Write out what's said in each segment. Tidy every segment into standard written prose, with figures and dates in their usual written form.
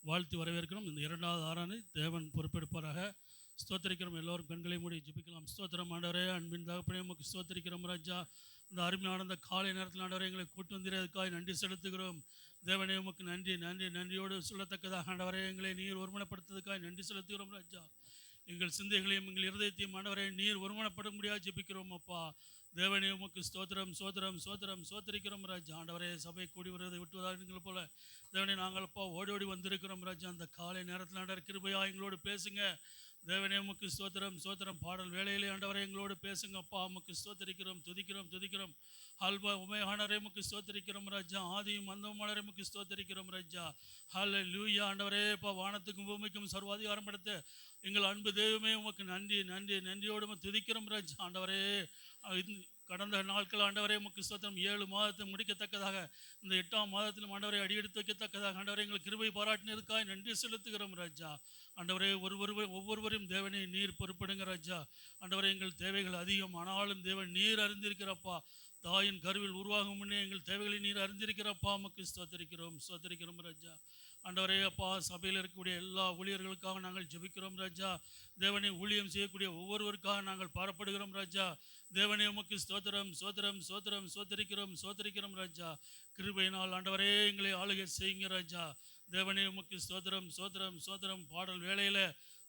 வாழ்த்து வரவேற்கிறோம். இந்த இரண்டாவது ஆராதனை தேவன் பொறுப்பெடுப்பாராக. ஸ்தோத்திரிக்கிறோம். எல்லோரும் கண்களை மூடி ஜெபிக்கலாம். ஸ்தோத்திரம் ஆண்டவரே, அன்பின் தகப்பனே, உமக்கு ஸ்தோத்திரிக்கிறோம் ராஜா. இந்த அருமையான இந்த காலை நேரத்தில் ஆண்டவரே எங்களை கூட்டு வந்திருக்காய் நன்றி செலுத்துகிறோம். தேவனே உமக்கு நன்றி நன்றி நன்றியோடு சொல்லத்தக்கதாக ஆண்டவரே எங்களை நீர் ஒருமனப்படுத்துவதற்காய் நன்றி செலுத்துகிறோம் ராஜா. எங்கள் சிந்தைகளையும் எங்கள் இருதயத்தையும் ஆண்டவரை நீர் ஒருமனப்பட முடியாது ஜெபிக்கிறோம் அப்பா. தேவனே உமக்கு ஸ்தோத்திரம் சோத்திரம் சோத்திரம் சோத்திரிக்கிறோம் ராஜா. ஆண்டவரே சபை கூடி வருவதை விட்டுவதாக போல தேவனே நாங்கள் அப்பா ஓடி ஓடி வந்திருக்கிறோம் ராஜா. அந்த காலை நேரத்தில் ஆண்டவர் கிருபையா எங்களோடு பேசுங்க. தேவனே உமக்கு ஸ்தோத்திரம் சோத்திரம். பாடல் வேளையிலே ஆண்டவரை எங்களோடு பேசுங்க அப்பா. உமக்கு ஸ்தோத்திரிக்கிறோம் துதிக்கிறோம் துதிக்கிறோம். அல்பா உமையானவரே உமக்கு ஸ்தோத்திரிக்கிறோம் ராஜா. ஆதியும் அந்தமானவரே உமக்கு ஸ்தோத்திரிக்கிறோம் ராஜா. ஹல்லேலூயா. ஆண்டவரே அப்பா, வானத்துக்கும் பூமிக்கும் சர்வாதிகாரம் படைத்த எங்கள் அன்பு தெய்வமே உமக்கு நன்றி நன்றி நன்றியோடு துதிக்கிறோம் ராஜா. ஆண்டவரே கடந்த நாட்கள் ஆண்டவரே உமக்கு ஸ்தோத்திரம். 7 மாதத்தை முடிக்கத்தக்கதாக இந்த 8ஆம் மாதத்திலும் ஆண்டவரை அடியெடுத்து வைக்கத்தக்கதாக ஆண்டவரை எங்கள் கிருபை பாராட்டினதுக்காக நன்றி செலுத்துகிறோம் ராஜா. ஆண்டவரே ஒவ்வொருவரையும் தேவனை நீர் பொறுப்படுங்க ராஜா. ஆண்டவரை எங்கள் தேவைகள் அதிகம், ஆனாலும் தேவன் நீர் அறிந்திருக்கிறப்பா. தாயின் கருவில் உருவாகும் முன்னே எங்கள் தேவைகளை நீர் அறிந்திருக்கிறப்பா. உமக்கு ஸ்தோத்திரிக்கிறோம் ஸ்தோத்திரிக்கிறோம் ராஜா. ஆண்டவரே அப்பா, சபையில் இருக்கக்கூடிய எல்லா ஊழியர்களுக்காக நாங்கள் ஜெபிக்கிறோம் ராஜா. தேவனை ஊழியம் செய்யக்கூடிய ஒவ்வொருவருக்காக நாங்கள் பாரப்படுகிறோம் ராஜா. தேவனே உமக்கு ஸ்தோத்திரம் சோத்திரம் சோத்திரம் சோத்திரிக்கிறோம் சோத்திரிக்கிறோம் ராஜா. கிருபையினால் ஆண்டவரே எங்களை ஆளுகை செய்யுங்க ராஜா. தேவனே உமக்கு ஸ்தோத்திரம் சோத்திரம் சோத்திரம். பாடல் வேளையில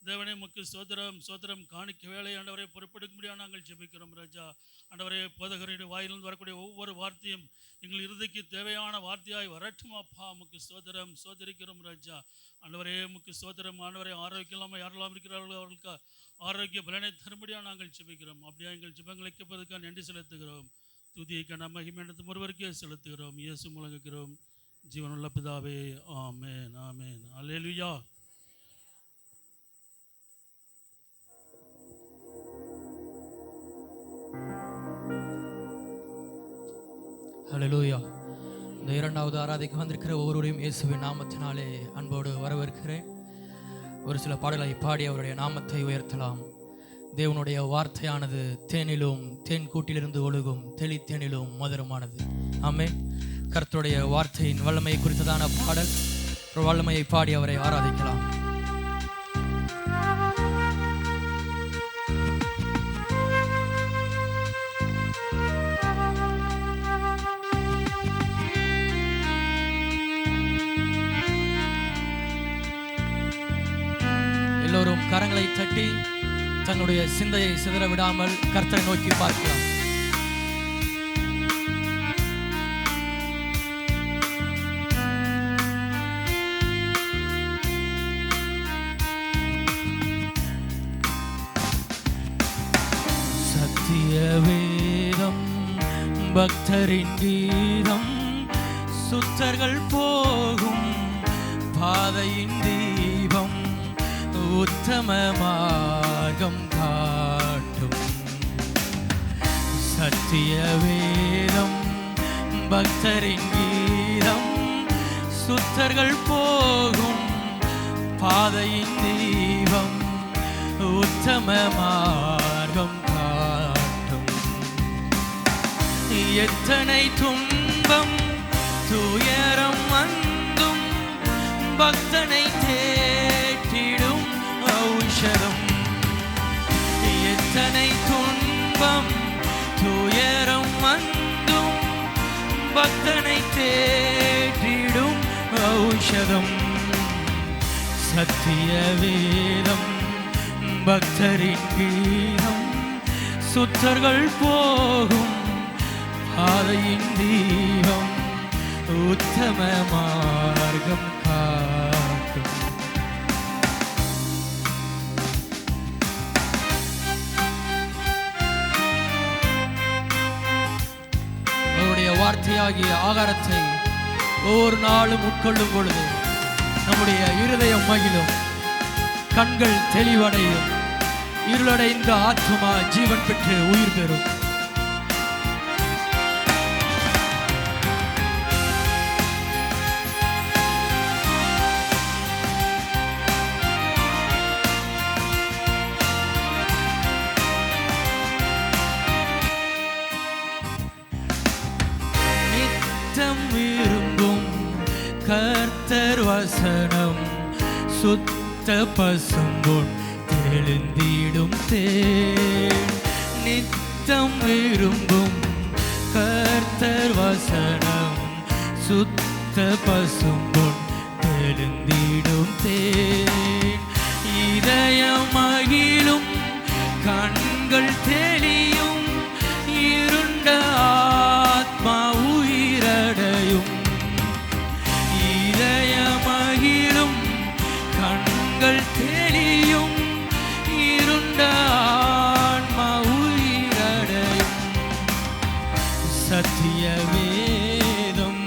தேவனே உமக்கு ஸ்தோத்திரம் சோத்திரம். காணிக்க வேலை ஆண்டவரை பொறுப்பெடுக்க முடியாது நாங்கள் ஜெபிக்கிறோம் ராஜா. ஆண்டவரே போதகருடைய வாயிலிருந்து வரக்கூடிய ஒவ்வொரு வார்த்தையும் எங்கள் இறுதிக்கு தேவையான வார்த்தையாய் வரட்டும் அப்பா. உமக்கு ஸ்தோத்திரம் சோதரிக்கிறோம் ராஜா. ஆண்டவரே உமக்கு ஸ்தோத்திரம். ஆண்டவரே ஆரோக்கியம் இல்லாமல் யாரெல்லாம் இருக்கிறார்களோ அவர்களுக்கு ஆரோக்கிய பலனை தரும்படியாக நாங்கள் ஜெபிக்கிறோம். அப்படியா எங்கள் ஜெபங்களை கேட்பதற்காக நன்றி செலுத்துகிறோம். துதியை கன மகிமையினத்து ஒருவருக்கே செலுத்துகிறோம். இயேசு முழங்குகிறோம் ஜீவனுள்ள பிதாவே. ஆமென் ஆமென். அல்லேலூயா. ஹல்லேலூயா. இந்த இரண்டாவது ஆராதனைக்கு வந்திருக்கிற ஒவ்வொருவரையும் இயேசுவின் நாமத்தினாலே அன்போடு வரவேற்கிறேன். ஒரு சில பாடலை பாடி அவருடைய நாமத்தை உயர்த்தலாம். தேவனுடைய வார்த்தையானது தேனிலும் தேன் கூட்டிலிருந்து ஒழுகும் தெளித்தேனிலும் மதுரமானது. ஆமென். கர்த்தருடைய வார்த்தையின் வல்லமையை குறித்ததான பாடல். ஒரு வல்லமையை பாடி அவரை ஆராதிக்கலாம். எல்லோரும் கரங்களை தட்டி தன்னுடைய சிந்தையை சிதற விடாமல் கர்த்தரை நோக்கி பார்க்கலாம். சத்திய வேதம் பக்தரின் கீதம், சுத்தர்கள் போகும் பாதையின் தீபம், உத்தம மார்க்கம் காட்டும். சத்திய வேதம் பக்தரின் கீதம், சுத்தர்கள் போகும் பாதையின் தீபம், உத்தம மார்க்கம் காட்டும். எத்தனை துன்பம் துயரம் வந்தும் பக்தனை தேற்றிடும் ஔஷதம். எத்தனை துன்பம் துயரம் வந்தும் பக்தனை தேற்றிடும் ஔஷதம். சத்திய வேதம் பக்தரின் கீதம், சுத்தர்கள் போகும் பாதையின் தீபம், உத்தம மார்க்கம் காட்டும். அவருடைய வார்த்தையாகிய ஆகாரத்தை ஒவ்வொரு நாளும் உட்கொள்ளும் பொழுது நம்முடைய இருதயம் மகிழும், கண்கள் தெளிவடையும், இருளடைந்த ஆத்துமா ஜீவன் பெற்று உயிர் பெறும். நித்தம் விரும்பும் கர்த்தர் வசனம் சுத்த பசும்பொன் தெளிந்திடும் தேன். நித்தம் விரும்பும் கர்த்தர் வசனம் சுத்த பசும்பொன் தெளிந்திடும் தேன். இதயம் மகிழும் கண்கள் தெளியும் இருண்ட ஆத்மா உயிரடையும். இதயம் மகிழும் கண்கள் தெளியும் இருண்ட ஆத்மா உயிரடையும். சத்திய வேதம்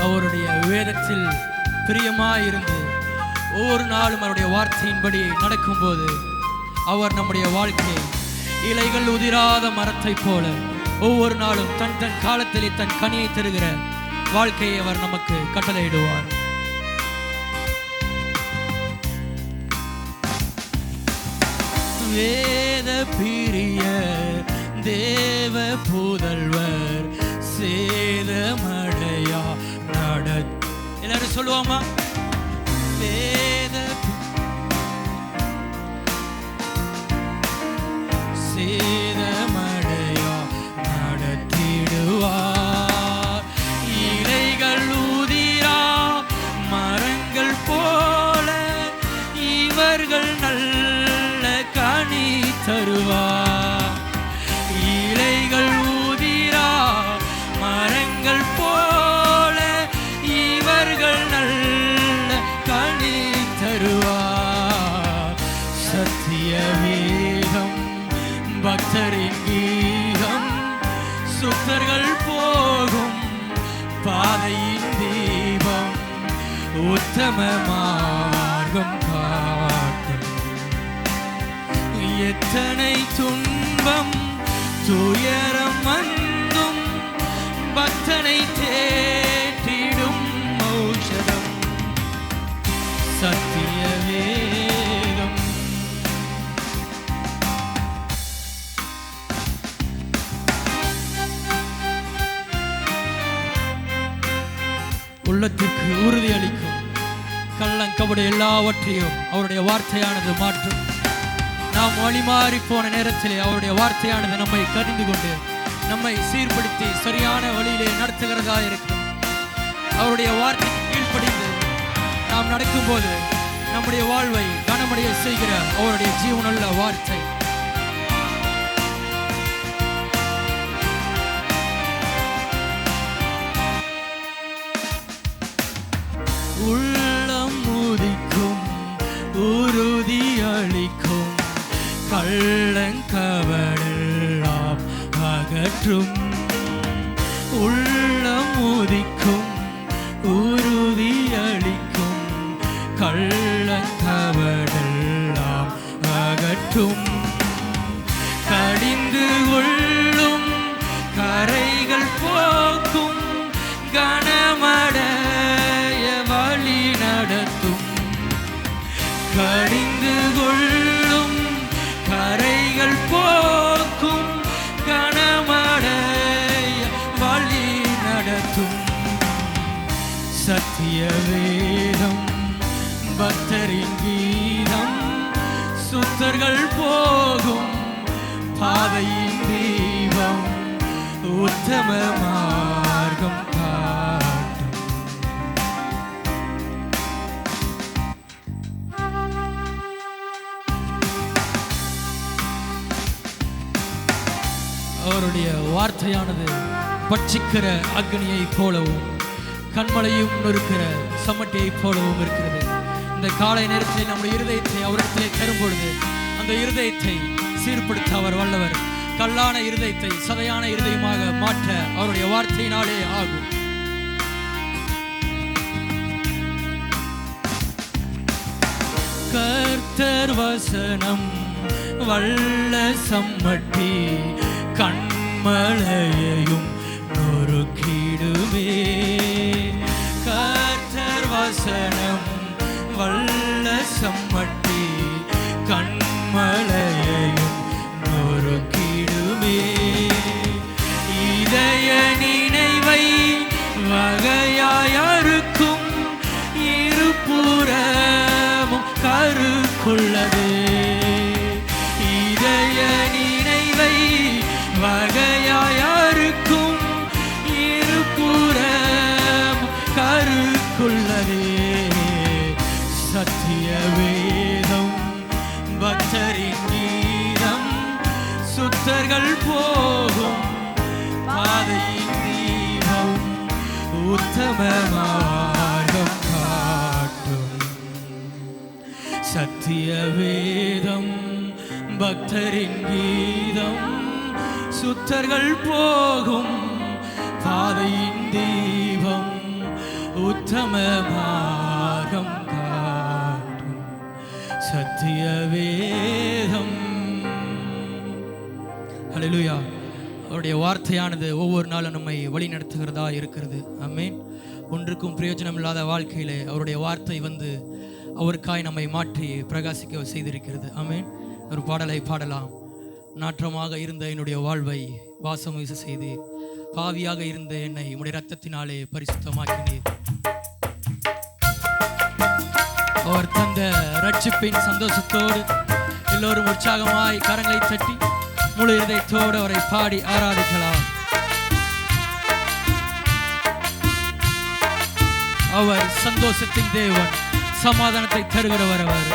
அவருடைய வேதத்தில் பிரியமாயிருந்து ஒவ்வொரு நாளும் அவருடைய வார்த்தையின்படி நடக்கும்போது அவர் நம்முடைய வாழ்க்கையை இலைகள் உதிராத மரத்தை போல ஒவ்வொரு நாளும் தன் தன் காலத்திலே தன் கனியை தருகிற வாழ்க்கையை அவர் நமக்கு கட்டளையிடுவார். வேத பிரிய தேவ புதல்வர் சேதமடையா நட எல்லாரும் சொல்லுவாமா? வேத சேதமடையா நடத்திடுவார். இலைகள் உதிரா மரங்கள் போல இவர்கள் நல்ல கனி தருவார். இலைகள் உதிரா மரங்கள் போல இவர்கள் நல்ல கனி தருவார். சத்திய வேதம் பக்தரின் கீதம் சுத்தர்கள் போகும் பாதையின் தீபம் உத்தம மார்க்கம் காட்டும். எத்தனை துன்பம் துயரம் வந்தும் பக்தனை தேற்றிடும் ஔஷதம் சத்திய வேதம். உள்ளத்திற்கு உறுதி அளிக்கும் கள்ளங்கபடி எல்லாவற்றையும் அவருடைய வார்த்தையானது மாற்றும். நாம் வழிமாறி போன நேரத்திலே அவருடைய வார்த்தையானது நம்மை கடிந்து கொண்டு நம்மை சீர்படுத்தி சரியான வழியிலே நடத்துகிறதா இருக்கும். அவருடைய வார்த்தைக்கு கீழ்ப்படிந்து நாம் நடக்கும்போது நம்முடைய வாழ்வை கனமடைய செய்கிற அவருடைய ஜீவனுள்ள வார்த்தை. உள்ளம் உதிக்கும் உறுதி அளிக்கும் கள்ளங்கவடெல்லாம் அகற்றும். உள்ளம் உதிக்கும் உறுதி அளிக்கும் கள்ளங்கவடெல்லாம் அகற்றும். கடிந்து கொள்ளும் கரைகள் போக்கும் கனமடைய வழி நடத்தும். கடிந்து கொள்ளும் கரைகள் போக்கும் கனமடைய வழி நடத்தும். சத்திய வேதம் பக்தரின் கீதம் சுத்தர்கள் போகும் பாதையின் தீபம் உத்தம மார்க்கம் காட்டும். அவருடைய வார்த்தையானது பட்சிக்கிற அக்னியை போலவும் கண்மலையும் நொறுக்கிற சமட்டியை போலவும் இருக்கிறது. இந்த காலை நேரத்தில் நம்முடைய இருதயத்தை அவரிடத்திலே தரும் பொழுது அந்த இருதயத்தை சீர்படுத்த அவர் வல்லவர். கல்லான இருதயத்தை சதையான இருதயமாக மாற்ற அவருடைய வார்த்தையினாலே ஆகும். கர்த்தர் வசனம் வல்ல சம்மட்டி கண்மலையையும் நொறுக்கிடுவே. கர்த்தர் வசனம் வல்ல சம்மட்டி கண்மலையையும் நொறுக்கிடுவே. வகையாயிருக்கும் இருபுறம் கருக்குள்ளதே சத்திய வேதம் பக்தரின் கீதம் சுத்தர்கள் போகும் பாதையின் தீபம் உத்தம மார்க்கம் காட்டும் சத்திய வேதம் பக்தரின் கீதம் சுத்தர்கள் போகும் பாதையின் தீபம் உத்தம மார்க்கம் காட்டும் சத்திய வேதம். ஹல்லேலூயா. அவருடைய வார்த்தையானது ஒவ்வொரு நாளும் நம்மை வழி நடத்துகிறதா இருக்கிறது. ஆமென். ஒன்றுக்கும் பிரயோஜனம் இல்லாத வாழ்க்கையிலே அவருடைய வார்த்தை வந்து அவருக்காய் நம்மை மாற்றி பிரகாசிக்க செய்திருக்கிறது. ஆமென். ஒரு பாடலை பாடலாம். நாற்றமாக இருந்த என்னுடைய வாழ்வை வாசம் வீச செய்து பாவியாக இருந்த என்னை உம்முடைய இரத்தத்தினாலே பரிசுத்தமாக்கினீர். அவர் தந்த ரட்சிப்பின் சந்தோஷத்தோடு எல்லோரும் உற்சாகமாய் கரங்களை தட்டி முழு இதயத்தோடு அவரை பாடி ஆராதிக்கலாம். அவர் சந்தோஷத்தின் தேவன், சமாதானத்தை தருகிறவர். அவர்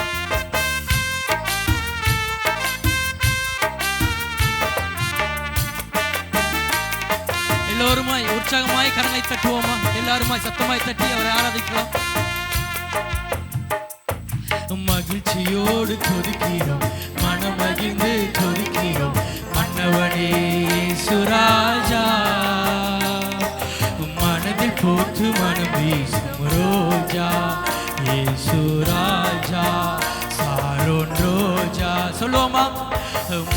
எல்லோருமாய் உற்சாகமாய் கரங்களை தட்டுவோமா? எல்லாருமாய் சத்தமாய் தட்டி அவரை ஆராதிக்கலாம். மகிழ்ச்சியோடு துதிக்கிறோம், மனமகிழ்ந்து துதிக்கிறோம் மன்னவனே சுராஜா. மனதில் போற்று மனம் வீசும் ரோஜா ஏசுராஜா சாரோன் ரோஜா. சொல்லுவோமா?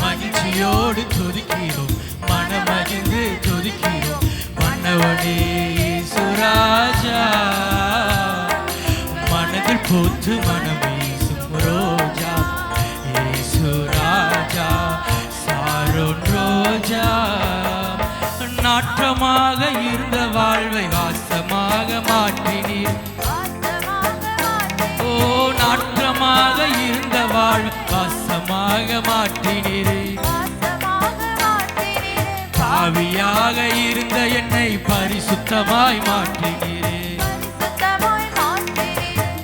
மகிழ்ச்சியோடு துதிக்கிறோம், மனமகிழ்ந்து துதிக்கிறோம் மன்னவனே சுராஜா. மனதில் போற்று மனம் வீசும் ரோஜா ஏசுராஜா சாரோன் ரோஜா. நாற்றமாக இருந்த வாழ்வை வாசமாக மாற்றினீர். ஓ, நாற்றமாக இருந்த வாழ்வை வாசமாக மாற்றினீர். பாவியாக இருந்த என்னை பரிசுத்தமாய் மாற்றினீரே.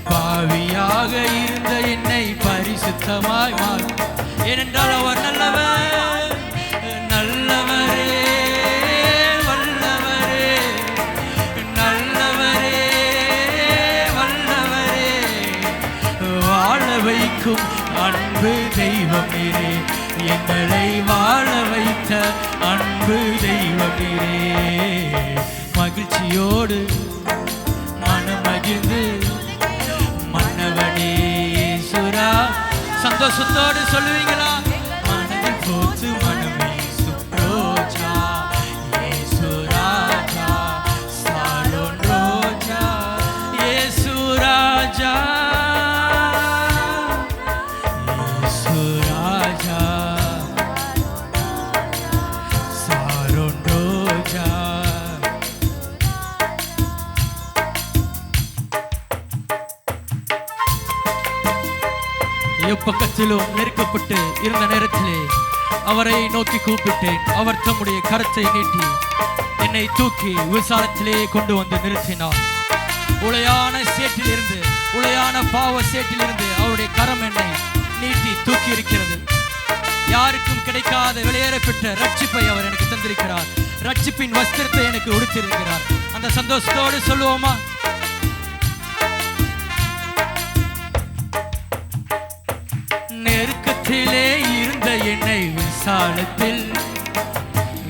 பாவியாக இருந்த என்னை பரிசுத்தமாய் மாற்றி. ஏனென்றால் அவர் நல்லவர், நல்லவரே, வல்லவரே, நல்லவரே, வல்லவரே, வாழ வைக்கும் அன்பு தெய்வம் நீரே. எங்களை வாழ வைத்த அன்பு தெய்வம் நீரே. மகிழ்ச்சியோடு மனமகிழ்ந்து மன்னவனே சுரா. சந்தோஷத்தோடு சொல்லுவீங்களா? மனதில் போற்று மனம் வீசும் ரோஜா ஏசுராஜா சாரோன் ரோஜா ஏசுராஜா ஏசுராஜா சாரோன் ரோஜா. எப்பக்கத்திலும் நெருக்கப்பட்டு இருந்த நேரத்திலே அவரை நோக்கி கூப்பிட்டேன். அவர் தம்முடைய கரத்தை நீட்டி என்னை தூக்கி விசாலத்திலே கொண்டு வந்து நிறுத்தினார். உளையான சேற்றிலிருந்து, உளையான பாவ சேற்றிலிருந்து அவருடைய கரம் என்னை நீட்டி தூக்கி இருக்கிறது. யாருக்கும் கிடைக்காத வெளியேறப்பட்ட ரட்சிப்பை அவர் எனக்கு தந்திருக்கிறார். ரட்சிப்பின் வஸ்திரத்தை எனக்கு உடுத்திருக்கிறார். அந்த சந்தோஷத்தோடு சொல்லுவோமா? நெருக்கத்திலே இருந்த என்னை விசாலத்தில்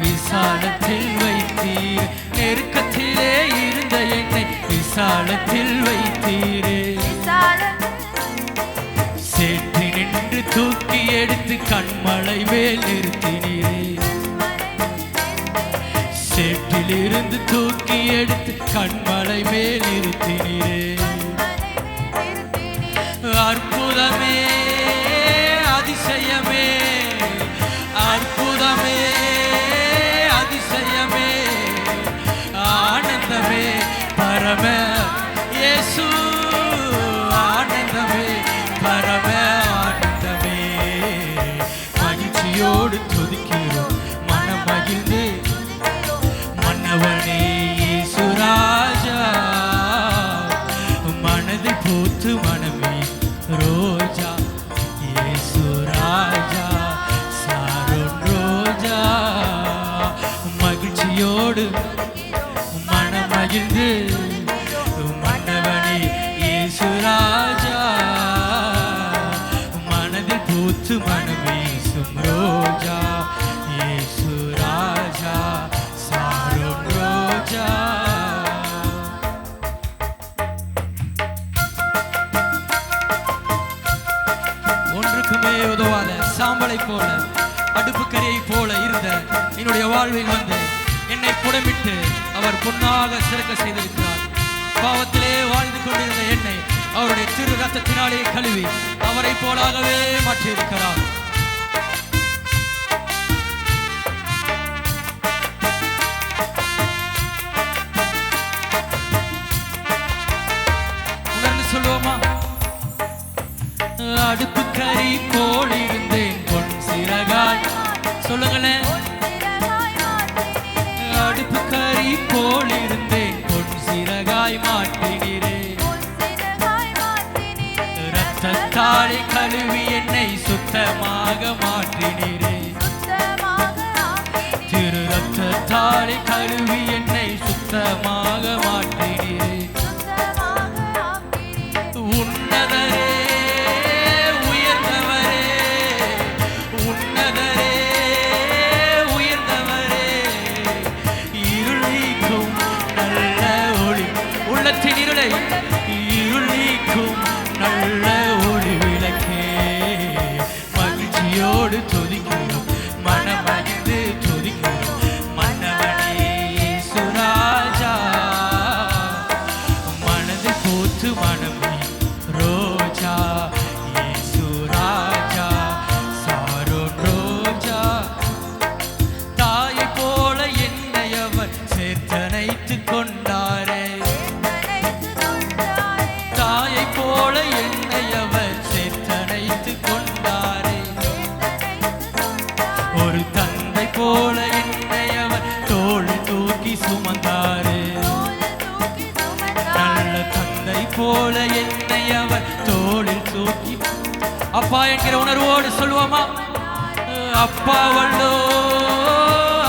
விசாலத்தில் வைத்தீர். நெருக்கத்திலே இருந்த என்னை விசாலத்தில் வைத்தீரே. சேற்றி நின்று தூக்கி எடுத்து கண்மலை மேல் நிறுத்தினீரே. சேற்றிலிருந்து தூக்கி எடுத்து கண்மலை மேல் நிறுத்தினீரே. அற்புதமே, அதிசயமே, அற்புதமே, அதிசயமே, ஆனந்தமே, பரம இயேசு, ஆனந்தமே, பரம ஆனந்தமே. மகிழ்ச்சியோடு துதிக்கிறோம், மனம் மகிழ்ச்சியோடு மனமகிழ்ந்து மன்னவனே இயேசு ராஜா மனதில் பூத்து மனம் வீசும் ரோஜா இயேசு ராஜா சாரோன் ரோஜா. ஒன்றுக்குமே உதவாத சாம்பலை போல அடுப்புக்கரியை போல இருந்த என்னுடைய வாழ்வில் வந்து என்னை புடமிட்டு அவர் பொன்னாக சிறக்க செய்திருக்கிறார். பாவத்திலே வாழ்ந்து கொண்டிருந்த என்னை அவருடைய திரு ரத்தத்தினாலே கழுவி அவரை போலாகவே மாற்றியிருக்கிறார். உணர்ந்து சொல்லுவோமா? அடுப்பு கறி போல் இருந்தேன் பொன் சிறகாய். சொல்லுங்களேன். அடுப்பு கறி போல் இருந்தேன் பொன் சிறகாய் மாற்றினீரே. ரத்தத்தாலே கழுவி என்னை சுத்தமாக மாற்றினீரே. திரு ரத்தத்தாலே கழுவி என்னை சுத்தமாக மாற்றினீரே. உன்னதரே இருள் நீக்கும் நல்ல ஒளி விளக்கே மகிழ்ச்சியோடு துதிக்கிறோம் மனமகிழ்ந்து துதிக்கிறோம் மன்னவனே இயேசு ராஜா மனதில் பூத்து மனமே ரோஜா இயேசு ராஜா சாரோன் ரோஜா. தாயை போல என்னை அவர் சேர்த்தணைத்து கொண்டாரே. போல என்னை அவர் சேர்த்தணைத்து கொண்டாரே. ஒரு தந்தை போல என்னை அவர் தோளில் தூக்கி சுமந்தாரே. நல்ல தந்தை போல என்னை அவர் தோளில் தூக்கி. அப்பா என்கிற உணர்வோடு சொல்லுவோமா? அப்பா வல்லோ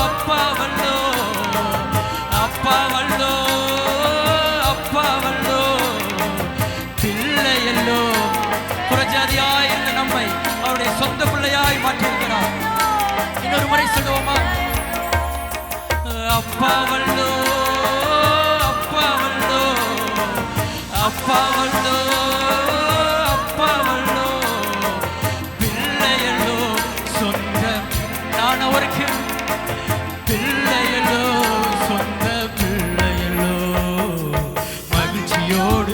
அப்பா வல்லோ அப்பா வல்லோ அப்பா வல்லோ. பிள்ளையல்லோ புறஜாதியாய் இருந்த நம்மை அவருடைய சொந்த பிள்ளையாய் மாற்றியிருக்கிறார். இன்னொரு முறை சொல்லுவோமா? அப்பா வல்லோ அப்பா வல்லோ அப்பா வல்லோ அப்பா வல்லோ. பிள்ளையல்லோ சொந்த நான் அவருக்கு பிள்ளையல்லோ சொந்த பிள்ளையல்லோ மகிழ்ச்சியோடு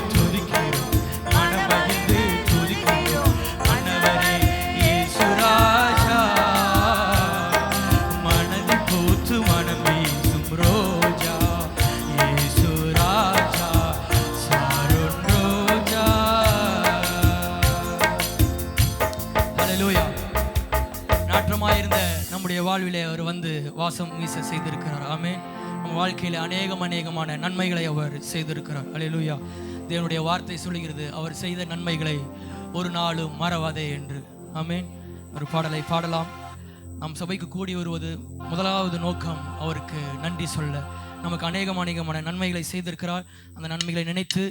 நம்முடைய வாழ்விலே அவர் வந்து வாசம் வீச செய்திருக்கிறார். ஆமென். நம்ம வாழ்க்கையில் அநேகமான நன்மைகளை அவர் செய்திருக்கிறார். அல்லேலூயா. தேவனுடைய வார்த்தை சொல்லுகிறது அவர் செய்த நன்மைகளை ஒரு நாளும் மறவாதே என்று. ஆமென். ஒரு பாடலை பாடலாம். நம் சபைக்கு கூடி வருவது முதலாவது நோக்கம் அவருக்கு நன்றி சொல்ல. நமக்கு அநேகமான நன்மைகளை செய்திருக்கிறார். அந்த நன்மைகளை நினைத்து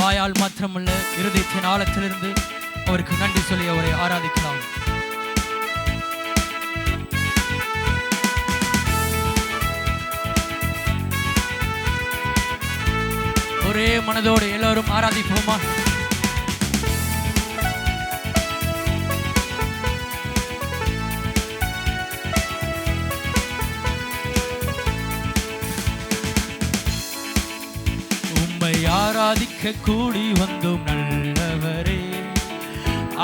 வாயால் மாத்திரமல்ல இருதயத்தின் ஆழத்திலிருந்து அவருக்கு நன்றி சொல்லி அவரை ஆராதிக்கலாம். ஒரே மனதோடு எல்லாரும் ஆராதிப்போமா? உம்மை ஆராதிக்க கூடி வந்தோம் நல்லவரே.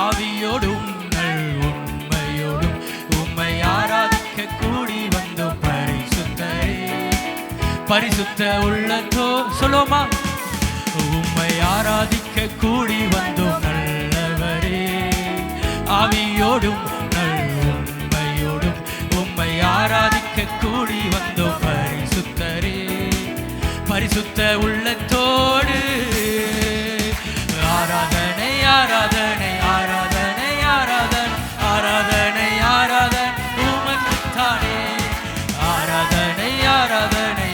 ஆவியோடும் நல் உண்மையோடும் உம்மை ஆராதிக்க கூடி வந்தோம் பரிசுத்தரே. பரிசுத்த உள்ளத்தோ சொல்லுவோமா? உம்மை ஆராதிக்க கூடி வந்தோம் நல்லவரே. ஆவியோடும் நல் உண்மையோடும் உம்மை ஆராதிக்க கூடி வந்தோம் பரிசுத்தரே. பரிசுத்த உள்ளத்தோடு ஆராதனை ஆராதனை ஆராதனை ஆராதனை ஆராதனை ஆராதனை உமக்குத்தானே. ஆராதனை ஆராதனை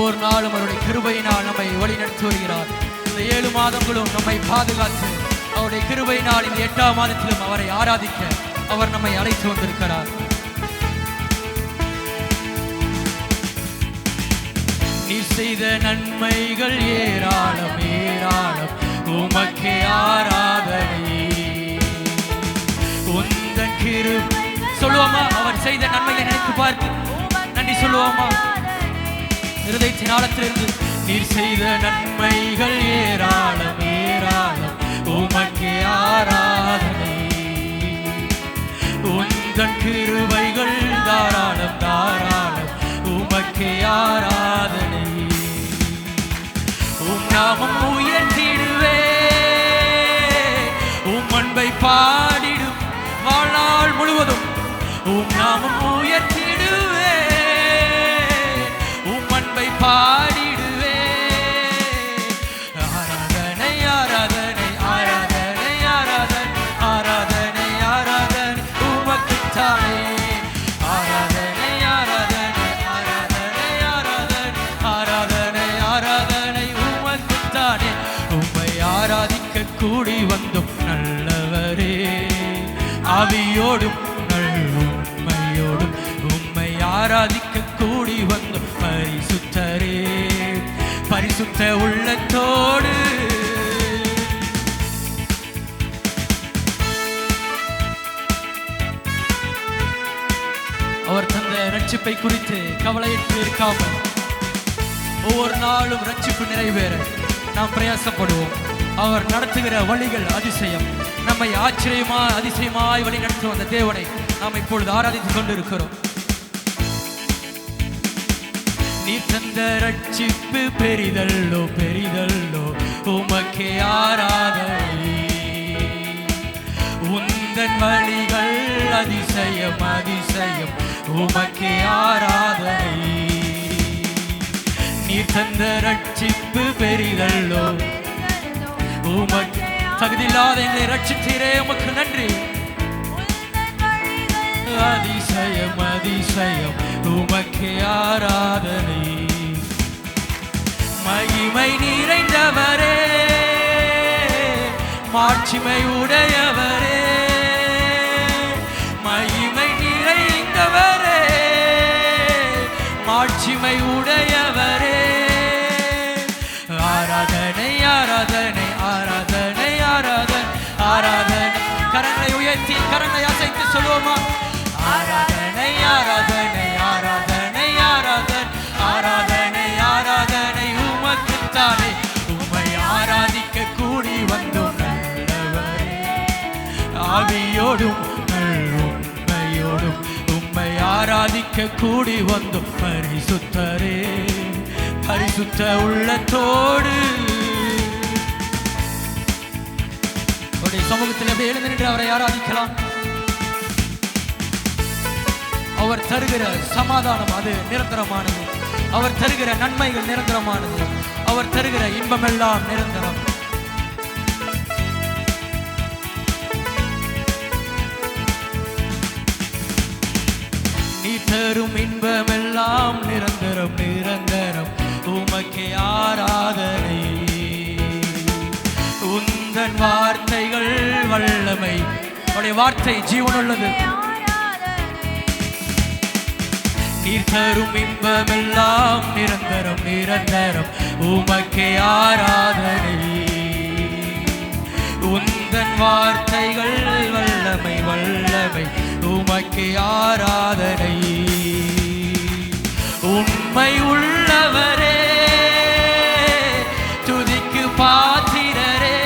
ஒவ்வொரு நாளும் அவருடைய கிருபையினால் நம்மை வழிநடத்தி வருகிறார். இந்த 7 மாதங்களும் நம்மை பாதுகாத்து அவருடைய கிருபையினால் இந்த 8ஆம் மாதத்திலும் அவரை ஆராதிக்க அவர் நம்மை அழைத்து வந்திருக்கிறார். நீ செய்த நன்மைகள் ஏராளம் ஏராளம், உமக்கே ஆராதனை. உந்தன் கிருபை சொல்லுவோமா? அவர் செய்த நன்மைகளை நினைத்து பார்த்து நன்றி சொல்லுவோமா? இருதயத்தின் ஆழத்திலிருந்து நீர் செய்த நன்மைகள் ஏராளம் ஏராளம், உமக்கே ஆராதனை. உந்தன் கிருபைகள் தாராளம் தாராளம், உமக்கே ஆராதனை. உம் நாமம் உயர்த்திடுவே, உம் அன்பை பாடிடும் வாழ்நாள் முழுவதும். உம் நாமம் உயர்த்திடுவே, உம் அன்பை பாடிடுவே. ஆராதனை ஆராதனை ஆராதனை ஆராதனை ஆராதனை ஆராதனை உமக்குத்தானே. ஆராதனை ஆராதனை ஆராதனை ஆராதனை ஆராதனை ஆராதனை உமக்குத்தானே. உம்மை ஆராதிக்க கூடி வந்தோம் நல்லவரே, ஆவியோடும் உண்மையோடும் உம்மை ஆராதிக்க கூடி வந்தோம் பரிசுத்தரே, பரிசுத்த உள்ளத்தோடு. அவர் தந்த ரட்சிப்பை குறித்து கவலையிட்டு இருக்காமல் ஒவ்வொரு நாளும் ரட்சிப்பு நிறைவேற நாம் பிரயாசப்படுவோம். அவர் நடத்துகிற வழிகள் அதிசயம். நம்மை அதிசயமாய் வழி நடத்தி வந்த தேவனை நாம் இப்பொழுது ஆராதித்துக் கொண்டிருக்கிறோம். நீ தந்த ரட்சிப்பு பெரிதல்லோ பெரிதல்லோ, உமக்கே ஆராதனை. உந்தன் வழிகள் அதிசயம் அதிசயம், உமக்கே ஆராதனை. நீ தந்த ரட்சிப்பு பெரிதல்லோ, உமக்கு தகுதியில்லாத எங்களை ரட்சித்தீரே, உமக்கு நன்றி. அதிசயம் அதிசயம், உமக்கே ஆராதனை. மகிமை நிறைந்தவரே, மாட்சிமை உடையவரே, மகிமை நிறைந்தவரே, மாட்சிமை உடையவரே. ஆராதனை ஆராதனை ஆராதனை ஆராதனை ஆராதனை. கரங்களை உயர்த்தி கரங்களை அசைத்து சொல்லுவோமா? ஆராதனை ஆராதனை ஆராதனை ஆராதனை ஆராதனை ஆராதனை உமக்குத்தானே. உம்மை ஆராதிக்க கூடி வந்தோம் நல்லவரே, ஆவியோடும் உண்மையோடும் உம்மை ஆராதிக்க கூடி வந்தோம் பரிசுத்தரே, பரிசுத்த உள்ளத்தோடு. அவருடைய சமூகத்தில் எப்படி எழுந்து நின்று அவரை ஆராதிக்கலாம். அவர் தருகிற சமாதானம் அது நிரந்தரமானது. அவர் தருகிற நன்மைகள் நிரந்தரமானது. அவர் தருகிற இன்பமெல்லாம் நிரந்தரம். நீ தரும் இன்பமெல்லாம் நிரந்தரம் நிரந்தரம், உமக்கே ஆராதனை. உந்தன் வார்த்தைகள் வல்லமை, உடைய வார்த்தை ஜீவனுள்ளது. நீர் தரும் இன்பமெல்லாம் நிரந்தரம் நிரந்தரம், உமக்கே ஆராதனை. உந்தன் வார்த்தைகள் வல்லமை வல்லமை, உமக்கே ஆராதனை. உண்மை உள்ளவரே, துதிக்கு பாத்திரரே,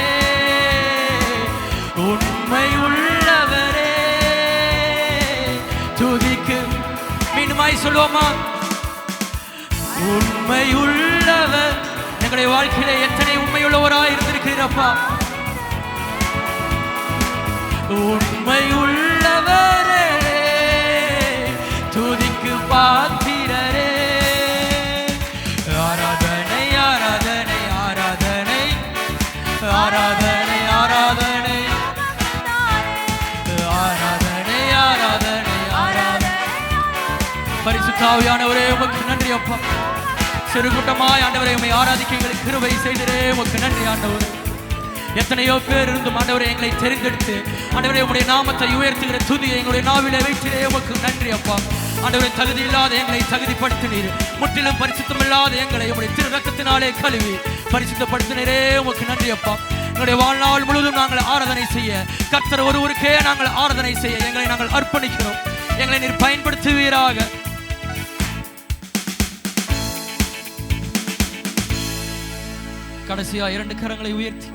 உண்மை உள்ளவரே, துதிக்கு. மீண்டுமாய் சொல்லுவோமா? உண்மை உள்ளவர். எங்களுடைய வாழ்க்கையில எத்தனை உண்மையுள்ளவராய் இருந்திருக்கிறீரப்பா. உண்மை உள்ளவரே, துதிக்கு பாத்திரரே. ஆராதனை ஆராதனை ஆராதனை ஆராதனை ஆராதனை ஆராதனை ஆராதனை ஆராதனை. பரிசுத்த ஆவியானவரே, உமக்கு நன்றி அப்பா. சிறு கூட்டமாய் ஆண்டவரை உம்மை ஆராதிக்க எங்களுக்கு கிருபை செய்திரே உமக்கு நன்றி ஆண்டவர். எத்தனையோ பேர் இருந்தும் ஆண்டவரை எங்களை தெரிந்தெடுத்து ஆண்டவரை உம்முடைய நாமத்தை உயர்த்துகிற துதியை எங்களுடைய நாவிலே வைத்திரே உமக்கு நன்றி அப்பா. ஆண்டவரை தகுதி இல்லாத எங்களை தகுதிப்படுத்தினீர். முற்றிலும் பரிசுத்தம் இல்லாத எங்களை உம்முடைய திரு ரக்கத்தினாலே கழுவி பரிசுத்தப்படுத்தினரே உமக்கு நன்றி அப்பா. எங்களுடைய வாழ்நாள் முழுவதும் நாங்கள் ஆராதனை செய்ய, கர்த்தர் ஒருவருக்கே நாங்கள் ஆராதனை செய்ய எங்களை நாங்கள் அர்ப்பணிக்கிறோம். எங்களை நீர் பயன்படுத்துவீராக. கடைசியா 2 கரங்களை உயர்த்தி,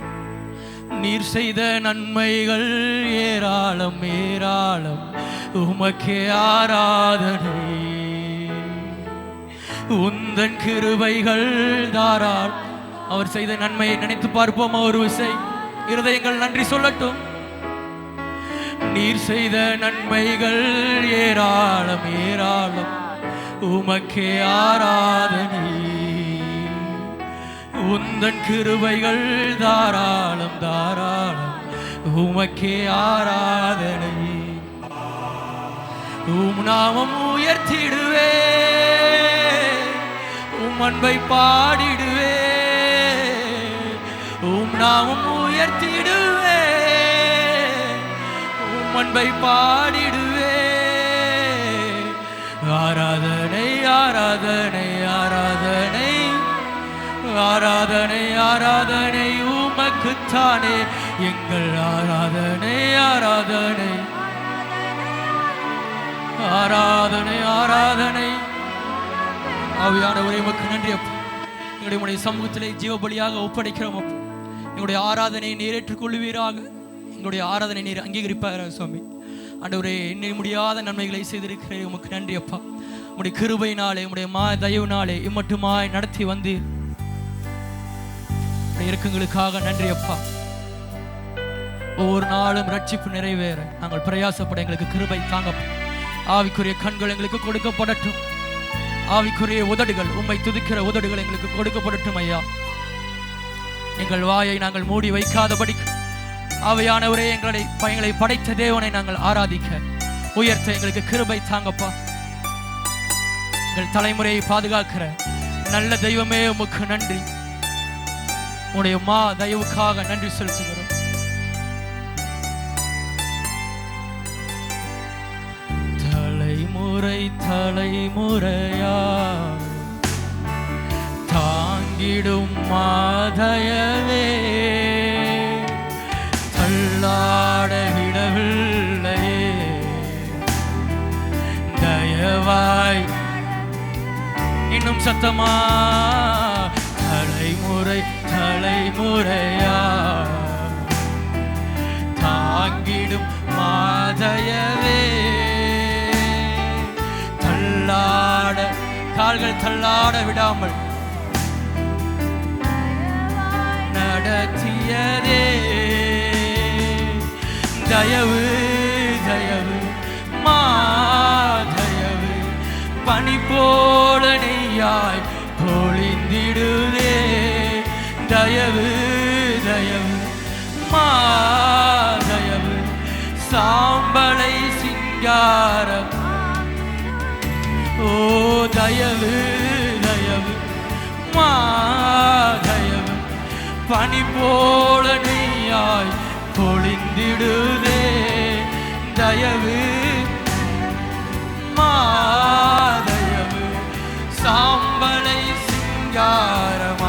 நீர் செய்த நன்மைகள் ஏராளம் ஏராளம், உமக்கே ஆராதனை. உந்தன் கிருபைகள் தாராள். அவர் செய்த நன்மையை நினைத்து பார்ப்போம். ஒரு விசை இருதயங்கள் நன்றி சொல்லட்டும். நீர் செய்த நன்மைகள் ஏராளம் ஏராளம், உமக்கே ஆராதனை. உந்தன் கிருபைகள் தாராளம் தாராளம், உமக்கே ஆராதனை. உம் நாமம் உயர்த்திடுவே, உம் அன்பை பாடிடுவே. உம் நாமம் உயர்த்திடுவே, உம் அன்பை பாடிடுவே. ஆராதனை ஆராதனை ஆராதனை ஆராதனை ஆராதனை உமக்குத்தானே. எங்கள் ஆராதனை ஆராதனை ஆராதனை ஆராதனை. ஆவியானவரே உமக்கு நன்றி அப்பா. எங்களுடைய சமூகத்திலே ஜீவ பலியாக ஒப்படைக்கிறோம் அப்பா. எங்களுடைய ஆராதனையை நீர் ஏற்றுக்கொள்வீராக. எங்களுடைய ஆராதனை நீர் அங்கீகரிப்பாக சுவாமி. ஆண்டவரே, எண்ண முடியாத நன்மைகளை செய்திருக்கிறேன். உமக்கு நன்றி அப்பா. உம்முடைய கிருபையினாலே உம்முடைய தயவுனாலே இம்மட்டுமாய் நடத்தி வந்தீர். இறக்கங்களுக்காக நன்றி அப்பா. ஒவ்வொரு நாளும் ரட்சிப்பு நிறைவேற நாங்கள் பிரயாசப்பட எங்களுக்கு கிருபை தாங்க. ஆவிக்குரிய கண்கள் எங்களுக்கு கொடுக்கப்படட்டும். ஆவிக்குரிய உதடுகள், உம்மை துதிக்கிற உதடுகள் எங்களுக்கு கொடுக்கப்படட்டும் ஐயா. எங்கள் வாயை நாங்கள் மூடி வைக்காதபடி ஆவியானவரே எங்களை படைத்த தேவனை நாங்கள் ஆராதிக்க உயர்த்த எங்களுக்கு கிருபை தாங்கப்பா. எங்கள் தலைமுறையை பாதுகாக்கிற நல்ல தெய்வமே உமக்கு நன்றி. உடைய தயவுக்காக நன்றி செலுத்துகிறோம். தலைமுறை தலைமுறையா தாங்கிடும் மாதயவே, தள்ளாட விடவில்லையே தயவாய். இன்னும் சத்தமா, தலைமுறை தலைமுறையா தாங்கிடும் மாதயவே, தள்ளாட கால்கள் தள்ளாட விடாமல் நடத்தியதே. தயவு தயவு மாதயவு, பனி போல நெய்யாய் பொழிந்திடுதே. தயவு தயவு மாதயவு, சாம்பலை சிங்காரம். ஓ தயவு தயவு மாதயவு, பனி போல நெய்யாய் பொழிந்திடுதே. தயவு மாதயவு, சாம்பலை சிங்காரமாக்கிடுவே.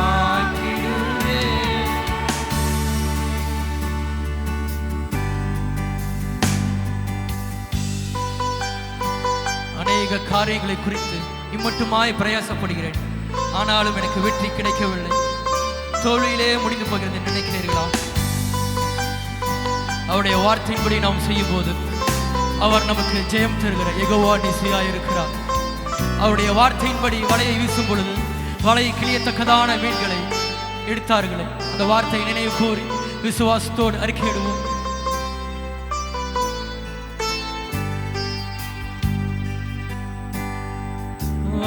அநேக காரியங்களை குறித்து இம்மட்டுமாய் பிரயாசப்படுகிறேன், ஆனாலும் எனக்கு வெற்றி கிடைக்கவில்லை. தோல்வியிலே முடிந்து போகிறது என்று நினைக்கிறீர்களா? அவருடைய வார்த்தையின்படி நாம் செய்யும் போது அவர் நமக்கு ஜெயம் தருகிற யெகோவா நிசியாய் இருக்கிறார். அவருடைய வார்த்தையின்படி வலையை வீசும் பொழுது வலையை கிளியத்தக்கதான மீன்களை எடுத்தார்களே, அந்த வார்த்தையை நினைவு கூறி விசுவாசத்தோடு அறிக்கையிடுவோம்.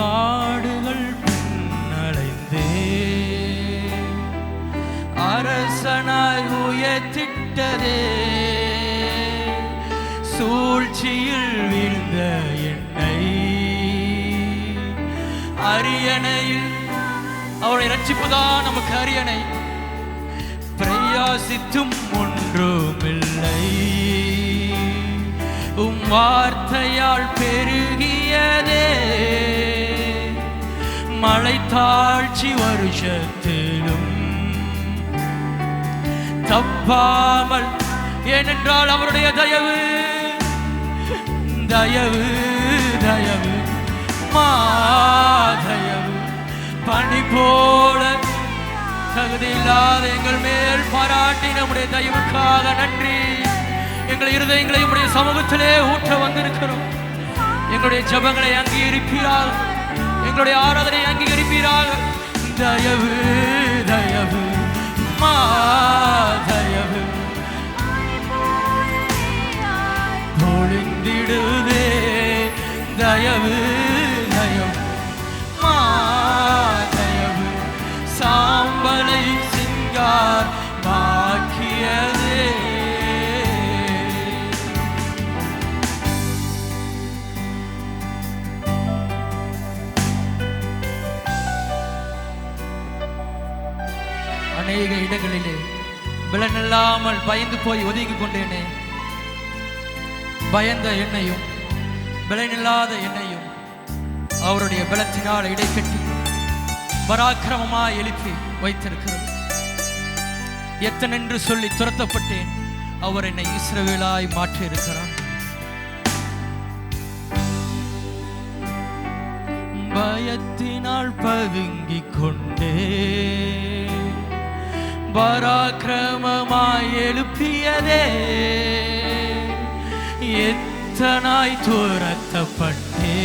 ஆடுகள் பின்னடைந்தே அரசனாய் உயர்த்திட்டதே, சூழ்ச்சியில் வீழ்ந்த என்னை அறிய அரியணையில் அவருடைய ரட்சிப்புதான் நமக்கு அரியணை. பிரயாசித்தும் ஒன்றுமில்லை, உம் வார்த்தையால் பெருகியதே. மழை தாழ்ச்சி வருஷத்திலும் தப்பாமல், ஏனென்றால் அவருடைய தயவு தயவு தயவு மாதயவு பனி போல தகுதியில்லாத எங்கள் மேல் பாராட்டி நம்முடைய தயவுக்காக நன்றி. எங்கள் இருதயங்களை உடைய சமூகத்திலே ஊற்ற வந்திருக்கிறோம். எங்களுடைய ஜபங்களை அங்கீகரிப்பீராக, எங்களுடைய ஆராதனை அங்கீகரிப்பீராக. தயவு தயவு மாதயவு பொழிந்திடுதே. தயவு தயவு மாதயவு சாம்பலை சிங்கார் மாக்கியதே. அநேக இடங்களிலே பலனில்லாமல் பயந்து போய் ஒதுங்கி கொண்டேனே. பயந்த என்னையும் பலனில்லாத என்னையும் அவருடைய பலத்தினால் இடைக்கட்டி பராக்கிரமமாய் எழுப்பி வைத்திருக்கிறது. எத்தனென்று சொல்லி துரத்தப்பட்டேன், அவர் என்னை இஸ்ரவேலாய் மாற்றி இருக்கிறார். பயத்தினால் பதுங்கிக் கொண்டே பராக்கிரமமாய் எழுப்பியதே. எத்தனாய் துரத்தப்பட்டே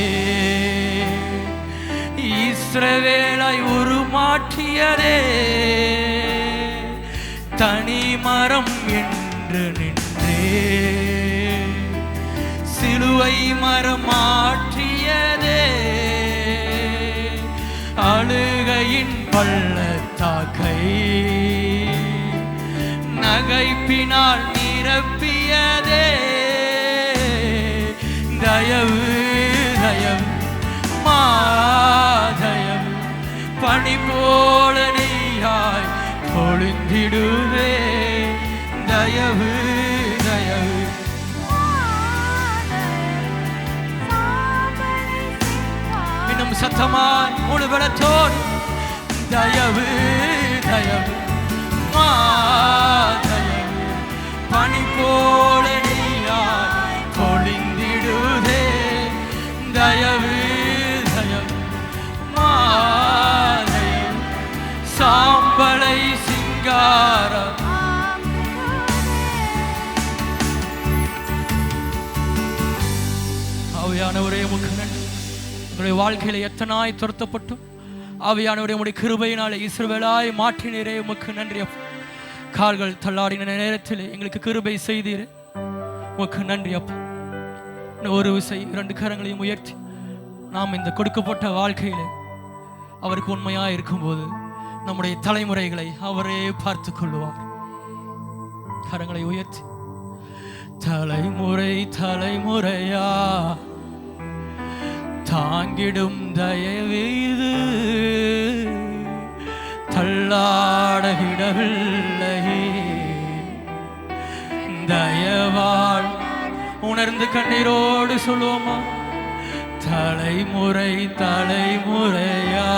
இஸ்ரவேலாய் உருமாற்றியதே. தனி மரம் என்று நின்றே சிலுவை மரம் மாற்றியதே. அழுகையின் பள்ளத்தாக்கை நகைப்பினால் நிரப்பியதே. தயவு தயவு மாதயவு பனி போல நீயாய் பொழிந்திடுவே. தயவு தயவு இன்னும் சத்தமாய் முழு பலத்தோடு தயவு தயவு மாதயவு பனி போல நீயாய் பொழிந்திடுதே. தயவு தயவு மாதயவு சாம்பலை சிங்கார. ஆவியானவரே உமக்கு நன்றி. உங்களுடைய வாழ்க்கையில எத்தனாய் துரத்தப்பட்டும் ஆவியானவரே உம்முடைய கிருபையினாலே இஸ்ரவேலாய் மாற்றினீரே. உமக்கு நன்றி. அப்பா, கால்கள் தள்ளாடின நேரத்தில் எங்களுக்கு கிருபை செய்தீரே. உமக்கு நன்றி அப்பா. ஒரு விசை 2 கரங்களையும் உயர்த்தி நாம் இந்த கொடுக்கப்பட்ட வாழ்க்கையில அவருக்கு உண்மையா இருக்கும்போது நம்முடைய தலைமுறைகளை அவரே பார்த்து கொள்வார். கரங்களை உயர்த்தி தலைமுறை தலைமுறையா தாங்கிடும் தயவீது தள்ளாடவிடவில்லை. தயவாள் உணர்ந்து கண்ணீரோடு சொல்லுவோமா? தலைமுறை தலைமுறையா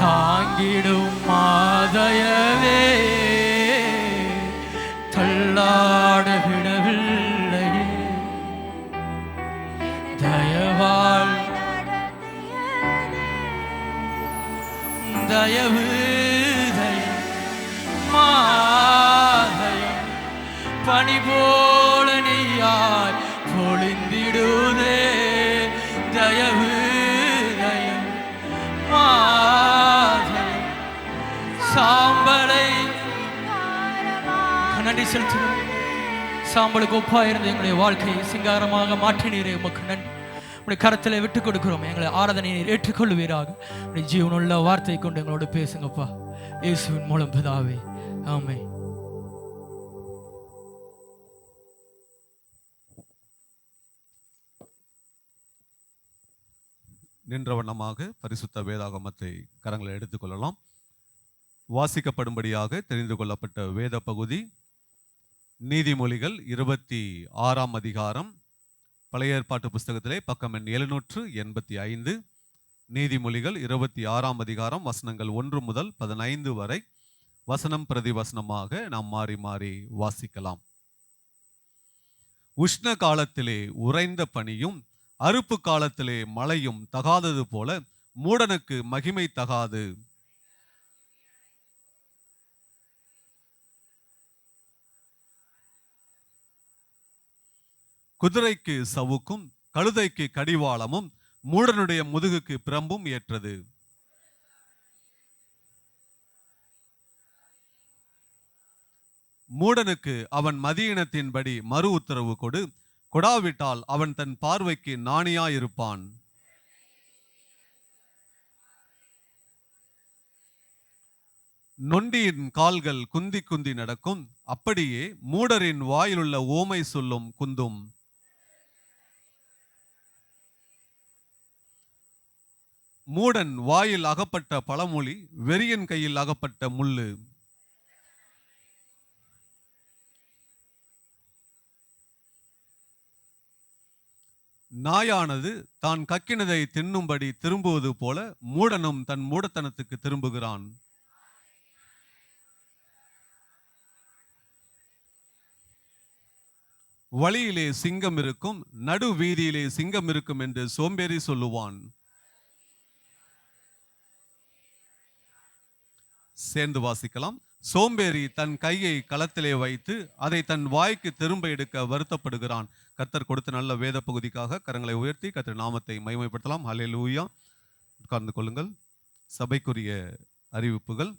தாங்கிடும் மாதயவே தள்ளாடவிடவில்லை. தயவாள் தயவு மாதயம் பனி போல நீயாய் பொழிந்திடுதே. தயவு தயவு மாதயம் சாம்பலை நன்றி செலுத்துகிறோம். சாம்பலுக்கு ஒப்பா இருந்து எங்களுடைய வாழ்க்கையை சிங்காரமாக மாற்றினீரே. உமக்கு நன்றி. உடைய கரத்தில் விட்டுக் கொடுக்கிறோம். எங்களை ஆராதனை ஏற்றுக்கொள்வீராக. உடைய ஜீவனுள்ள வார்த்தை கொண்டு எங்களோடு பேசுங்கப்பா. இயேசுவின் மூலம் பிதாவே, ஆமென். நின்ற வண்ணமாக பரிசுத்த வேதாகமத்தை கரங்களை எடுத்துக்கொள்ளலாம். வாசிக்கப்படும்படியாக தெரிந்து கொள்ளப்பட்ட வேத பகுதி நீதிமொழிகள் 26ஆம் அதிகாரம், பழைய ஏற்பாட்டு புஸ்தகத்திலே பக்கம் எண் 785. நீதிமொழிகள் 26ஆம் அதிகாரம் வசனங்கள் 1 முதல் 15 வரை வசனம் பிரதி வசனமாக நாம் மாறி மாறி வாசிக்கலாம். உஷ்ண காலத்திலே உறைந்த பனியும் அறுப்பு காலத்திலே மழையும் தகாதது போல மூடனுக்கு மகிமை தகாது. குதிரைக்கு சவுக்கும் கழுதைக்கு கடிவாளமும் மூடனுடைய முதுகுக்கு பிரம்பும் ஏற்றது. மூடனுக்கு அவன் மதியினத்தின்படி மறு உத்தரவு கொடு, கொடாவிட்டால் அவன் தன் பார்வைக்கு நாணியாயிருப்பான். நொண்டியின் கால்கள் குந்தி குந்தி நடக்கும், அப்படியே மூடரின் வாயிலுள்ள ஓமை சொல்லும் குந்தும். மூடன் வாயில் அகப்பட்ட பழமொழி வெறியன் கையில் அகப்பட்ட முள்ளு. நாயானது தான் கக்கினதை தின்னும்படி திரும்புவது போல மூடனும் தன் மூடத்தனத்துக்கு திரும்புகிறான். வழியிலே சிங்கம் இருக்கும், நடு வீதியிலே சிங்கம் இருக்கும் என்று சோம்பேறி சொல்லுவான். சேர்ந்து வாசிக்கலாம். சோம்பேறி தன் கையை களத்திலே வைத்து அதை தன் வாய்க்கு திரும்ப எடுக்க வருத்தப்படுகிறான். கர்த்தர் கொடுத்த நல்ல வேத பகுதிக்காக கரங்களை உயர்த்தி கர்த்தர் நாமத்தை மகிமைப்படுத்தலாம். ஹல்லேலூயா. உட்கார்ந்து கொள்ளுங்கள். சபைக்குரிய அறிவிப்புகள்.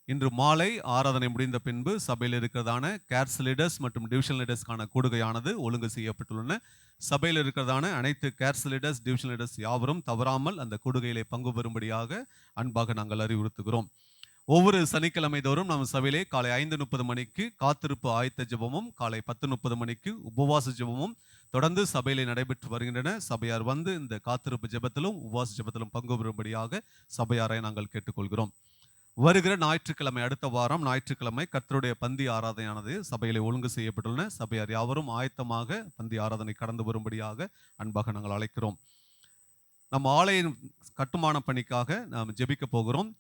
இன்று மாலை ஆராதனை முடிந்த பின்பு சபையில் இருக்கிறதான கேர்ஸ் லீடர்ஸ் மற்றும் டிவிஷன் லீடர்ஸ்க்கான கூடுகையானது ஒழுங்கு செய்யப்பட்டுள்ளன. சபையில் இருக்கிறதான அனைத்து கேர்ஸ் லீடர்ஸ், டிவிஷன் லீடர்ஸ் யாவரும் தவறாமல் அந்த கூடுகையிலே பங்கு பெறும்படியாக அன்பாக நாங்கள் அறிவுறுத்துகிறோம். ஒவ்வொரு சனிக்கிழமை தோறும் நம்ம சபையிலே காலை 5:30 மணிக்கு காத்திருப்பு ஆயத்த ஜெபமும், காலை 10:30 மணிக்கு உபவாச ஜெபமும் தொடர்ந்து சபையிலே நடைபெற்று வருகின்றன. சபையார் வந்து இந்த காத்திருப்பு ஜெபத்திலும் உபவாச ஜெபத்திலும் பங்கு பெறும்படியாக சபையாரை நாங்கள் கேட்டுக்கொள்கிறோம். வருகிற ஞாயிற்றுக்கிழமை, அடுத்த வாரம் ஞாயிற்றுக்கிழமை கர்த்தருடைய பந்தி ஆராதனையானது சபையிலே ஒழுங்கு செய்யப்பட்டுள்ளன. சபையார் யாவரும் ஆயத்தமாக பந்தி ஆராதனை கடந்து வரும்படியாக அன்பாக நாங்கள் அழைக்கிறோம். நம்ம ஆலய கட்டுமான பணிக்காக நாம் ஜெபிக்க போகிறோம்.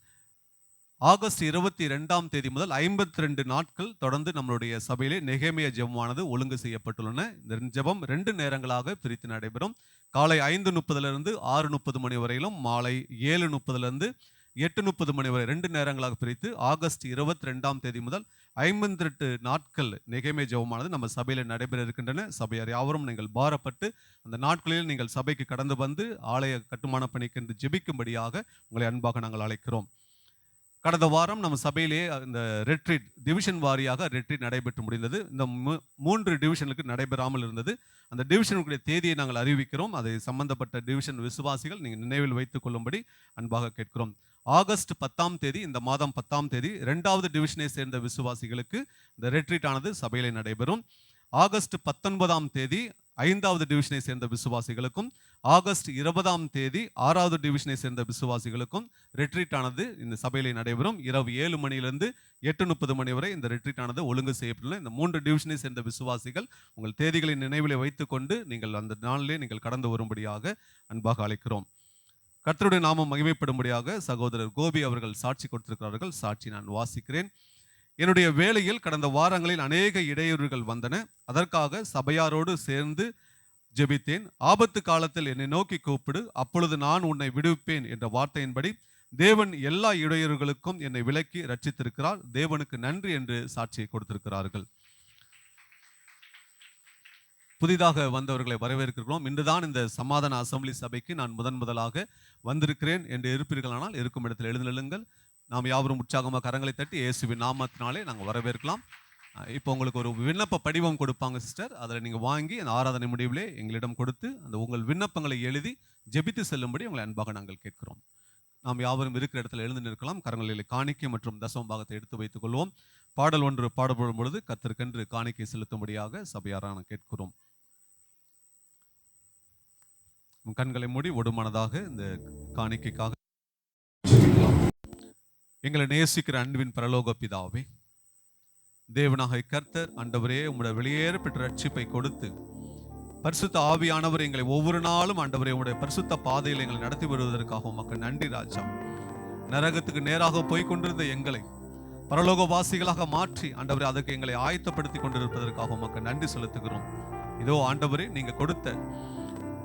ஆகஸ்ட் 22ஆம் தேதி முதல் 52 நாட்கள் தொடர்ந்து நம்மளுடைய சபையிலே நெகேமியா ஜெபமானது ஒழுங்கு செய்யப்பட்டுள்ளன. இந்த ஜெபம் 2 நேரங்களாக பிரித்து நடைபெறும். காலை 5:30 6:30 மணி வரையிலும், மாலை 7:30 8:30 மணி வரை 2 நேரங்களாக பிரித்து ஆகஸ்ட் 22ஆம் தேதி முதல் 58 நாட்கள் நெகேமியா ஜெபமானது நம்ம சபையில நடைபெற இருக்கின்றன. சபையார் யாவரும் நீங்கள் பாரப்பட்டு அந்த நாட்களில் நீங்கள் சபைக்கு கடந்து வந்து ஆலய கட்டுமான பணிக்கென்று ஜெபிக்கும்படியாக உங்களை அன்பாக நாங்கள் அழைக்கிறோம். கடந்த வாரம் நம்ம சபையிலே இந்த ரெட்ரீட் டிவிஷன் வாரியாக ரெட்ரீட் நடைபெற்று முடிந்தது. இந்த 3 டிவிஷனுக்கு நடைபெறாமல் இருந்தது. அந்த டிவிஷனுடைய தேதியை நாங்கள் அறிவிக்கிறோம். அதை சம்பந்தப்பட்ட டிவிஷன் விசுவாசிகள் நீங்கள் நினைவில் வைத்துக் கொள்ளும்படி அன்பாக கேட்கிறோம். ஆகஸ்ட் 10ஆம் தேதி, இந்த மாதம் 10ஆம் தேதி 2வது டிவிஷனை சேர்ந்த விசுவாசிகளுக்கு இந்த ரெட்ரீட் ஆனது சபையிலே நடைபெறும். ஆகஸ்ட் 19ஆம் தேதி 5வது டிவிஷனை சேர்ந்த விசுவாசிகளுக்கும், ஆகஸ்ட் 20ஆம் தேதி 6வது டிவிஷனை சேர்ந்த விசுவாசிகளுக்கும் ரெட்ரீட் ஆனது இந்த சபையிலே நடைபெறும். இரவு 7 மணியிலிருந்து 8:30 மணி வரை இந்த ரெட்ரீட் ஆனது ஒழுங்கு செய்யப்பட்டுள்ள இந்த 3 டிவிஷனை சேர்ந்த விசுவாசிகள் உங்கள் தேதிகளை நினைவிலே வைத்துக்கொண்டு நீங்கள் அந்த நாளிலே நீங்கள் கடந்து வரும்படியாக அன்பாக அழைக்கிறோம். கர்த்தருடைய நாமம் மகிமைப்படும்படியாக சகோதரர் கோபி அவர்கள் சாட்சி கொடுத்திருக்கிறார்கள். சாட்சி நான் வாசிக்கிறேன். என்னுடைய வேலையில் கடந்த வாரங்களில் அநேக இடையூறுகள் வந்தன. அதற்காக சபையாரோடு சேர்ந்து ஜெபித்தேன். ஆபத்து காலத்தில் என்னை நோக்கி கூப்பிடு, அப்பொழுது நான் உன்னை விடுவிப்பேன் என்ற வார்த்தையின்படி தேவன் எல்லா இடையூறுகளுக்கும் என்னை விலக்கி ரட்சித்திருக்கிறார். தேவனுக்கு நன்றி என்று சாட்சியை கொடுத்திருக்கிறார்கள். புதிதாக வந்தவர்களை வரவேற்கிறோம். இன்றுதான் இந்த சமாதான அசம்பிளி சபைக்கு நான் முதலாக வந்திருக்கிறேன் என்று இருப்பீர்களானால் இருக்கும் இடத்தில் எழுந்துள்ளுங்கள். நாம் யாவரும் உற்சாகமாக கரங்களை தட்டி இயேசுவின் நாமத்தினாலே நாங்கள் வரவேற்கலாம். இப்போ உங்களுக்கு ஒரு விண்ணப்ப படிவம் கொடுப்பாங்க சிஸ்டர். அதில் நீங்கள் வாங்கி அந்த ஆராதனை முடிவிலே எங்களிடம் கொடுத்து அந்த உங்கள் விண்ணப்பங்களை எழுதி ஜெபித்து செல்லும்படி உங்களை அன்பாக நாங்கள் கேட்கிறோம். நாம் யாவரும் இருக்கிற இடத்துல எழுந்து நிற்கலாம். கரங்களில் காணிக்கை மற்றும் தசம பாகத்தை எடுத்து வைத்துக் கொள்வோம். பாடல் ஒன்று பாடப்படும் பொழுது கர்த்தருக்கென்று காணிக்கை செலுத்தும்படியாக சபையாரான கேட்கிறோம். உன் கண்களை மூடி ஒடுமனதாக இந்த காணிக்கைக்காக எங்களை நேசிக்கிற அன்பின் பரலோக பிதாவே, தேவனாக கர்த்தர் ஆண்டவரே, உம்முடைய வெளியேற பெற்ற ரட்சிப்பை கொடுத்து பரிசுத்த ஆவியானவர் எங்களை ஒவ்வொரு நாளும் ஆண்டவரே உடைய பரிசுத்த பாதையில் எங்களை நடத்தி வருவதற்காக உமக்கு நன்றி ராஜா. நரகத்துக்கு நேராக போய்கொண்டிருந்த எங்களை பரலோக வாசிகளாக மாற்றி ஆண்டவரே அதற்கு எங்களை ஆயத்தப்படுத்தி கொண்டிருப்பதற்காக உமக்கு நன்றி செலுத்துகிறோம். இதோ ஆண்டவரே, நீங்க கொடுத்த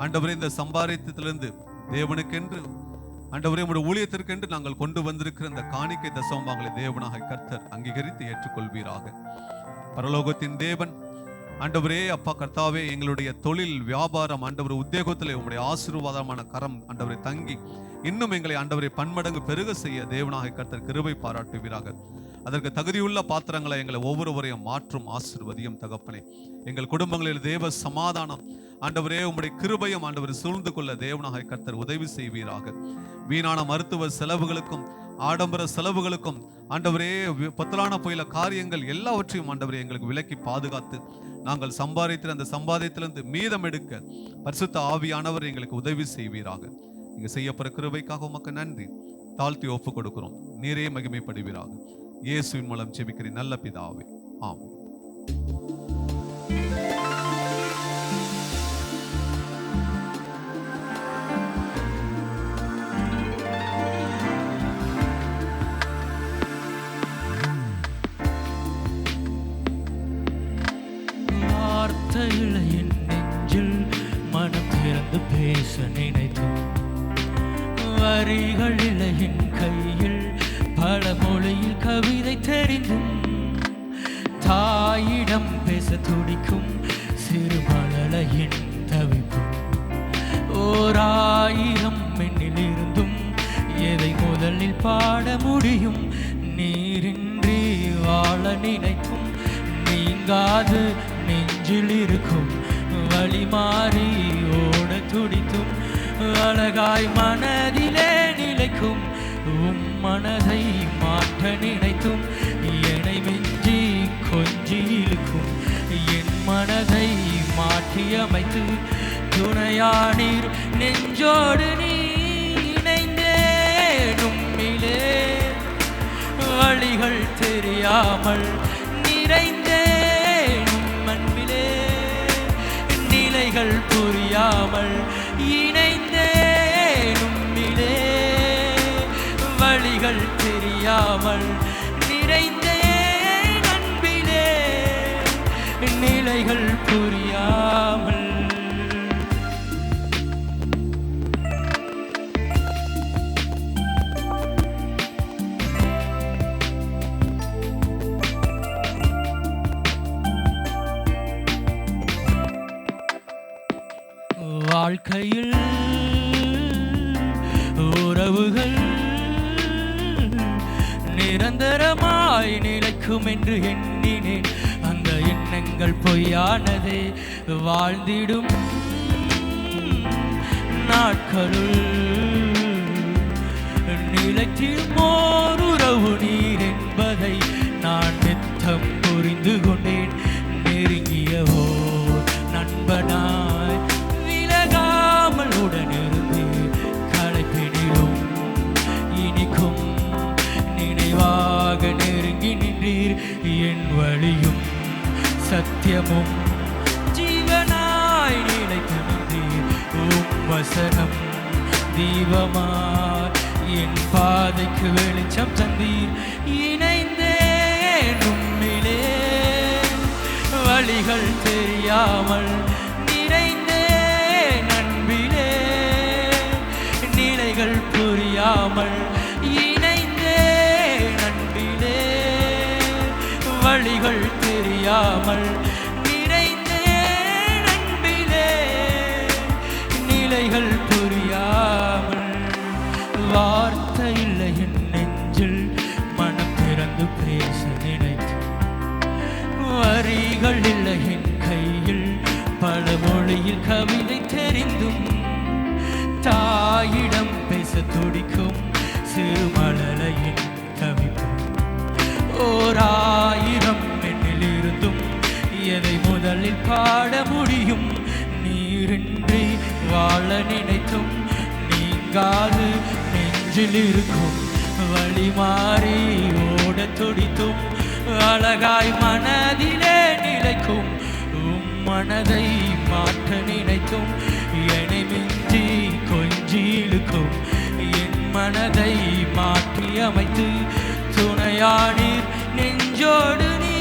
ஆண்டவரே இந்த சம்பாதித்தத்திலிருந்து தேவனுக்கென்று ஆண்டவரே உடைய ஊழியத்திற்கென்று நாங்கள் கொண்டு வந்திருக்கிற இந்த காணிக்கை தசமங்களை தேவனாக கர்த்தர் அங்கீகரித்து ஏற்றுக்கொள்வீராக. பரலோகத்தின் தேவன் ஆண்டவரே அப்பா கர்த்தாவே, எங்களுடைய தொழில் வியாபாரம் ஆண்டவரே உத்தியோகத்திலே உங்களுடைய ஆசீர்வாதமான கரம் ஆண்டவரை தங்கி இன்னும் எங்களை ஆண்டவரை பன்மடங்கு பெருக செய்ய தேவனாக கர்த்தர் கிருபை பாராட்டுவீராக. அதற்கு தகுதியுள்ள பாத்திரங்களை எங்களை ஒவ்வொருவரையும் மாற்றும் ஆசீர்வதியும் தகப்பனே. எங்கள் குடும்பங்களில் தேவ சமாதானம் ஆண்டவரே உம்முடைய கிருபையும் ஆண்டவரை சூழ்ந்து கொள்ள தேவனாக கர்த்தர் உதவி செய்வீராக. வீணான மருத்துவ செலவுகளுக்கும் ஆடம்பர செலவுகளுக்கும் ஆண்டவரே பத்தலான போயில காரியங்கள் எல்லாவற்றையும் ஆண்டவரே எங்களுக்கு விலக்கி பாதுகாத்து நாங்கள் சம்பாதித்த அந்த சம்பாதித்திலிருந்து மீதம் எடுக்க பரிசுத்த ஆவியானவர் எங்களுக்கு உதவி செய்வீராக. நீங்க செய்யப்படுற கிருபைக்காக உமக்கு நன்றி. தாழ்த்தி ஒப்பு கொடுக்கிறோம். நீரே மகிமைப்படுவீராக. இயேசுவின் மூலம் ஜெபிக்கிறேன் நல்ல பிதாவே, ஆமென். வார்த்தைகளை என் நெஞ்சில் மனம் திறந்து பேச நினைத்தோம். வரிகளில் என் கையில் பல மொழியில் கவிதை தெரிந்தும் தாயிடம் பேச துடிக்கும் சிறு மழலையின் தவிப்பும். ஓர் ஆயிரம் எண்ணில் இருந்தும் எதை முதலில் பாட முடியும்? நீரின்றி வாழ நினைக்கும் நீங்காது நெஞ்சில் இருக்கும் வழி மாறி ஓட துடித்தும் அழகாய் மனதிலே நிலைக்கும் உம் மனதை மாற்ற நினைத்தும் என்னை மிஞ்சி கொஞ்சி இழுக்கும் என் மனதை மாற்றி அமைத்து துணையானீர் நெஞ்சோடு நீ இணைந்தேனும்மிலே வழிகள் தெரியாமல் நிறைந்தேனும் அன்பிலே நிலைகள் புரியாமல் இணைந்தேனும்மிலே வழிகள் தெரியாமல் நிறைந்தேன் அன்பிலே நிலைகள் புரியாமல். வாழ்க்கையில் உறவுகள் நிரந்தரமாய் நிலைக்கும் என்று எண்ணினேன். அந்த எண்ணங்கள் பொய்யானதே. வாழ்ந்திடும் நாட்களுள் நிலைத்திடும் ஓர் உறவு நீர் என்பதை நான் நித்தம் புரிந்து கொண்டேன். நெருங்கிய ஓர் நண்பனாய் விலகாமல் உடனிருந்து களைப்பினிலும் இனிக்கும் நினைவாக நெருங்கி நின்றீர். என் வழியும் சத்தியமும் ஜீவனாய் நிலைத்து நின்றீர். உம் வசனம் தீபமாய் என் பாதைக்கு வெளிச்சம் தந்தீர். இணைந்தேன் உம்மிலே வழிகள் தெரியாமல் நிறைந்தேன் அன்பிலே நிலைகள் புரியாமல் இணைந்தேன் அன்பிலே வழிகள் தெரியாமல் நிறைந்தேன் அன்பிலே நிலைகள் புரியாமல். வார்த்தை இல்லை என் நெஞ்சில் மனம் திறந்து பேச நினைத்து வரிகள் இல்லை என் கையில் பல மொழியில் கவிதை தெரிந்தும் தாயிடம் பேச துடிக்கும் சிறு மழலையின் தவிப்பும். ஓர் ஆயிரம் எண்ணில் இருந்தும் எதை முதலில் பாட முடியும்? நீரின்றி வா வாழ நினைத்தும் நீங்காது நெஞ்சில் இருக்கும் வழி மாறி ஓட துடித்தும் அழகாய் மனதிலே நிலைக்கும் மனதை மாற்ற நினைத்தும் என்னை மிஞ்சி கொஞ்சி இழுக்கும் என் மனதை மாற்றி அமைத்து துணையானீர் நெஞ்சோடு நீ.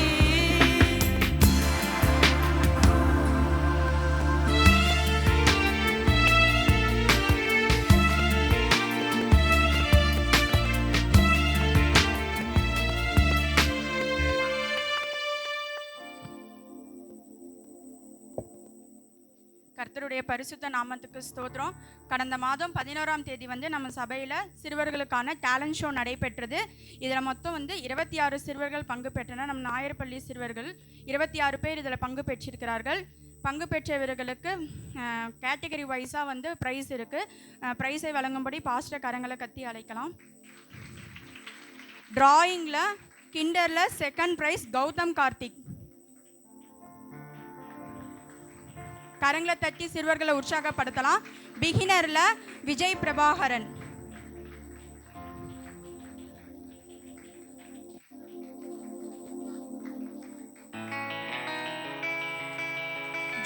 கர்த்தருடைய பரிசுத்த நாமத்துக்கு ஸ்தோத்திரம். கடந்த மாதம் 11ஆம் தேதி நம்ம சபையில் சிறுவர்களுக்கான டேலண்ட் ஷோ நடைபெற்றது. இதில் மொத்தம் 26 சிறுவர்கள் பங்கு பெற்றனர். நம் நாயர்பள்ளி சிறுவர்கள் 26 பேர் இதில் பங்கு பெற்றிருக்கிறார்கள். பங்கு பெற்றவர்களுக்கு கேட்டகரி வைஸாக ப்ரைஸ் இருக்குது. ப்ரைஸை வழங்கும்படி பாஸ்டர் கரங்களை கத்தி அழைக்கலாம். டிராயிங்கில் கிண்டரில் செகண்ட் ப்ரைஸ் கௌதம் கார்த்திக். கரங்களை தட்டி சிறுவர்களை உற்சாகப்படுத்தலாம். பிகினர்ல விஜய் பிரபாகரன்.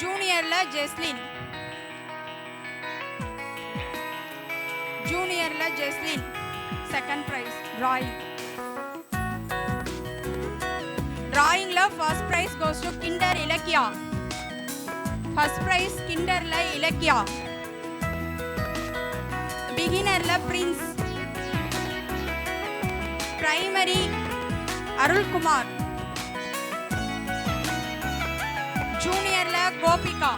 ஜூனியர்ல ஜெஸ்லின். செகண்ட் பிரைஸ் டிராயிங்ல first prize goes to kinder Ilakkiya. First prize கிண்டர்ல இலக்கியா. பிகினர்ல பிரின்ஸ். பிரைமரி அருள்குமார். ஜூனியர்ல கோபிகா.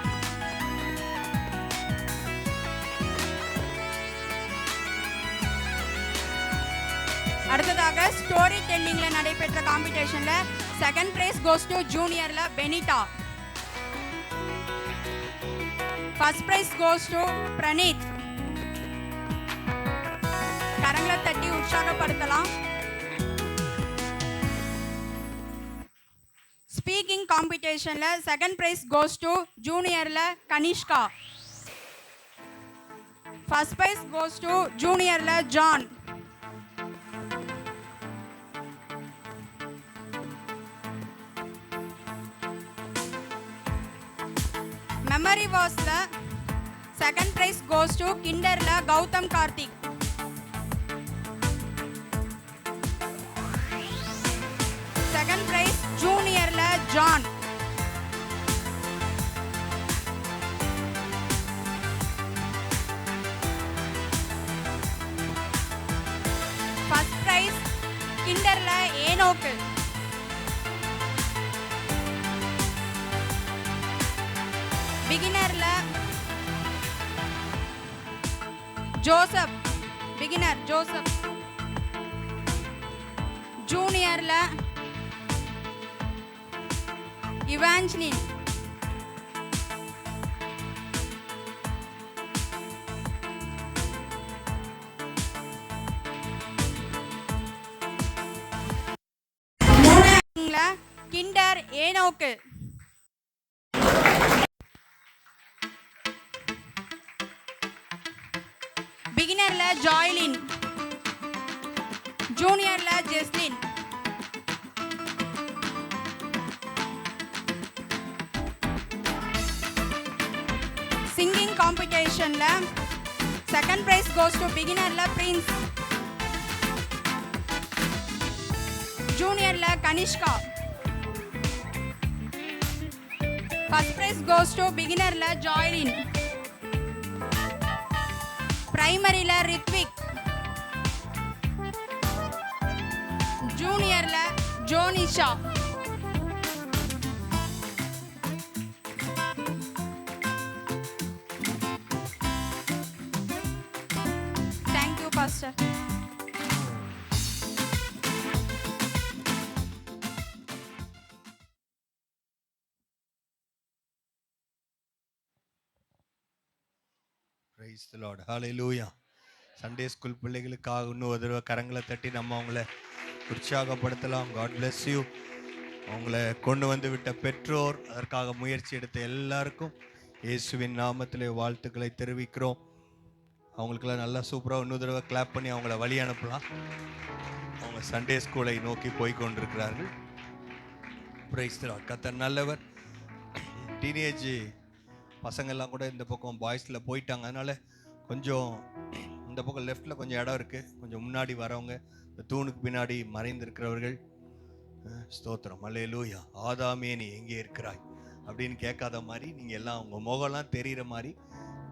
அடுத்ததாக ஸ்டோரி டெல்லிங்ல நடைபெற்ற காம்படிஷன்ல செகண்ட் பிரைஸ் கோஸ் டு ஜூனியர்ல Benita. First prize goes to Praneeth. கரங்களை தட்டி உற்சாகப்படுத்தலாம். ஸ்பீக்கிங் காம்படிஷன்ல செகண்ட் பிரைஸ் கோஸ் டு ஜூனியர்ல Kanishka. First prize goes to ஜூனியர்ல John. Memory வாஸ்ல செகண்ட் பிரைஸ் கோஸ் டு கிண்டர்ல கௌதம் கார்த்திக். செகண்ட் பிரைஸ் ஜூனியர்ல ஜான். ஃபர்ஸ்ட் பிரைஸ் கிண்டர்ல ஏனோக்கு. பிகினர்ல ஜோசப். Beginner Joseph. ஜூனியர்ல இவாஞ்சலின். Kinder Enoch. பிகினர்ல ஜாய்லின். ஜூனியர்ல ஜெஸ்லின். சிங்கிங் காம்படிஷன்ல செகண்ட் பிரைஸ் கோஸ் டு பிகினர்ல பிரின்ஸ். ஜூனியர்ல Kanishka. First prize goes to பிகினர்ல ஜாய்லின். பிரைமரில ரித்விக். ஜூனியர்ல Jonisha. Thank you pastor. Praise the Lord. Hallelujah. Sunday school பிள்ளைகளுக்காக இன்னும் ஒரு தடவை கரங்களை தட்டி நம்ம அவங்கள உற்சாகப்படுத்தலாம். God bless you. அவங்கள கொண்டு வந்து விட்ட பெற்றோர், அதற்காக முயற்சி எடுத்த எல்லாருக்கும் இயேசுவின் நாமத்திலே வாழ்த்துக்களை தெரிவிக்கிறோம். அவங்களுக்கெல்லாம் நல்லா சூப்பராக இன்னொரு தடவை கிளாப் பண்ணி அவங்கள வழி அனுப்பலாம். அவங்க சண்டே ஸ்கூலை நோக்கி போய் கொண்டிருக்கிறார்கள். Price the Lord. கர்த்தர் நல்லவர். டீனேஜ் பசங்கள்லாம் கூட இந்த பக்கம் பாய்ஸில் போயிட்டாங்க. அதனால் கொஞ்சம் இந்த பக்கம் லெஃப்டில் கொஞ்சம் இடம் இருக்குது. கொஞ்சம் முன்னாடி வரவங்க, இந்த தூணுக்கு பின்னாடி மறைந்திருக்கிறவர்கள், ஸ்தோத்திரம் அல்லேலூயா. ஆதாமே நீ எங்கே இருக்கிறாய் அப்படின்னு கேட்காத மாதிரி நீங்கள் எல்லாம் உங்கள் முகம்லாம் தெரிகிற மாதிரி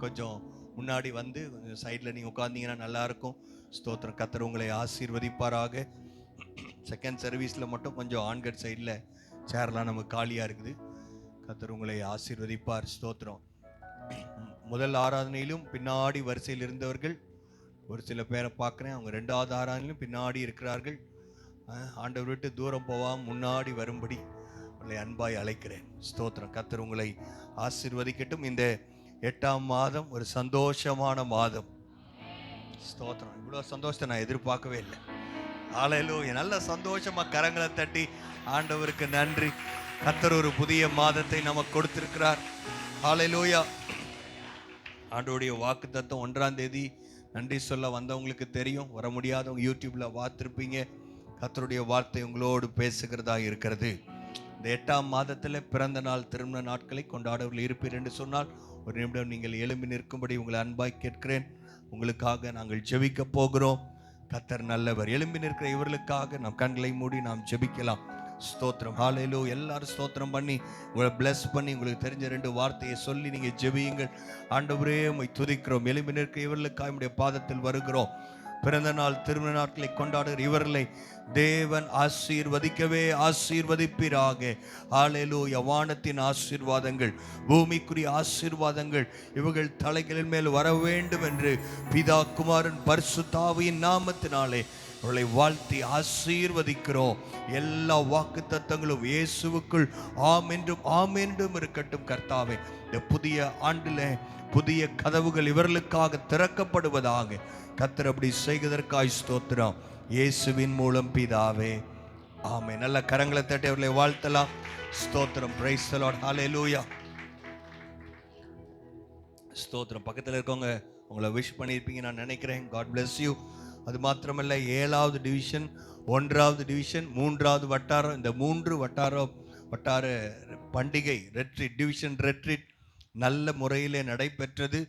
கொஞ்சம் முன்னாடி வந்து கொஞ்சம் சைடில் நீங்கள் உட்காந்திங்கன்னா நல்லாயிருக்கும். ஸ்தோத்திரம். கர்த்தர் உங்களை ஆசீர்வதிப்பாராக. செகண்ட் சர்வீஸில் மட்டும் கொஞ்சம் ஆண்கள் சைடில் சேர்லாம் நமக்கு காலியாக இருக்குது. கர்த்தர் உங்களை ஆசீர்வதிப்பார். ஸ்தோத்திரம். முதல் ஆராதனையிலும் பின்னாடி வரிசையில் இருந்தவர்கள் ஒரு சில பேரை பார்க்குறேன். அவங்க ரெண்டாவது ஆராதனையிலும் பின்னாடி இருக்கிறார்கள். ஆண்டவர் விட்டு தூரம் போவாமல் முன்னாடி வரும்படி உங்களை அன்பாய் அழைக்கிறேன். ஸ்தோத்திரம். கர்த்தர் உங்களை ஆசீர்வதிக்கட்டும். இந்த 8ஆம் மாதம் ஒரு சந்தோஷமான மாதம். ஸ்தோத்திரம். இவ்வளோ சந்தோஷத்தை நான் எதிர்பார்க்கவே இல்லை. ஹல்லேலூயா. நல்ல சந்தோஷமாக கரங்களை தட்டி ஆண்டவருக்கு நன்றி. கர்த்தர் ஒரு புதிய மாதத்தை நமக்கு கொடுத்திருக்கிறார். ஹல்லேலூயா. ஆண்டவருடைய வாக்குத்தத்தம் 1ஆம் தேதி நன்றி சொல்ல வந்தவங்களுக்கு தெரியும். வர முடியாதவங்க யூடியூப்பில் பார்த்துருப்பீங்க. கர்த்தருடைய வார்த்தை உங்களோடு பேசுகிறதா இருக்கிறது. இந்த 8ஆம் மாதத்தில் பிறந்த நாள் திருமண நாட்களை கொண்டாடவர்கள் இருப்பீர் என்று சொன்னால் ஒரு நிமிடம் நீங்கள் எழும்பி நிற்கும்படி உங்களை அன்பாய் கேட்கிறேன். உங்களுக்காக நாங்கள் ஜெபிக்க போகிறோம். கர்த்தர் நல்லவர். எழும்பி நிற்கிற இவர்களுக்காக நாம் கண்களை மூடி நாம் ஜெபிக்கலாம். ஸ்தோத்திரம். ஹல்லேலூயா. எல்லாரும் ஸ்தோத்திரம் பண்ணி உங்களை பிளஸ் பண்ணி உங்களுக்கு தெரிஞ்ச 2 வார்த்தையை சொல்லி நீங்கள் ஜெபியுங்கள். ஆண்டவரே உம்மை துதிக்கிறோம். எழும்பி நிற்கிற இவர்களுக்காக உம்முடைய பாதத்தில் வருகிறோம். பிறந்த நாள் திருமண நாட்களை கொண்டாடுகிற இவர்களை தேவன் ஆசீர்வதிக்கவே ஆசீர்வதிப்பீராக. ஹல்லேலூயா. வானத்தின் ஆசீர்வாதங்கள், பூமிக்குரிய ஆசீர்வாதங்கள் இவர்கள் தலைகளின் மேல் வர வேண்டும் என்று பிதா குமாரன் பரிசுத்த ஆவியின் நாமத்தினாலே அவர்களை வாழ்த்தி ஆசீர்வதிக்கிறோம். எல்லா வாக்கு தத்தங்களும் இயேசுவுக்குள் ஆம் என்றும் ஆம் என்றும் இருக்கட்டும். கர்த்தாவே, இந்த புதிய ஆண்டில் புதிய கதவுகள் இவர்களுக்காக திறக்கப்படுவதாக. கர்த்தர் அப்படி செய்வதற்காய் ஸ்தோத்திரம். இயேசுவின் மூலம் பிதாவே, ஆமென். நல்ல கரங்களை தட்டி அவர்களை வாழ்த்தலாம். ஸ்தோத்திரம். Praise the Lord. ஹல்லேலூயா. ஸ்தோத்திரம். பக்கத்தில் இருக்கவங்க உங்களை விஷ் பண்ணியிருப்பீங்க நான் நினைக்கிறேன். God bless you. அது மாத்திரமல்ல, 7வது டிவிஷன், 1வது டிவிஷன், 3வது வட்டாரம், இந்த 3 வட்டார பண்டிகை ரெட்ரீட், டிவிஷன் ரெட்ரீட் நல்ல முறையிலே நடைபெற்றது.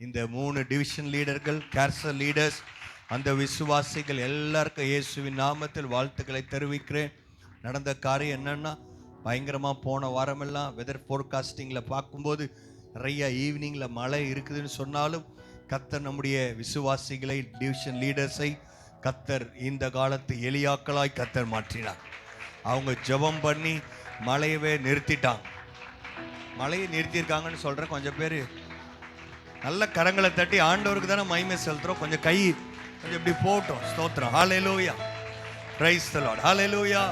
இந்த 3 டிவிஷன் லீடர்கள், கேர்சல் லீடர்ஸ், அந்த விசுவாசிகள் எல்லாருக்கும் இயேசுவின் நாமத்தில் வாழ்த்துக்களை தெரிவிக்கிறேன். நடந்த காரியம் என்னன்னா, பயங்கரமாக போன வாரமெல்லாம் வெதர் ஃபோர்காஸ்டிங்கில் பார்க்கும்போது நிறைய ஈவினிங்கில் மழை இருக்குதுன்னு சொன்னாலும் கர்த்தர் நம்முடைய விசுவாசிகளை, டிவிஷன் லீடர்ஸை கர்த்தர் இந்த காலத்து எலியாக்களாய் கர்த்தர் மாற்றினார். அவங்க ஜெபம் பண்ணி மழையவே நிறுத்திட்டாங்க. மழையை நிறுத்தியிருக்காங்கன்னு சொல்கிறேன். கொஞ்சம் பேர் நல்ல கரங்களை தட்டி ஆண்டவருக்கு தானே மகிமை செலுத்துகிறோம். கொஞ்சம் கை கொஞ்சம் இப்படி போட்டோம். ஸ்தோத்திரம். Hallelujah. Praise the Lord. Hallelujah.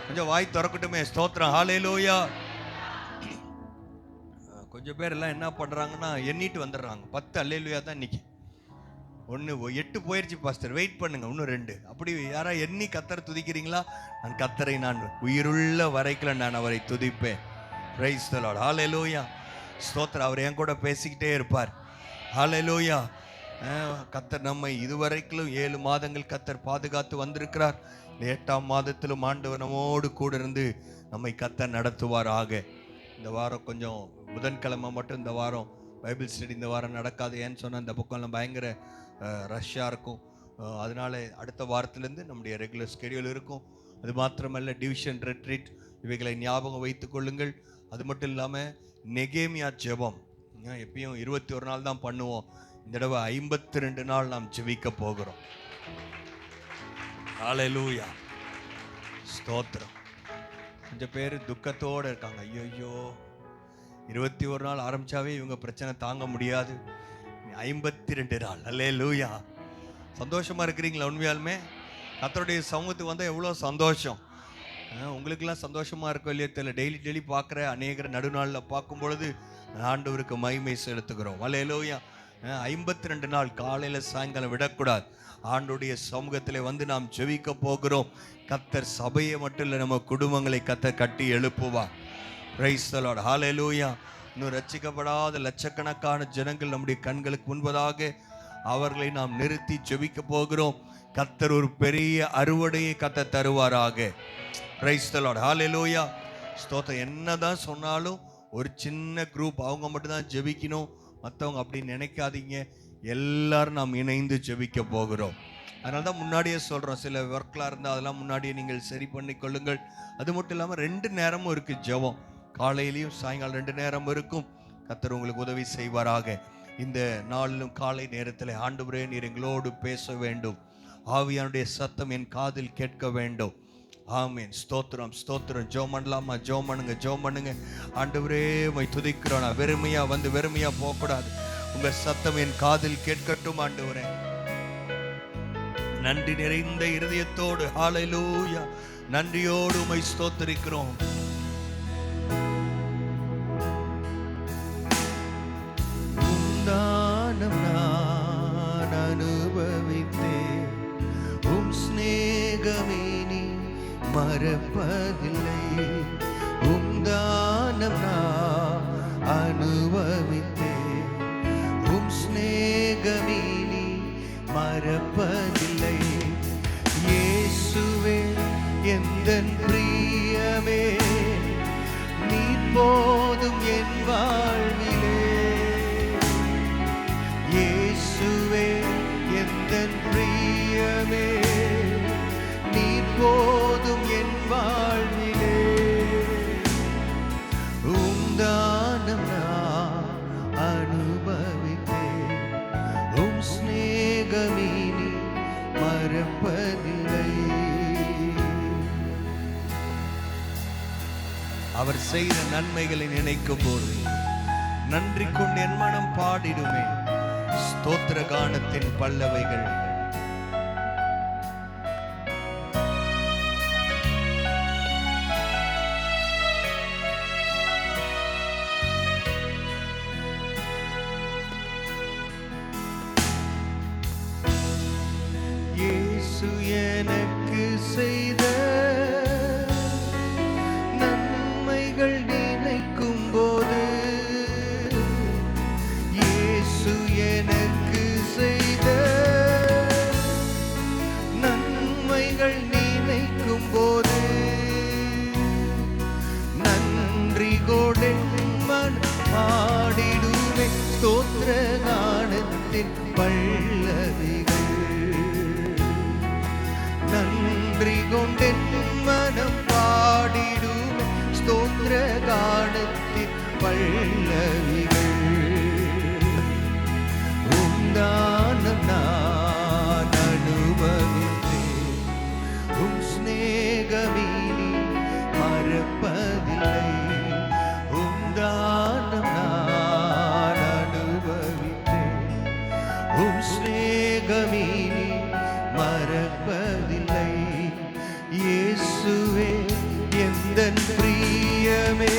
கொஞ்சம் வாய் திறக்கட்டுமே. ஸ்தோத்திரம். ஹல்லேலூயா. கொஞ்சம் பேர் எல்லாம் என்ன பண்ணுறாங்கன்னா எண்ணிட்டு வந்துடுறாங்க. 10 அல்லேலூயா தான் இன்னைக்கு. 8 போயிடுச்சு பாஸ்டர், வெயிட் பண்ணுங்க, இன்னும் 2. அப்படி யாரா எண்ணி கத்தரை துதிக்கிறீங்களா? நான் கத்தரை நான் உயிருள்ள வரைக்கும் நான் அவரை துதிப்பேன். Praise the Lord. ஹல்லேலூயா. ஸ்தோத்திரம். அவர் என் கூட பேசிக்கிட்டே இருப்பார். ஹல்லேலூயா. கத்தர் நம்மை இதுவரைக்கும் 7 மாதங்கள் கத்தர் பாதுகாத்து வந்திருக்கிறார். இந்த 8ஆம் மாதத்திலும் ஆண்டவர் நம்மோடு கூட இருந்து நம்மை கத்தர் நடத்துவார். ஆக இந்த வாரம் கொஞ்சம் புதன்கிழமை மட்டும் இந்த வாரம் பைபிள் ஸ்டடி இந்த வாரம் நடக்காது. ஏன்னு சொன்னால் இந்த பக்கம்லாம் பயங்கர ரஷ்ஷாக இருக்கும். அதனால அடுத்த வாரத்திலேருந்து நம்முடைய ரெகுலர் ஸ்கெடியூல் இருக்கும். அது மாத்திரமல்ல, டிவிஷன் ரெட்ரீட் இவைகளை ஞாபகம் வைத்துக் கொள்ளுங்கள். அது மட்டும் இல்லாமல் நெகேமியா ஜெபம் எப்பயும் 21 நாள் தான் பண்ணுவோம். இந்த தடவை 52 நாள் நாம் ஜெபிக்க போகிறோம். ஹல்லேலூயா. ஸ்தோத்திரம். கொஞ்சம் பேர் துக்கத்தோடு இருக்காங்க. ஐயோ 21 நாள் ஆரம்பிச்சாவே இவங்க பிரச்சனை தாங்க முடியாது. 52 நாள். ஹல்லேலூயா. சந்தோஷமா இருக்கிறீங்களா? உண்மையாலுமே கர்த்தருடைய சமூகத்துக்கு வந்தால் எவ்வளோ சந்தோஷம். உங்களுக்கெல்லாம் சந்தோஷமா இருக்கும் இல்லையா தெரியல. டெய்லி பார்க்குற அநேகர் நடுநாளில் பார்க்கும் பொழுது ஆண்டவருக்கு மகிமை செலுத்துகிறோம். ஹல்லேலூயா. 52 நாள் காலையில் சாயங்காலம் விடக்கூடாது. ஆண்டுடைய சமூகத்தில் வந்து நாம் ஜெபிக்க போகிறோம். கர்த்தர் சபையை மட்டும் இல்லை, நம்ம குடும்பங்களை கர்த்தர் கட்டி எழுப்புவார். Price the Lord. ஹல்லேலூயா. இன்னும் ரட்சிக்கப்படாத லட்சக்கணக்கான ஜனங்கள் நம்முடைய கண்களுக்கு முன்பதாக அவர்களை நாம் நிறுத்தி ஜெபிக்க போகிறோம். கர்த்தர் ஒரு பெரிய அறுவடையை கர்த்தர் தருவாராக. Praise the Lord. ஹல்லேலூயா. ஸ்தோத்திரம். என்னதான் சொன்னாலும் ஒரு சின்ன குரூப் அவங்க மட்டும் தான் ஜெபிக்கணும், மற்றவங்க அப்படின்னு நினைக்காதீங்க. எல்லாரும் நாம் இணைந்து ஜெபிக்க போகிறோம். அதனால தான் முன்னாடியே சொல்கிறோம், சில ஒர்க்லாம் இருந்தால் அதெல்லாம் முன்னாடியே நீங்கள் சரி பண்ணி கொள்ளுங்கள். அது மட்டும் இல்லாமல் 2 நேரமும் இருக்குது ஜெபம். காலையிலையும் சாயங்காலம் 2 நேரம் இருக்கும். கர்த்தர் உங்களுக்கு உதவி செய்வாராக. இந்த நாளிலும் காலை நேரத்தில் ஆண்டவரே நீர் எங்களோடு பேச வேண்டும், ஆவியானுடைய சத்தம் என் காதில் கேட்க வேண்டும். ஆமீன். ஸ்தோத்திரம் ஸ்தோத்திரம். ஜெபம் பண்ணலாமா? ஜெபம் பண்ணுங்க, ஜெபம் பண்ணுங்க. ஆண்டவரே உம்மை துதிக்கிறோம். நான் வெறுமையாக வந்து வெறுமையாக போகக்கூடாது. உங்கள் சத்தம் என் காதில் கேட்கட்டும் ஆண்டவரே. நன்றி நிறைந்த இருதயத்தோடு ஹல்லேலூயா நன்றியோடு உம்மை ஸ்தோத்திரிக்கிறோம். உந்தானம் நான் அனுபவித்தேன், உம் ஸ்நேகமே நீ மறப்பதில்லை. உந்தானம் நான் அனுபவித்தேன், உம் ஸ்நேகமே நீ மறப்பதில்லை. இயேசுவே எந்தன் பிரியமே, நீ போதும் என் வாழ்விலே. இயேசுவே எந்தன் பிரியமே, நீ போதும் என் வாழ்விலே. உந்தானம் நான் அனுபவித்தேன், உம் ஸ்நேகமே நீ மறப்பதில்லை. அவர் செய்த நன்மைகளை நினைக்கும் போது நன்றி கொண்டு என் மனம் பாடிடுமே. ஸ்தோத்திர கானத்தின் பல்லவைகள். இயேசு எனக்கு செய்த நன்மைகள் நினைக்கும் போது, இயேசு எனக்கு செய்த நன்மைகள் நினைக்கும் போது, நன்றி கொடன் பாடிடுமே. ஸ்தோத்திர கானத்தின் பல்லவிகள். நன்றி கொண்டென் மனம் பாடிடுமே. ஸ்தோத்திர கானத்தின் பல்லவிகள். உந்தானம் நான் அனுபவித்தேன், உம் ஸ்நேகமே நீ மறப்பதில்லை. உந்தானம் நான் அனுபவித்தேன், உம் ஸ்நேகமே நீ மறப்பதில்லை. இயேசுவே எந்தன் பிரியமே,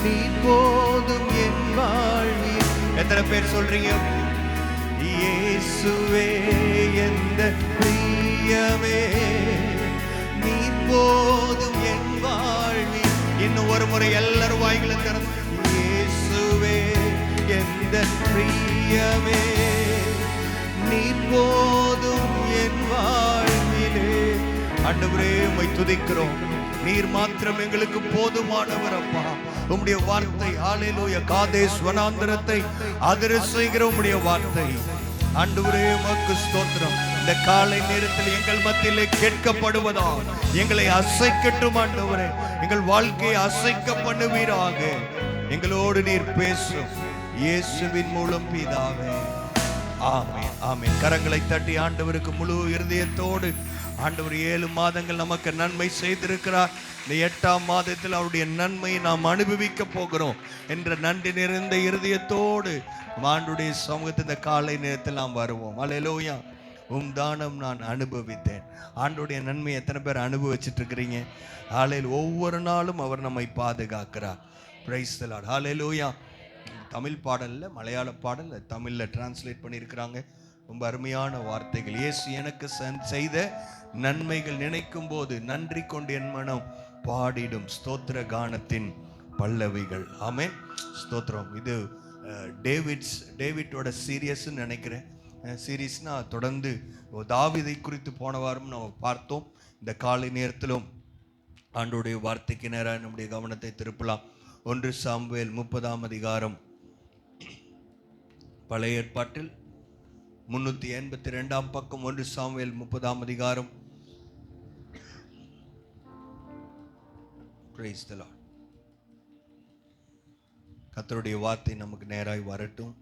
நீ போதும் என் வாழ்வில். எத்தனை பேர் சொல்றீங்க? இயேசுவே எந்தன் பிரியமே, நீ போதும் என் வாழ்வில். இன்னும் ஒரு முறை எல்லாரும் வாய்களை திறந்து, இயேசுவே எந்தன் பிரியமே, நீ போதும் என் வாழ்விலே. ஆண்டவரே உம்மை துதிக்கிறோம். நீர் மாத்திரம் எங்களுக்கு போதுமானவர் அப்பா. உம்முடைய வார்த்தை ஹல்லேலூயா காதேஸ் வனாந்தரத்தை அதிர செய்கிற உம்முடைய வார்த்தை. ஆண்டவரே உமக்கு ஸ்தோத்திரம். இந்த காலை நேரத்தில் எங்கள் மத்தியிலே கேட்கப்படுவதா எங்களை அசைக்கட்டும் ஆண்டவரே. எங்கள் வாழ்க்கையை அசைக்க பண்ணுவீராக. எங்களோடு நீர் பேசும் இயேசுவின் மூலம் பிதாவே. ஆமென் ஆமென். கரங்களை தட்டி ஆண்டவருக்கு முழு இருதயத்தோடு, ஆண்டவர் 7 மாதங்கள் நமக்கு நன்மை செய்திருக்கிறார். இந்த 8ஆம் மாதத்தில் அவருடைய நன்மையை நாம் அனுபவிக்க போகிறோம் என்ற நன்றி நிறைந்த இருதயத்தோடு ஆண்டவருடைய சமூகத்தில் இந்த காலை நேரத்தில் நாம் வருவோம். அல்லேலூயா. உம் தானம் நான் அனுபவித்தேன். ஆண்டவருடைய நன்மை எத்தனை பேர் அனுபவிச்சுட்டு இருக்கிறீங்க? ஆலையில் ஒவ்வொரு நாளும் அவர் நம்மை பாதுகாக்கிறார். Praise the Lord. Hallelujah. Tamil பாடலில் மலையாள பாடல் தமிழில் டிரான்ஸ்லேட் பண்ணியிருக்கிறாங்க. ரொம்ப அருமையான வார்த்தைகள். இயேசு எனக்கு செய்த நன்மைகள் நினைக்கும் போது நன்றி கொண்டு என் மனம் பாடிடும். ஸ்தோத்திர கானத்தின் பல்லவிகள். ஆமென், ஸ்தோத்திரம். இது டேவிட்டோட சீரியஸ்ன்னு நினைக்கிறேன். சீரீஸ்னா தொடர்ந்து தாவீதை குறித்து போன வாரம் நம்ம பார்த்தோம். இந்த காலை நேரத்திலும் ஆண்டோடைய வார்த்தைக்கு நேராக நம்முடைய கவனத்தை திருப்பலாம். 1 சாமுவேல் 30ஆம் அதிகாரம், பழைய ஏற்பாட்டில் 382ஆம் பக்கம். 1 சாமுவேல் 30ஆம் அதிகாரம். Praise the Lord. கர்த்தருடைய வார்த்தை நமக்கு நேராய் வரட்டும்.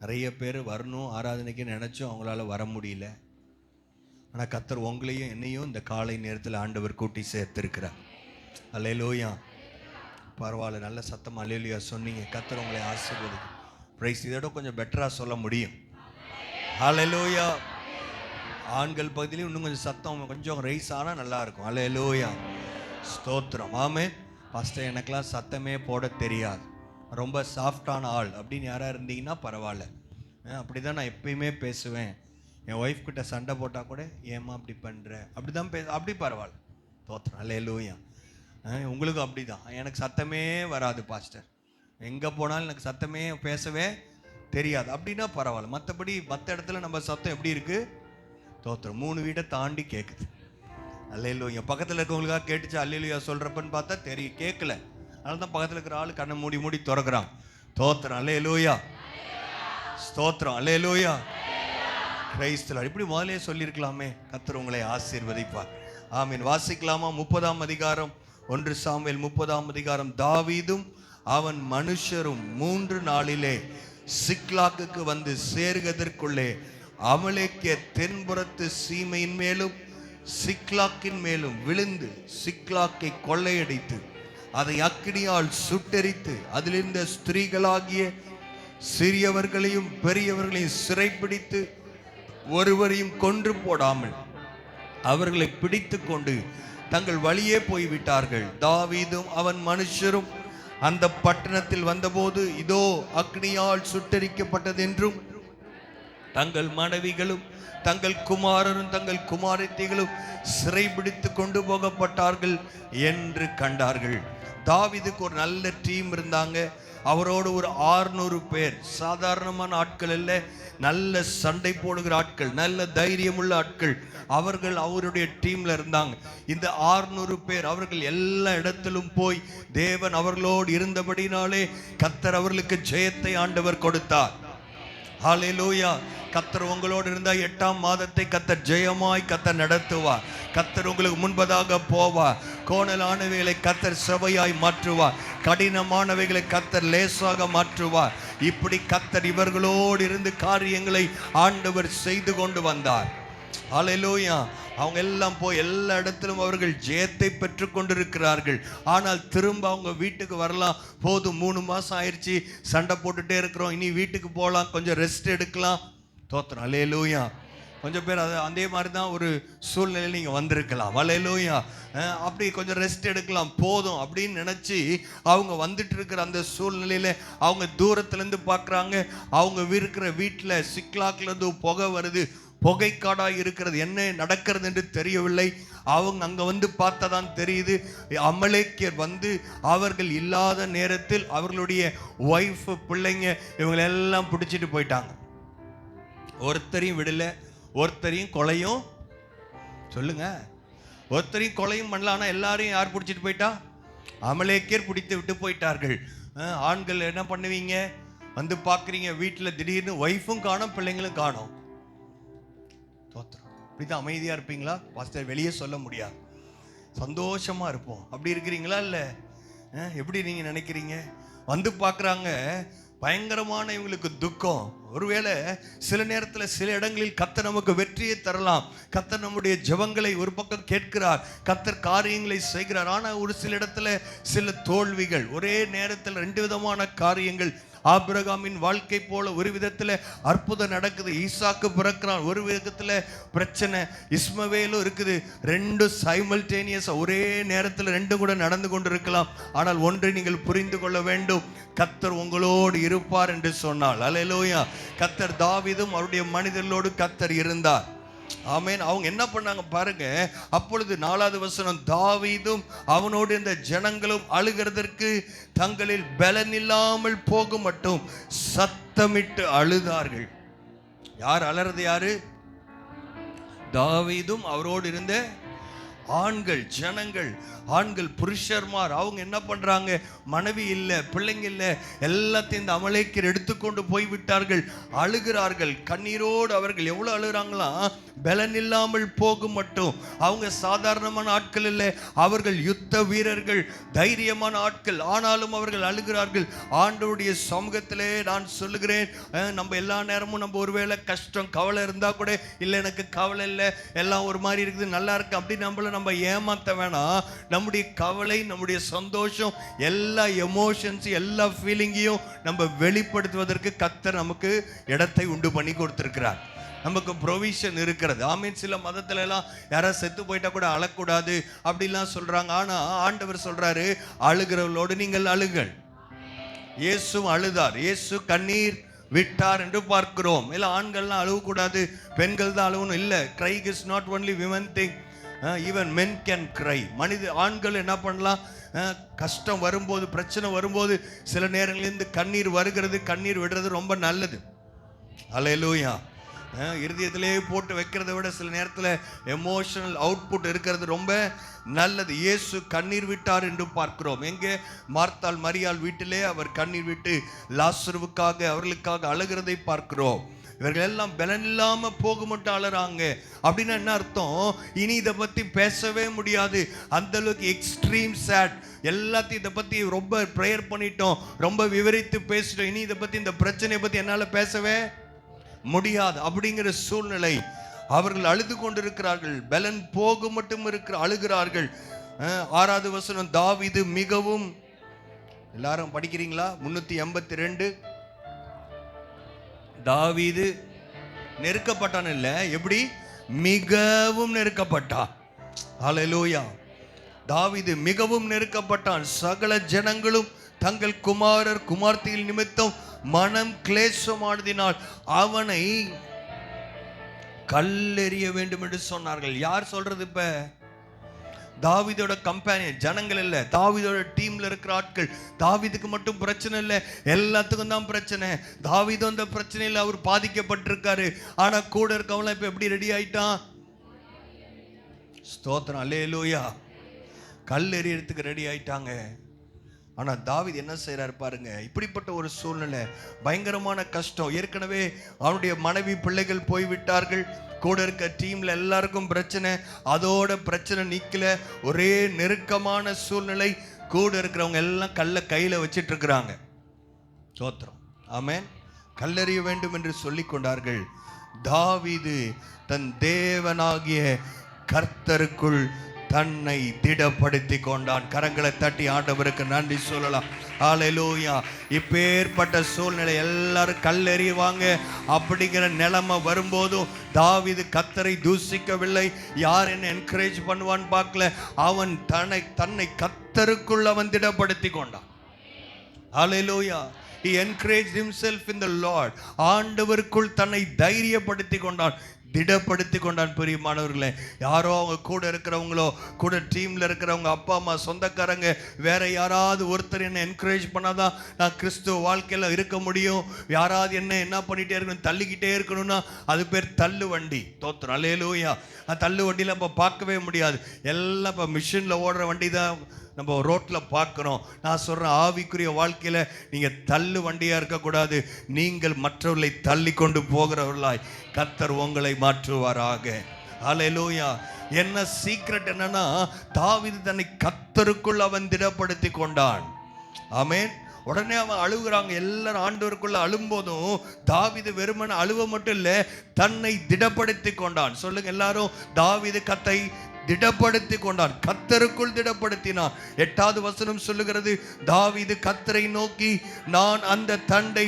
நிறைய பேர் வரணும் ஆராதனைக்கு நினைச்சோம், அவங்களால வர முடியல. ஆனால் கர்த்தர் உங்களையும் என்னையும் இந்த காலை நேரத்தில் ஆண்டவர் கூட்டி சேர்த்திருக்கிறார். அல்லேலூயா. பரவாயில்ல, நல்ல சத்தம் அல்லேலூயா சொன்னீங்க. கர்த்தர் உங்களை ஆசீர்வதிக்கும். பிரைஸ். இதோட கொஞ்சம் பெட்டராக சொல்ல முடியும். அல்லேலூயா. ஆண்கள் பகுதியிலையும் இன்னும் கொஞ்சம் சத்தம் கொஞ்சம் ரைஸ் ஆனால் நல்லா இருக்கும். அல்லேலூயா, ஸ்தோத்திரம். ஆமென். ஃபஸ்ட்டு எனக்கெல்லாம் சத்தமே போட தெரியாது, ரொம்ப சாஃப்டான ஆள் அப்படின்னு யாராக இருந்தீங்கன்னா பரவாயில்ல. அப்படி தான் நான் எப்பயுமே பேசுவேன். என் ஒய்ஃப் கிட்ட சண்டை போட்டால் கூட ஏம்மா அப்படி பண்ணுற அப்படி தான் அப்படி பரவாயில்ல. ஸ்தோத்திரம். அல்லேலூயா. உங்களுக்கும் அப்படி தான். எனக்கு சத்தமே வராது பாஸ்டர், எங்கே போனாலும் எனக்கு சத்தமே பேசவே தெரியாது அப்படின்னா பரவாயில்ல. மற்றபடி மற்ற இடத்துல நம்ம சத்தம் எப்படி இருக்குது? ஸ்தோத்திரம். 3 வீட்டை தாண்டி கேட்குது. அல்லேலூயா. பக்கத்தில் இருக்கவங்களுக்காக கேட்டுச்சு அல்லேலூயா சொல்கிறப்பன்னு பார்த்தா தெரியும் கேட்கல. அதனால தான் பக்கத்தில் இருக்கிற ஆள் கண்ணை மூடி மூடி திறக்கிறான். ஸ்தோத்திரம். அல்லேலூயா, ஸ்தோத்திரம். அல்லேலூயா, பிரைஸ் தி லார்ட். இப்படி முதலே சொல்லியிருக்கலாமே. கர்த்தர் உங்களை ஆசீர்வதிப்பார். ஆமீன். வாசிக்கலாமா? 30ஆம் அதிகாரம், 1 சாமுவேல் 30ஆம் அதிகாரம். தாவீதும் அவன் மனுஷரும் 3 நாளிலே சிக்லாக்குக்கு வந்து சேருவதற்குள்ளே அமலேக்கிய தென்புறத்து சீமையின் மேலும் சிக்லாக்கின் மேலும் விழுந்து சிக்லாக்கை கொள்ளையடித்து அதை அக்கினியால் சுட்டெரித்து அதிலிருந்த ஸ்திரீகளாகிய சிறியவர்களையும் பெரியவர்களையும் சிறைப்பிடித்து ஒருவரையும் கொன்று போடாமல் அவர்களை பிடித்து கொண்டு தங்கள் வழியே போய்விட்டார்கள். தாவீதும் அவன் மனுஷரும் அந்த பட்டணத்தில் வந்தபோது இதோ அக்னியால் சுட்டெரிக்கப்பட்டதென்றும் தங்கள் மனைவிகளும் தங்கள் குமாரரும் தங்கள் குமாரத்திகளும் சிறைபிடித்து கொண்டு போகப்பட்டார்கள் என்று கண்டார்கள். தாவீதுக்கு ஒரு நல்ல டீம் இருந்தாங்க. அவரோடு ஒரு 600 பேர். சாதாரணமான ஆட்கள் அல்ல, நல்ல சண்டை போடுகிற ஆட்கள், நல்ல தைரியமுள்ள ஆட்கள். அவர்கள் அவருடைய டீம்ல இருந்தாங்க. இந்த 600 பேர் அவர்கள் எல்லா இடத்திலும் போய் தேவன் அவர்களோடு இருந்தபடினாலே கர்த்தர் அவர்களுக்கு ஜெயத்தை ஆண்டவர் கொடுத்தார். ஹல்லேலூயா. கர்த்தர் உங்களோடு இருந்தால் 8ஆம் மாதத்தை கர்த்தர் ஜெயமாய் கர்த்தர் நடத்துவார். கர்த்தர் உங்களுக்கு முன்பதாக போவார். கோணலானவைகளை கர்த்தர் செவையாய் மாற்றுவார். கடினமானவைகளை கர்த்தர் லேசாக மாற்றுவார். இப்படி கர்த்தர் இவர்களோடு இருந்து காரியங்களை ஆண்டவர் செய்து கொண்டு வந்தார். ஹல்லேலூயா. அவங்க எல்லாம் போய் எல்லா இடத்திலும் அவர்கள் ஜெயத்தை பெற்று கொண்டிருக்கிறார்கள். ஆனால் திரும்ப அவங்க வீட்டுக்கு வரலாம். போதும், 3 மாதம் ஆயிடுச்சு, சண்டை போட்டுட்டே இருக்கிறோம், இனி வீட்டுக்கு போகலாம், கொஞ்சம் ரெஸ்ட் எடுக்கலாம். தோத்திரம். அல்லேலூயா. கொஞ்சம் பேர் அதே மாதிரி தான் ஒரு சூழ்நிலையில் நீங்கள் வந்திருக்கலாம். அல்லேலூயா. அப்படி கொஞ்சம் ரெஸ்ட் எடுக்கலாம் போதும் அப்படின்னு நினச்சி அவங்க வந்துட்டு இருக்கிற அந்த சூழ்நிலையில் அவங்க தூரத்துலேருந்து பார்க்குறாங்க. அவங்க இருக்கிற வீட்டில் சிக்லாக்லேருந்து புகை வருது, புகைக்காடாக இருக்கிறது. என்ன நடக்கிறது என்று தெரியவில்லை. அவங்க அங்கே வந்து பார்த்ததான் தெரியுது, அமலேக்கியர் வந்து அவர்கள் இல்லாத நேரத்தில் அவர்களுடைய ஒய்ஃப் பிள்ளைங்க இவங்களெல்லாம் பிடிச்சிட்டு போயிட்டாங்க. ஒருத்தரையும் விடல, ஒருத்தரையும் கொலையும் சொல்லுங்க, ஒருத்தரையும் கொலையும் பண்ணலான்னா எல்லாரையும் யார் பிடிச்சிட்டு போயிட்டா? அமலேக்கியர் பிடித்து விட்டு போயிட்டார்கள். ஆண்கள் என்ன பண்ணுவீங்க? வந்து பார்க்குறீங்க, வீட்டில் திடீர்னு ஒய்ஃபும் காணோம், பிள்ளைங்களும் காணோம். இப்படிதான் அமைதியா இருப்பீங்களா? பாஸ்டர் வெளியே சொல்ல முடியாது, சந்தோஷமா இருப்போம். அப்படி இருக்கிறீங்களா? இல்லை, எப்படி நீங்க நினைக்கிறீங்க? வந்து பார்க்குறாங்க, பயங்கரமான இவங்களுக்கு துக்கம். ஒருவேளை சில நேரத்தில் சில இடங்களில் கர்த்தர் நமக்கு வெற்றியை தரலாம். கர்த்தர் நம்முடைய ஜெபங்களை ஒரு பக்கம் கேட்கிறார், கர்த்தர் காரியங்களை செய்கிறார். ஆனால் ஒரு சில இடத்துல சில தோல்விகள், ஒரே நேரத்தில் 2 விதமான காரியங்கள். ஆபிரகாமின் வாழ்க்கை போல ஒரு விதத்தில் அற்புதம் நடக்குது, ஈசாக்கு பிறக்கிறான். ஒரு விதத்தில் பிரச்சனை, இஸ்மவேலும் இருக்குது. 2 சைமல்டேனியஸ், ஒரே நேரத்தில் 2 கூட நடந்து கொண்டு இருக்கலாம். ஆனால் ஒன்றை நீங்கள் புரிந்து கொள்ள வேண்டும், கர்த்தர் உங்களோடு இருப்பார் என்று சொன்னால். அல்லேலூயா. கர்த்தர் தாவீதும் அவருடைய மனிதர்களோடு கர்த்தர் இருந்தார். ஆமென். அவங்க என்ன பண்ணாங்க பாருங்க. அப்பொழுது 4வது வசனம், தாவீதும் அவனோடு இந்த ஜனங்களும் அழுகிறதற்கு தங்களில் பலன் இல்லாமல் போக மட்டும் சத்தமிட்டு அழுதார்கள். யார் அலறது? யாரு? தாவீதும் அவரோடு இருந்த ஆண்கள், ஜனங்கள், ஆண்கள், புருஷர்மார். அவங்க என்ன பண்றாங்க? மனைவி இல்லை, பிள்ளைங்க இல்லை, எல்லாத்தையும் இந்த அமலேக்கியர் எடுத்துக்கொண்டு போய் விட்டார்கள். அழுகிறார்கள் கண்ணீரோடு. அவர்கள் எவ்வளவு அழுகிறாங்களாம்? பலன் இல்லாமல் போகும் மட்டும். அவங்க சாதாரணமான ஆட்கள் இல்லை, அவர்கள் யுத்த வீரர்கள், தைரியமான ஆட்கள். ஆனாலும் அவர்கள் அழுகிறார்கள். ஆண்டவருடைய சமூகத்திலே நான் சொல்லுகிறேன், நம்ம எல்லா நேரமும் நம்ம ஒருவேளை கஷ்டம் கவலை இருந்தா கூட, இல்லை எனக்கு கவலை இல்லை, எல்லாம் ஒரு மாதிரி இருக்குது, நல்லா இருக்கு, அப்படி நம்ம ஏமாத்த வேணாம். நம்முடைய கவலை, நம்முடைய சந்தோஷம், எல்லா எமோஷன்ஸ், எல்லா ஃபீலிங்கையும் நம்ம வெளிப்படுத்துவதற்கு கர்த்தர் நமக்கு இடத்தை உண்டு பண்ணி கொடுத்திருக்கிறார். நமக்கு ப்ரொவிஷன் இருக்கிறது. ஆமீன். சில மதத்துல எல்லாம் யாராவது செத்து போயிட்டா கூட அழக்கூடாது அப்படிலாம் சொல்றாங்க. ஆனா ஆண்டவர் சொல்றாரு, அழுகிறவர்களோடு நீங்கள் அழுங்கள். இயேசு அழுதார், இயேசு கண்ணீர் விட்டார் என்று பார்க்கிறோம். இல்லை ஆண்கள்லாம் அழுவக்கூடாது, பெண்கள் தான் அழுவணும். இல்லை, cry is not only women thing, even men can cry. ஆண்கள் என்ன பண்ணலாம்? கஷ்டம் வரும்போது, பிரச்சனை வரும்போது சில நேரங்களிலிருந்து கண்ணீர் வருகிறது, கண்ணீர் விடுறது ரொம்ப நல்லது. அல்லேலூயா. இருதயத்திலே போட்டு வைக்கிறத விட சில நேரத்தில் எமோஷனல் அவுட்புட் இருக்கிறது ரொம்ப நல்லது. இயேசு கண்ணீர் விட்டார் என்று பார்க்கிறோம். எங்கே? மார்த்தாள் மரியாள் வீட்டிலே அவர் கண்ணீர் விட்டு லாசருவுக்காக, அவர்களுக்காக அழுகிறதை பார்க்கிறோம். இவர்கள் எல்லாம் பலன் இல்லாம போக மட்டும் அழறாங்க. அப்படின்னா என்ன அர்த்தம்? இனி இதை பத்தி பேசவே முடியாது, அந்த அளவுக்கு எக்ஸ்ட்ரீம் சேட். எல்லாத்தையும் இதை பத்தி ரொம்ப ப்ரேயர் பண்ணிட்டோம், ரொம்ப விவரித்து பேசிட்டோம், இனி இதை பத்தி, இந்த பிரச்சனையை பத்தி என்னால பேசவே முடியாது அப்படிங்கிற சூழ்நிலை. அவர்கள் அழுது கொண்டிருக்கிறார்கள், பலன் போக மட்டும் அழுகிறார்கள். 6வது வசனம், தாவீது மிகவும், எல்லாரும் படிக்கிறீங்களா? 382. தாவீது நெருக்கப்பட்டான். இல்ல, எப்படி? மிகவும் நெருக்கப்பட்டான். ஹல்லேலூயா. தாவீது மிகவும் நெருக்கப்பட்டான். சகல ஜனங்களும் தங்கள் குமாரர் குமார்த்திகள் நிமித்தம் மனம் கிளேசமானதினால் அவனை கல்லெறிய வேண்டும் என்று சொன்னார்கள். யார் சொல்றது? இப்ப தாவீதோட கம்பெனியன் ஜனங்கள் இல்ல, தாவீதோட டீம்ல இருக்கிற ஆட்கள். தாவீதுக்கு மட்டும் பிரச்சனை இல்லை, எல்லாத்துக்கும் தான் பிரச்சனை. தாவீதும் அந்த பிரச்சனையில் அவர் பாதிக்கப்பட்டிருக்காரு. ஆனா கூட இருக்கவங்க இப்ப எப்படி ரெடி ஆயிட்டான்? ஸ்தோத்திரம், அல்லேலூயா. கல் எறியறதுக்கு ரெடி ஆயிட்டாங்க. ஆனா தாவீது என்ன செய்யறாரு பாருங்க. இப்படிப்பட்ட ஒரு சூழ்நிலை, பயங்கரமான கஷ்டம். ஏற்கனவே அவனுடைய மனைவி பிள்ளைகள் போய்விட்டார்கள், கூட இருக்க டீம்ல எல்லாருக்கும் பிரச்சனை, அதோட பிரச்சனை நிக்கல, ஒரே நெருக்கமான சூழ்நிலை. கூட இருக்கிறவங்க எல்லாம் கல்லை கையில வச்சிட்டு இருக்கிறாங்க. ஸ்தோத்திரம், ஆமென். கல்லெறிய வேண்டும் என்று சொல்லிக் கொண்டார்கள். தாவீது தன் தேவனாகிய கர்த்தருக்குள் தன்னை திடப்படுத்தி கொண்டான். கரங்களை தட்டி ஆண்டவருக்கு நன்றி சொல்லலாம். ஹல்லேலூயா. இப்பேற்பட்ட சூழ்நிலை எல்லாரும் கல்லெறிவாங்க அப்படிங்கிற நிலைமை வரும்போதும் தாவீது கர்த்தரை தூசிக்கவில்லை. யார் என்ன என்கரேஜ் பண்ணுவான்னு பார்க்கல. அவன் தன்னை கர்த்தருக்குள் அவன் திடப்படுத்தி கொண்டான். ஹல்லேலூயா. He encouraged himself in the Lord. ஆண்டவருக்குள் தன்னை தைரியப்படுத்தி கொண்டான், திடப்படுத்தி கொண்டான். பிரியமானவர்களே, யாரோ அவங்க கூட இருக்கிறவங்களோ, கூட டீம்ல இருக்கிறவங்க, அப்பா அம்மா, சொந்தக்காரங்க, வேற யாராவது ஒருத்தர் என்ன என்கரேஜ் பண்ணாதான் நான் கிறிஸ்துவ வாழ்க்கையில இருக்க முடியும். யாராவது என்ன பண்ணிட்டே இருக்கணும், தள்ளிக்கிட்டே இருக்கணும்னா அது பேர் தள்ளு வண்டி. தோத்திரம், அல்லேலூயா. தள்ளு வண்டியில நம்ம பார்க்கவே முடியாது. எல்லாம் இப்போ மிஷின்ல ஓடுற வண்டி தான் நம்ம ரோட்ல பார்க்கிறோம். நான் சொல்றேன், ஆவிக்குரிய வாழ்க்கையில நீங்க தள்ளு வண்டியா இருக்கக்கூடாது. நீங்கள் மற்றவர்களை தள்ளி கொண்டு போகிறவர்களாய் கர்த்தர் உங்களை மாற்றுவாராக. ஹல்லேலூயா. என்ன சீக்ரெட் என்னன்னா, தாவீது தன்னை கர்த்தருக்குள் அவன் திடப்படுத்தி கொண்டான். ஆமென். உடனே அவன் அழுகுறாங்க. எல்லாரும் ஆண்டவருக்குள்ள அழும்போதும் தாவீது வெறுமன அழுவ மட்டும் இல்ல, தன்னை திடப்படுத்தி கொண்டான். சொல்லுங்க எல்லாரும், தாவீது கத்தை திடப்படுத்தி கொண்டான், கர்த்தருக்குள் திடப்படுத்தினான். 8வது வசனம் சொல்லுகிறது, தாவீது கர்த்தரை நோக்கி, நான் அந்த தண்டை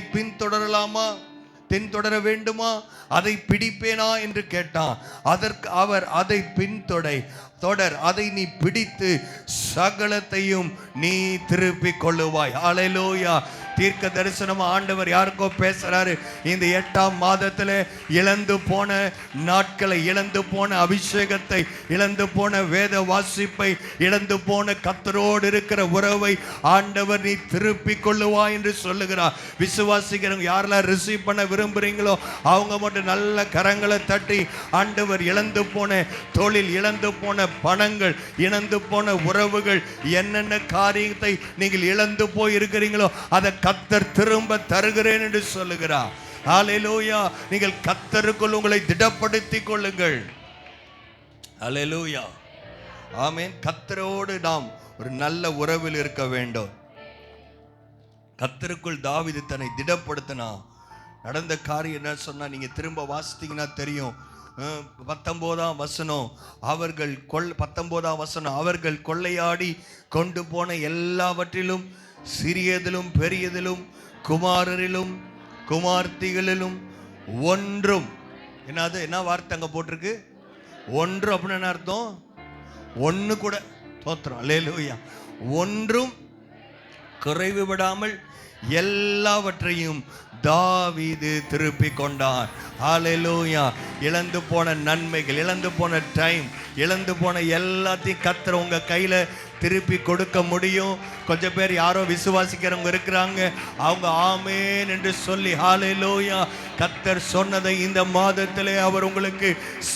பின்தொடர வேண்டுமா, அதை பிடிப்பேனா என்று கேட்டான். அதற்கு அவர், அதை தொடர், அதை நீ பிடித்து சகலத்தையும் நீ திருப்பிக் கொள்ளுவாய். ஹல்லேலூயா. தீர்க்க தரிசனம் ஆண்டவர் யாருக்கோ பேசுறாரு. இந்த 8ஆம் மாதத்துல இழந்து போன நாட்களை, இழந்து போன அபிஷேகத்தை, இழந்து போன வேத வாசிப்பை, இழந்து போன கர்த்தரோடு இருக்கிற உறவை ஆண்டவர் நீ திருப்பி கொள்ளுவா என்று சொல்லுகிறார். விசுவாசிக்கிறவங்க யாரெல்லாம் ரிசீவ் பண்ண விரும்புறீங்களோ அவங்க மட்டும் நல்ல கரங்களை தட்டி, ஆண்டவர் இழந்து போன தொழில், இழந்து போன பணங்கள், இழந்து போன உறவுகள், என்னென்ன காரியத்தை நீங்கள் இழந்து போய் இருக்கிறீங்களோ அதை கர்த்தர் திரும்ப தருகிறேன் என்று சொல்லுகிறார். ஹல்லேலூயா. நீங்கள் கர்த்தருக்குள் உங்களை திடப்படுத்திக் கொள்ளுங்கள். ஹல்லேலூயா. ஆமென். கர்த்தரோடு நாம் ஒரு நல்ல உறவில் இருக்க வேண்டும். கர்த்தருக்குள் தாவீது தன்னை திடப்படுத்தினா நடந்த காரியம் என்ன சொன்னா, நீங்க திரும்ப வாசித்தீங்கன்னா தெரியும். 19ஆம் வசனம், அவர்கள் 19ஆம் வசனம், அவர்கள் கொள்ளையாடி கொண்டு போன எல்லாவற்றிலும், சிறியதிலும் பெரியதிலும், குமாரரிலும் குமார்த்திகளிலும் ஒன்றும், என்னது என்ன வார்த்தை அங்க போட்டிருக்கு? ஒன்று அப்படின்னு என்ன அர்த்தம்? ஒன்று கூட, தோத்திரம், அல்லேலூயா, ஒன்றும் குறைவு விடாமல் எல்லாவற்றையும் தாவீது திருப்பி கொண்டான். ஹல்லேலூயா. இழந்து போன நன்மைகள், இழந்து போன டைம், இழந்து போன எல்லாத்தையும் கர்த்தர் உங்க கையில திருப்பி கொடுக்க முடியும். கொஞ்சம் பேர் யாரோ விசுவாசிக்கிறவங்க இருக்கிறாங்க, அவங்க ஆமேன் என்று சொல்லி ஹல்லேலூயா, கர்த்தர் சொன்னதை இந்த மாதத்திலே அவர் உங்களுக்கு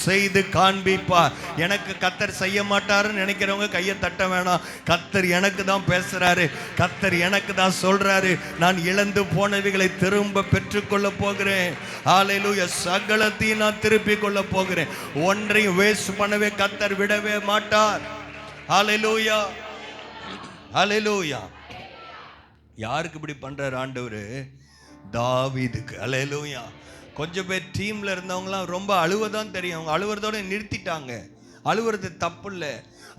செய்து காண்பிப்பார். எனக்கு கர்த்தர் செய்ய மாட்டாருன்னு நினைக்கிறவங்க கையை தட்ட வேணாம். கர்த்தர் எனக்கு தான் பேசுறாரு, கர்த்தர் எனக்கு தான் சொல்றாரு. நான் இழந்து போனவைகளை திரும்ப பெற்றுக்கொள்ள போகிறேன். ஹல்லேலூயா. சகலத்தையும் நான் திருப்பி கொள்ள போகிறேன். ஒன்றையும் வேஸ்ட் பண்ணவே கர்த்தர் விடவே மாட்டார். ஹல்லேலூயா. ஹல்லேலூயா. யாருக்கு இப்படி பண்றார் ஆண்டவர்? தாவீதுக்கு. ஹல்லேலூயா. கொஞ்சம் பேர் டீம்ல இருந்தவங்களாம் ரொம்ப அழுவதான் தெரியும், அவங்க அழுவுறதோட நிறுத்திட்டாங்க. அழுவுறது தப்பு இல்லை,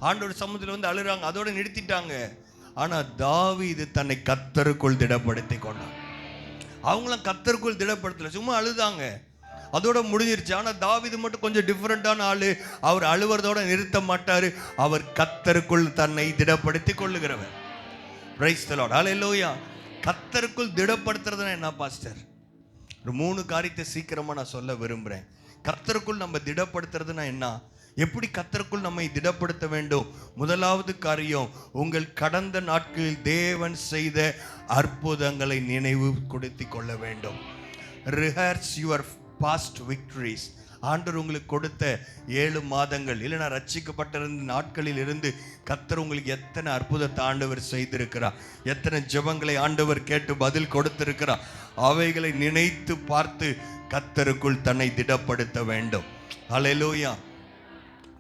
ஆண்டவர் சமூகத்தில் வந்து அழுறாங்க, அதோட நிறுத்திட்டாங்க. ஆனா தாவீது தன்னை கர்த்தருக்குள் திடப்படுத்தி கொண்டான். அவங்களாம் கர்த்தருக்குள் திடப்படுத்தல, சும்மா அழுதாங்க, அதோட முடிஞ்சிருச்சு. ஆனால் தாவீது மட்டும் கொஞ்சம் டிஃப்ரெண்டான ஆளு. அவர் அழுவறதோட நிறுத்த மாட்டாரு, அவர் கர்த்தருக்குள் தன்னை திடப்படுத்தி கொள்ளுகிறவர். Price the Lord. ஹல்லேலூயா. கர்த்தருக்குள் திடப்படுத்துறதுன்னா என்ன பாஸ்டர்? ஒரு 3 காரியத்தை சீக்கிரமா நான் சொல்ல விரும்புறேன். கர்த்தருக்குள் நம்ம திடப்படுத்துறதுன்னா என்ன? எப்படி கர்த்தருக்குள் நம்மை திடப்படுத்த வேண்டும்? முதலாவது காரியம், உங்கள் கடந்த நாட்களில் தேவன் செய்த அற்புதங்களை நினைவு கொடுத்து கொள்ள வேண்டும். Rehearse your past victories. ஆண்டவர் உங்களுக்கு கொடுத்த 7 மாதங்கள் இல்லைனா ரட்சிக்கப்பட்டிருந்த நாட்களில் இருந்து கர்த்தர் உங்களுக்கு எத்தனை அற்புதத்தை ஆண்டவர் செய்திருக்கிறார், எத்தனை ஜெபங்களை ஆண்டவர் கேட்டு பதில் கொடுத்திருக்கிறார், அவைகளை நினைத்து பார்த்து கர்த்தருக்குள் தன்னை திடப்படுத்த வேண்டும். ஹல்லேலூயா.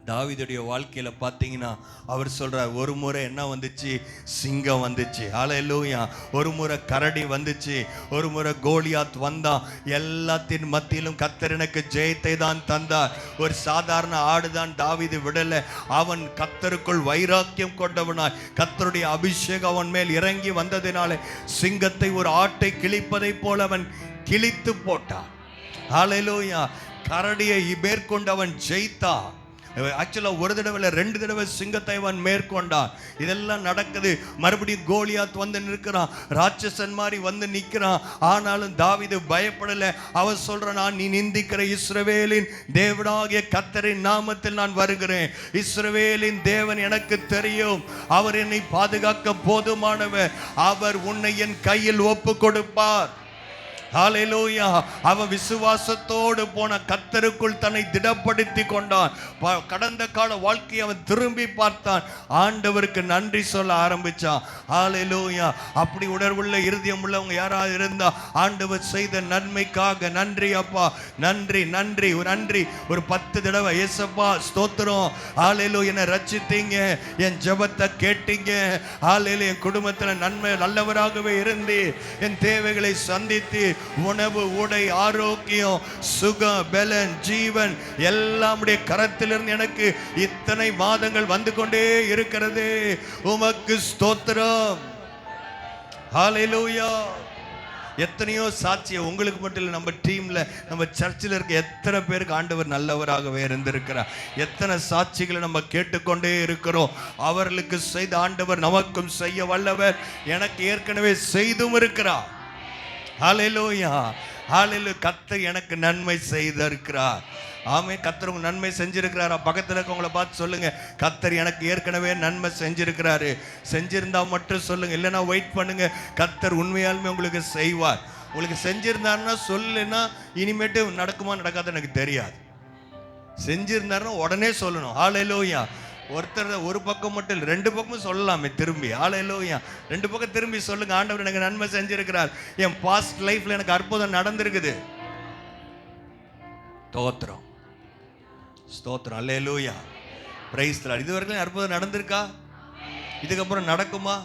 தாவீதுடைய வாழ்க்கையில பார்த்தீங்கன்னா அவர் சொல்றார், ஒரு முறை என்ன வந்துச்சு? சிங்கம் வந்துச்சு. ஹல்லேலூயா. ஒரு முறை கரடி வந்துச்சு, ஒரு முறை கோலியாத் வந்தான். எல்லாத்தின் மத்தியிலும் கர்த்தர் எனக்கு ஜெயத்தை தான் தந்தார். ஒரு சாதாரண ஆடுதான் தாவீது விடல. அவன் கர்த்தருக்குள் வைராக்கியம் கொண்டவனாய், கர்த்தருடைய அபிஷேகம் அவன் மேல் இறங்கி வந்ததினாலே சிங்கத்தை, ஒரு ஆட்டை கிழிப்பதை போல அவன் கிழித்து போட்டான். ஹல்லேலூயா. கரடியை மேற்கொண்டு அவன் ஜெயித்தான். ஆக்சுவலா ஒரு தடவை 2 தடவை சிங்கத்தை அவன் மேற்கொண்டான். இதெல்லாம் நடக்குது. மறுபடியும் கோலியாத் வந்து நிற்கிறான், ராட்சசன் மாதிரி வந்து நிற்கிறான். ஆனாலும் தாவீது பயப்படல. அவன் சொல்றான், நான் நீ நிந்திக்கிற இஸ்ரவேலின் தேவனாகிய கர்த்தரின் நாமத்தில் நான் வருகிறேன். இஸ்ரவேலின் தேவன் எனக்கு தெரியும், அவர் என்னை பாதுகாக்க போதுமானவர். அவர் உன்னை என் கையில் ஒப்பு கொடுப்பார். ஹல்லேலூயா. அவன் விசுவாசத்தோடு போன கர்த்தருக்குள் தன்னை திடப்படுத்தி கொண்டான். கடந்த கால வாழ்க்கையை அவன் திரும்பி பார்த்தான், ஆண்டவருக்கு நன்றி சொல்ல ஆரம்பிச்சான். ஹல்லேலூயா. அப்படி உணர்வுள்ள இருதயம் உள்ளவங்க யாராவது இருந்தா ஆண்டவர் செய்த நன்மைக்காக நன்றி அப்பா, நன்றி நன்றி நன்றி. ஒரு 10 தடவை இயேசப்பா ஸ்தோத்திரம், ஹல்லேலூயா, என்னை ரட்சித்தீங்க, என் ஜெபத்தை கேட்டீங்க, ஹல்லேலூயா, என் குடும்பத்தில் நன்மை நல்லவராகவே இருந்து என் தேவைகளை சந்தித்து உணவு, உடை, ஆரோக்கியம், சுகம், பலன், ஜீவன் எல்லாம் உடைய கரத்திலிருந்து எனக்கு இத்தனை மாதங்கள் வந்து கொண்டே இருக்கிறது. உமக்கு ஸ்தோத்திரம். ஹல்லேலூயா. எத்தனையோ சாட்சியம் உங்களுக்கு மட்டும் இல்லை, நம்ம டீம்ல நம்ம சர்ச்சில் இருக்க எத்தனை பேருக்கு ஆண்டவர் நல்லவராகவே இருந்திருக்கிறார். எத்தனை சாட்சிகளை நம்ம கேட்டுக்கொண்டே இருக்கிறோம். அவர்களுக்கு செய்த ஆண்டவர் நமக்கும் செய்ய வல்லவர், எனக்கு ஏற்கனவே செய்தும் இருக்கிறார். ஹல்லேலூயா, ஹல்லேலூயா. கர்த்தர் எனக்கு நன்மை செய்திருக்கிறார். ஆமே, கர்த்தர் உங்களுக்கு நன்மை செஞ்சிருக்கிறாரா? பக்கத்தில் இருக்கவங்கள பார்த்து சொல்லுங்க, கர்த்தர் எனக்கு ஏற்கனவே நன்மை செஞ்சிருக்கிறாரு. செஞ்சிருந்தா மட்டும் சொல்லுங்க, இல்லைன்னா வெயிட் பண்ணுங்க. கர்த்தர் உண்மையாலுமே உங்களுக்கு செய்வார். உங்களுக்கு செஞ்சிருந்தாருன்னா சொல்லுன்னா இனிமேட்டு நடக்குமா நடக்காது எனக்கு தெரியாது. செஞ்சிருந்தாருன்னா உடனே சொல்லணும். ஹல்லேலூயா. ஒருத்தர் ஒரு பக்கம் மட்டும் இல்லை, 2 பக்கமும் சொல்லலாமே திரும்பி. ஹல்லேலூயா. 2 பக்கம் திரும்பி சொல்லுங்க, ஆண்டவர் எனக்கு நன்மை செஞ்சிருக்கிறார், என் பாஸ்ட் லைஃப்ல எனக்கு அற்புதம் நடந்திருக்குது. ஸ்தோத்திரம், ஸ்தோத்திரம். அல்லேலூயா, பிரைஸ் தி லார்ட். இதுவரைக்கும் அற்புதம் நடந்திருக்கா? இதுக்கப்புறம் நடக்குமா?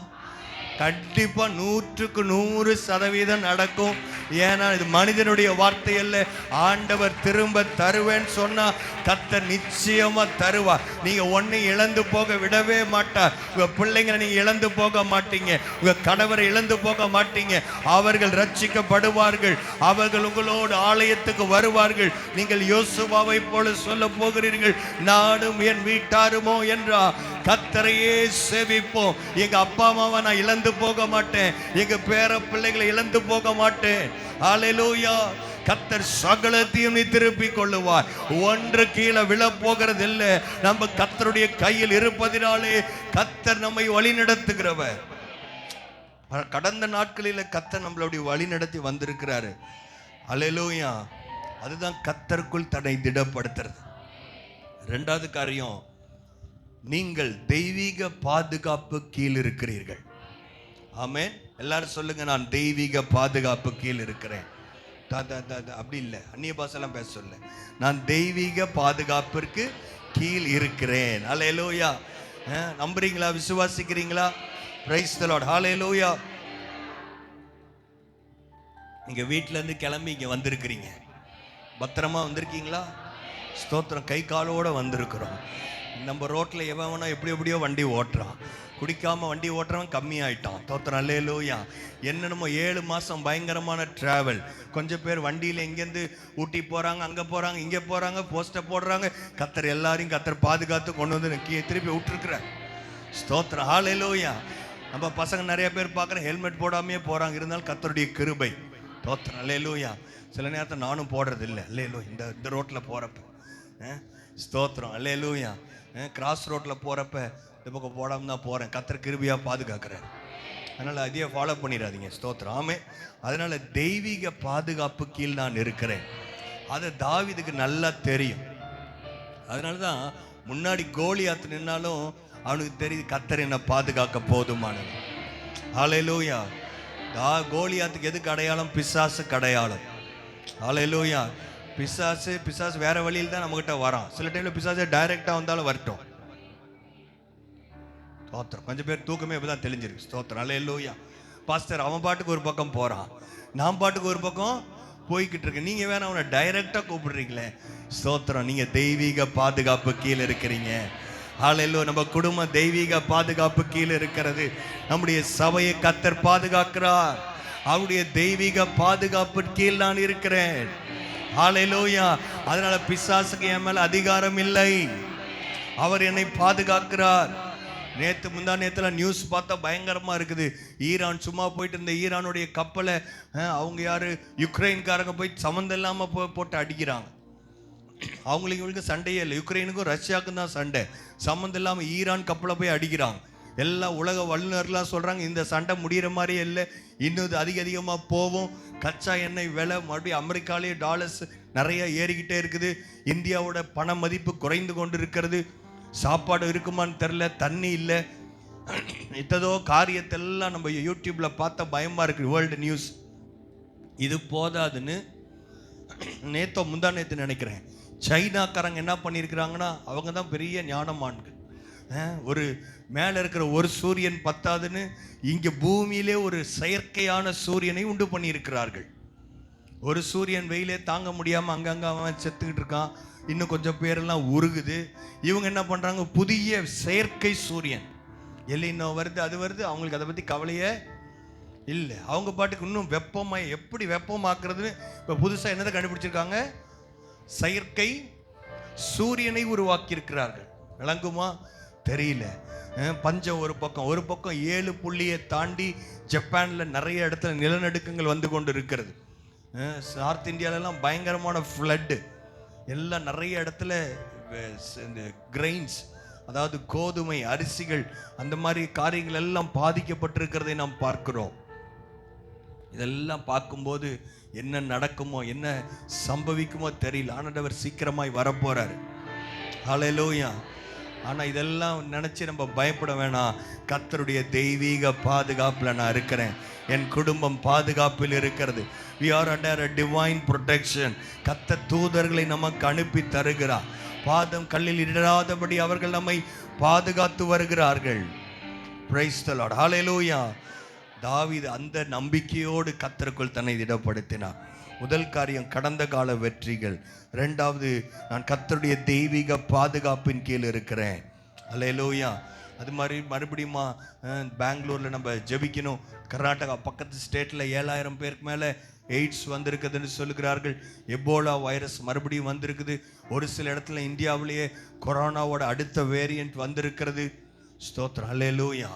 கண்டிப்பா 100க்கு 100% நடக்கும். ஏன்னா இது மனிதனுடைய வார்த்தை அல்ல. ஆண்டவர் திரும்ப தருவேன்னு சொன்னா கர்த்தர் நிச்சயமா தருவார். நீங்க ஒன்னை இழந்து போக விடவே மாட்டார். உங்க பிள்ளைங்களை நீங்க இழந்து போக மாட்டீங்க, உங்க கணவரை இழந்து போக மாட்டீங்க. அவர்கள் ரட்சிக்கப்படுவார்கள், அவர்கள் உங்களோடு ஆலயத்துக்கு வருவார்கள். நீங்கள் யோசுவாவை போல சொல்ல போகிறீர்கள், நானும் என் வீட்டாருமோ என்றா கர்த்தரையே சேவிப்போம். எங்க அப்பா அம்மாவை நான் இழந்து போக மாட்டேன், எங்க பேர பிள்ளைகளை இழந்து போக மாட்டேன். ஹல்லேலூயா. கர்த்தர் சகலத்தையும் நீ திருப்பிக் கொள்ளுவார். ஒன்று கீழே விழ போகிறது இல்லை. நம்ம கர்த்தருடைய கையில் இருப்பதினாலே கர்த்தர் நம்மை வழி நடத்துகிறவர். கடந்த நாட்களில் கர்த்தர் நம்மளுடைய வழி நடத்தி வந்திருக்கிறாரு. ஹல்லேலூயா. அதுதான் கர்த்தருக்குள் தன்னை திடப்படுத்துறது. 2வது காரியம், நீங்கள் தெய்வீக பாதுகாப்பு கீழ் இருக்கிறீர்கள். ஆமென். எல்லாரும் சொல்லுங்க, நான் தெய்வீக பாதுகாப்பு கீழ் இருக்கிறேன். அப்படி இல்லை, அந்நிய பாஷைலாம் பேச சொல்ல, நான் தெய்வீக பாதுகாப்பிற்கு கீழ் இருக்கிறேன். ஹல்லேலூயா. நம்புறீங்களா? விசுவாசிக்கிறீங்களா? Praise the Lord. ஹல்லேலூயா. நீங்க வீட்டுல இருந்து கிளம்பி இங்க வந்திருக்கிறீங்க, பத்திரமா வந்திருக்கீங்களா? ஸ்தோத்திரம். கை காலோட வந்திருக்கிறோம். நம்ம ரோட்ல எவனா எப்படியோ வண்டி ஓட்டுறான், குடிக்காம வண்டி ஓட்டுறவன் கம்மியாயிட்டான். ஸ்தோத்திரம். அல்லேலூயா. என்னென்னமோ 7 மாசம் பயங்கரமான டிராவல். கொஞ்சம் பேர் வண்டியில எங்கேருந்து ஊட்டி போறாங்க, அங்க போறாங்க, இங்க போறாங்க, போஸ்டர் போடுறாங்க. கர்த்தர் எல்லாரையும் கர்த்தர் பாதுகாத்து கொண்டு வந்து திருப்பி விட்டுருக்குறார். ஸ்தோத்திரம். ஹல்லேலூயா. நம்ம பசங்க நிறைய பேர் பார்க்குறேன், ஹெல்மெட் போடாமையே போறாங்க. இருந்தாலும் கர்த்தருடைய கிருபை. ஸ்தோத்திரம். அல்லேலூயா. சில நேரத்தை நானும் போடுறது இல்லை. அல்லேலூயா. இந்த ரோட்ல போறப்ப ஸ்தோத்திரம். அல்லேலூயா. கிராஸ் ரோட்டில் போகிறப்ப இந்த பக்கம் போடாமல் தான் போகிறேன். கர்த்தர் கிருபையாக பாதுகாக்கிறேன். அதனால் அதையே ஃபாலோ பண்ணிடாதீங்க. ஸ்தோத்திரம். ஆமே. அதனால் தெய்வீக பாதுகாப்பு கீழ் நான் இருக்கிறேன். அது தாவீதுக்கு நல்லா தெரியும். அதனால தான் முன்னாடி கோலியாத் நின்னாலும் அவனுக்கு தெரியுது, கர்த்தர் என்னை பாதுகாக்க போதுமானது. ஹல்லேலூயா. கோலியாத்துக்கு எதுக்கு அடையாளம்? பிசாசுக்கு அடையாளம். ஹல்லேலூயா. பிசாசு வேற வழியில் தான் நம்மகிட்ட வரான். சில டைம்ல பிசாசு டைரக்டா வந்தாலும் வரட்டும். ஸ்தோத்திரம். கொஞ்சம் பேர் தூக்கமே இப்பதான் தெளிஞ்சிருக்கு. ஸ்தோத்திரம். அல்லேலூயா. பாஸ்டர் அவன் பாட்டுக்கு ஒரு பக்கம் போறான், நான் பாட்டுக்கு ஒரு பக்கம் போய்கிட்டு இருக்கேன். நீங்க வேணா அவனை டைரக்டா கூப்பிடுறீங்களே. ஸ்தோத்திரம். நீங்க தெய்வீக பாதுகாப்பு கீழே இருக்கிறீங்க. ஹல்லேலூயா. நம்ம குடும்பம் தெய்வீக பாதுகாப்பு கீழே இருக்கிறது. நம்முடைய சபையை கர்த்தர் பாதுகாக்கிறார். அவருடைய தெய்வீக பாதுகாப்பு கீழ் நான் இருக்கிறேன். ஹல்லேலூயா. அதனால பிசாசுக்கு என் மேல அதிகாரம் இல்லை. அவர் என்னை பாதுகாக்கிறார். முந்தா நேத்துல நியூஸ் பார்த்தா பயங்கரமா இருக்குது. ஈரான் சும்மா போயிட்டு இருந்த ஈரானுடைய கப்பலை அவங்க யாரு யுக்ரைன்காரங்க போய் சம்மந்தம் இல்லாம போட்டு அடிக்கிறாங்க. அவங்களுக்கு சண்டையே இல்லை. யுக்ரைனுக்கும் ரஷ்யாவுக்கும் தான் சண்டை. சம்மந்தம் இல்லாம ஈரான் கப்பலை போய் அடிக்கிறாங்க. எல்லா உலக வல்லுநர்லாம் சொல்றாங்க இந்த சண்டை முடிகிற மாதிரியே இல்லை, இன்னும் அதிகமாக போகும். கச்சா எண்ணெய் விலை மறுபடியும் அமெரிக்காலேயே டாலர்ஸ் நிறைய ஏறிக்கிட்டே இருக்குது. இந்தியாவோட பண மதிப்பு குறைந்து கொண்டு இருக்கிறது. சாப்பாடு இருக்குமான்னு தெரில, தண்ணி இல்லை. இத்ததோ காரியத்தெல்லாம் நம்ம யூடியூப்ல பார்த்தா பயமா இருக்கு. World news. இது போதாதுன்னு முந்தா நேத்து நினைக்கிறேன், சைனாக்காரங்க என்ன பண்ணியிருக்கிறாங்கன்னா, அவங்க தான் பெரிய ஞானமான்கள். ஒரு மேலே இருக்கிற ஒரு சூரியன் பத்தாதுன்னு இங்கே பூமியிலே ஒரு செயற்கையான சூரியனை உண்டு பண்ணியிருக்கிறார்கள். ஒரு சூரியன் வெயிலே தாங்க முடியாமல் அங்கங்கே அவன் செத்துக்கிட்டு இருக்கான். இன்னும் கொஞ்சம் பேரெல்லாம் உருகுது. இவங்க என்ன பண்ணுறாங்க, புதிய செயற்கை சூரியன் எல்லினோ வருது, அது வருது. அவங்களுக்கு அதை பற்றி கவலையே இல்லை. அவங்க பாட்டுக்கு இன்னும் வெப்பமாக எப்படி வெப்பமாக்குறதுன்னு இப்போ புதுசாக என்னதை கண்டுபிடிச்சிருக்காங்க? செயற்கை சூரியனை உருவாக்கி இருக்கிறார்கள். விளங்குமா? தெரியல. பஞ்சம் ஒரு பக்கம் 7 புள்ளியை தாண்டி ஜப்பானில் நிறைய இடத்துல நிலநடுக்கங்கள் வந்து கொண்டு இருக்கிறது. நார்த் இந்தியாவிலலாம் பயங்கரமான ஃப்ளட்டு, எல்லாம் நிறைய இடத்துல இந்த கிரெயின்ஸ், அதாவது கோதுமை அரிசிகள், அந்த மாதிரி காரியங்கள் எல்லாம் பாதிக்கப்பட்டிருக்கிறதை நாம் பார்க்கிறோம். இதெல்லாம் பார்க்கும்போது என்ன நடக்குமோ என்ன சம்பவிக்குமோ தெரியல. ஆண்டவர் சீக்கிரமாய் வரப்போறாரு. ஹல்லேலூயா. ஆனால் இதெல்லாம் நினச்சி நம்ம பயப்பட வேணாம். கர்த்தருடைய தெய்வீக பாதுகாப்பில் நான் இருக்கிறேன். என் குடும்பம் பாதுகாப்பில் இருக்கிறது. we are under a divine protection. கர்த்தர் தூதர்களை நமக்கு அனுப்பி தருகிறார். பாதம் கல்லில் இடராதபடி அவர்கள் நம்மை பாதுகாத்து வருகிறார்கள். praise the Lord. hallelujah. தாவீது அந்த நம்பிக்கையோடு கர்த்தருக்குள் தன்னை திடப்படுத்தினார். முதல் காரியம் கடந்த கால வெற்றிகள். ரெண்டாவது, நான் கர்த்தருடைய தெய்வீக பாதுகாப்பின் கீழ் இருக்கிறேன். அல்லேலூயா. அது மாதிரி மறுபடியும் பெங்களூரில் நம்ம ஜெபிக்கணும். கர்நாடகா பக்கத்து ஸ்டேட்டில் 7000 பேருக்கு மேலே எய்ட்ஸ் வந்திருக்குதுன்னு சொல்லுகிறார்கள். எபோலா வைரஸ் மறுபடியும் வந்திருக்குது. ஒரு சில இடத்துல இந்தியாவிலேயே கொரோனாவோட அடுத்த வேரியண்ட் வந்திருக்கிறது. ஸ்தோத்திரம். அல்லேலூயா.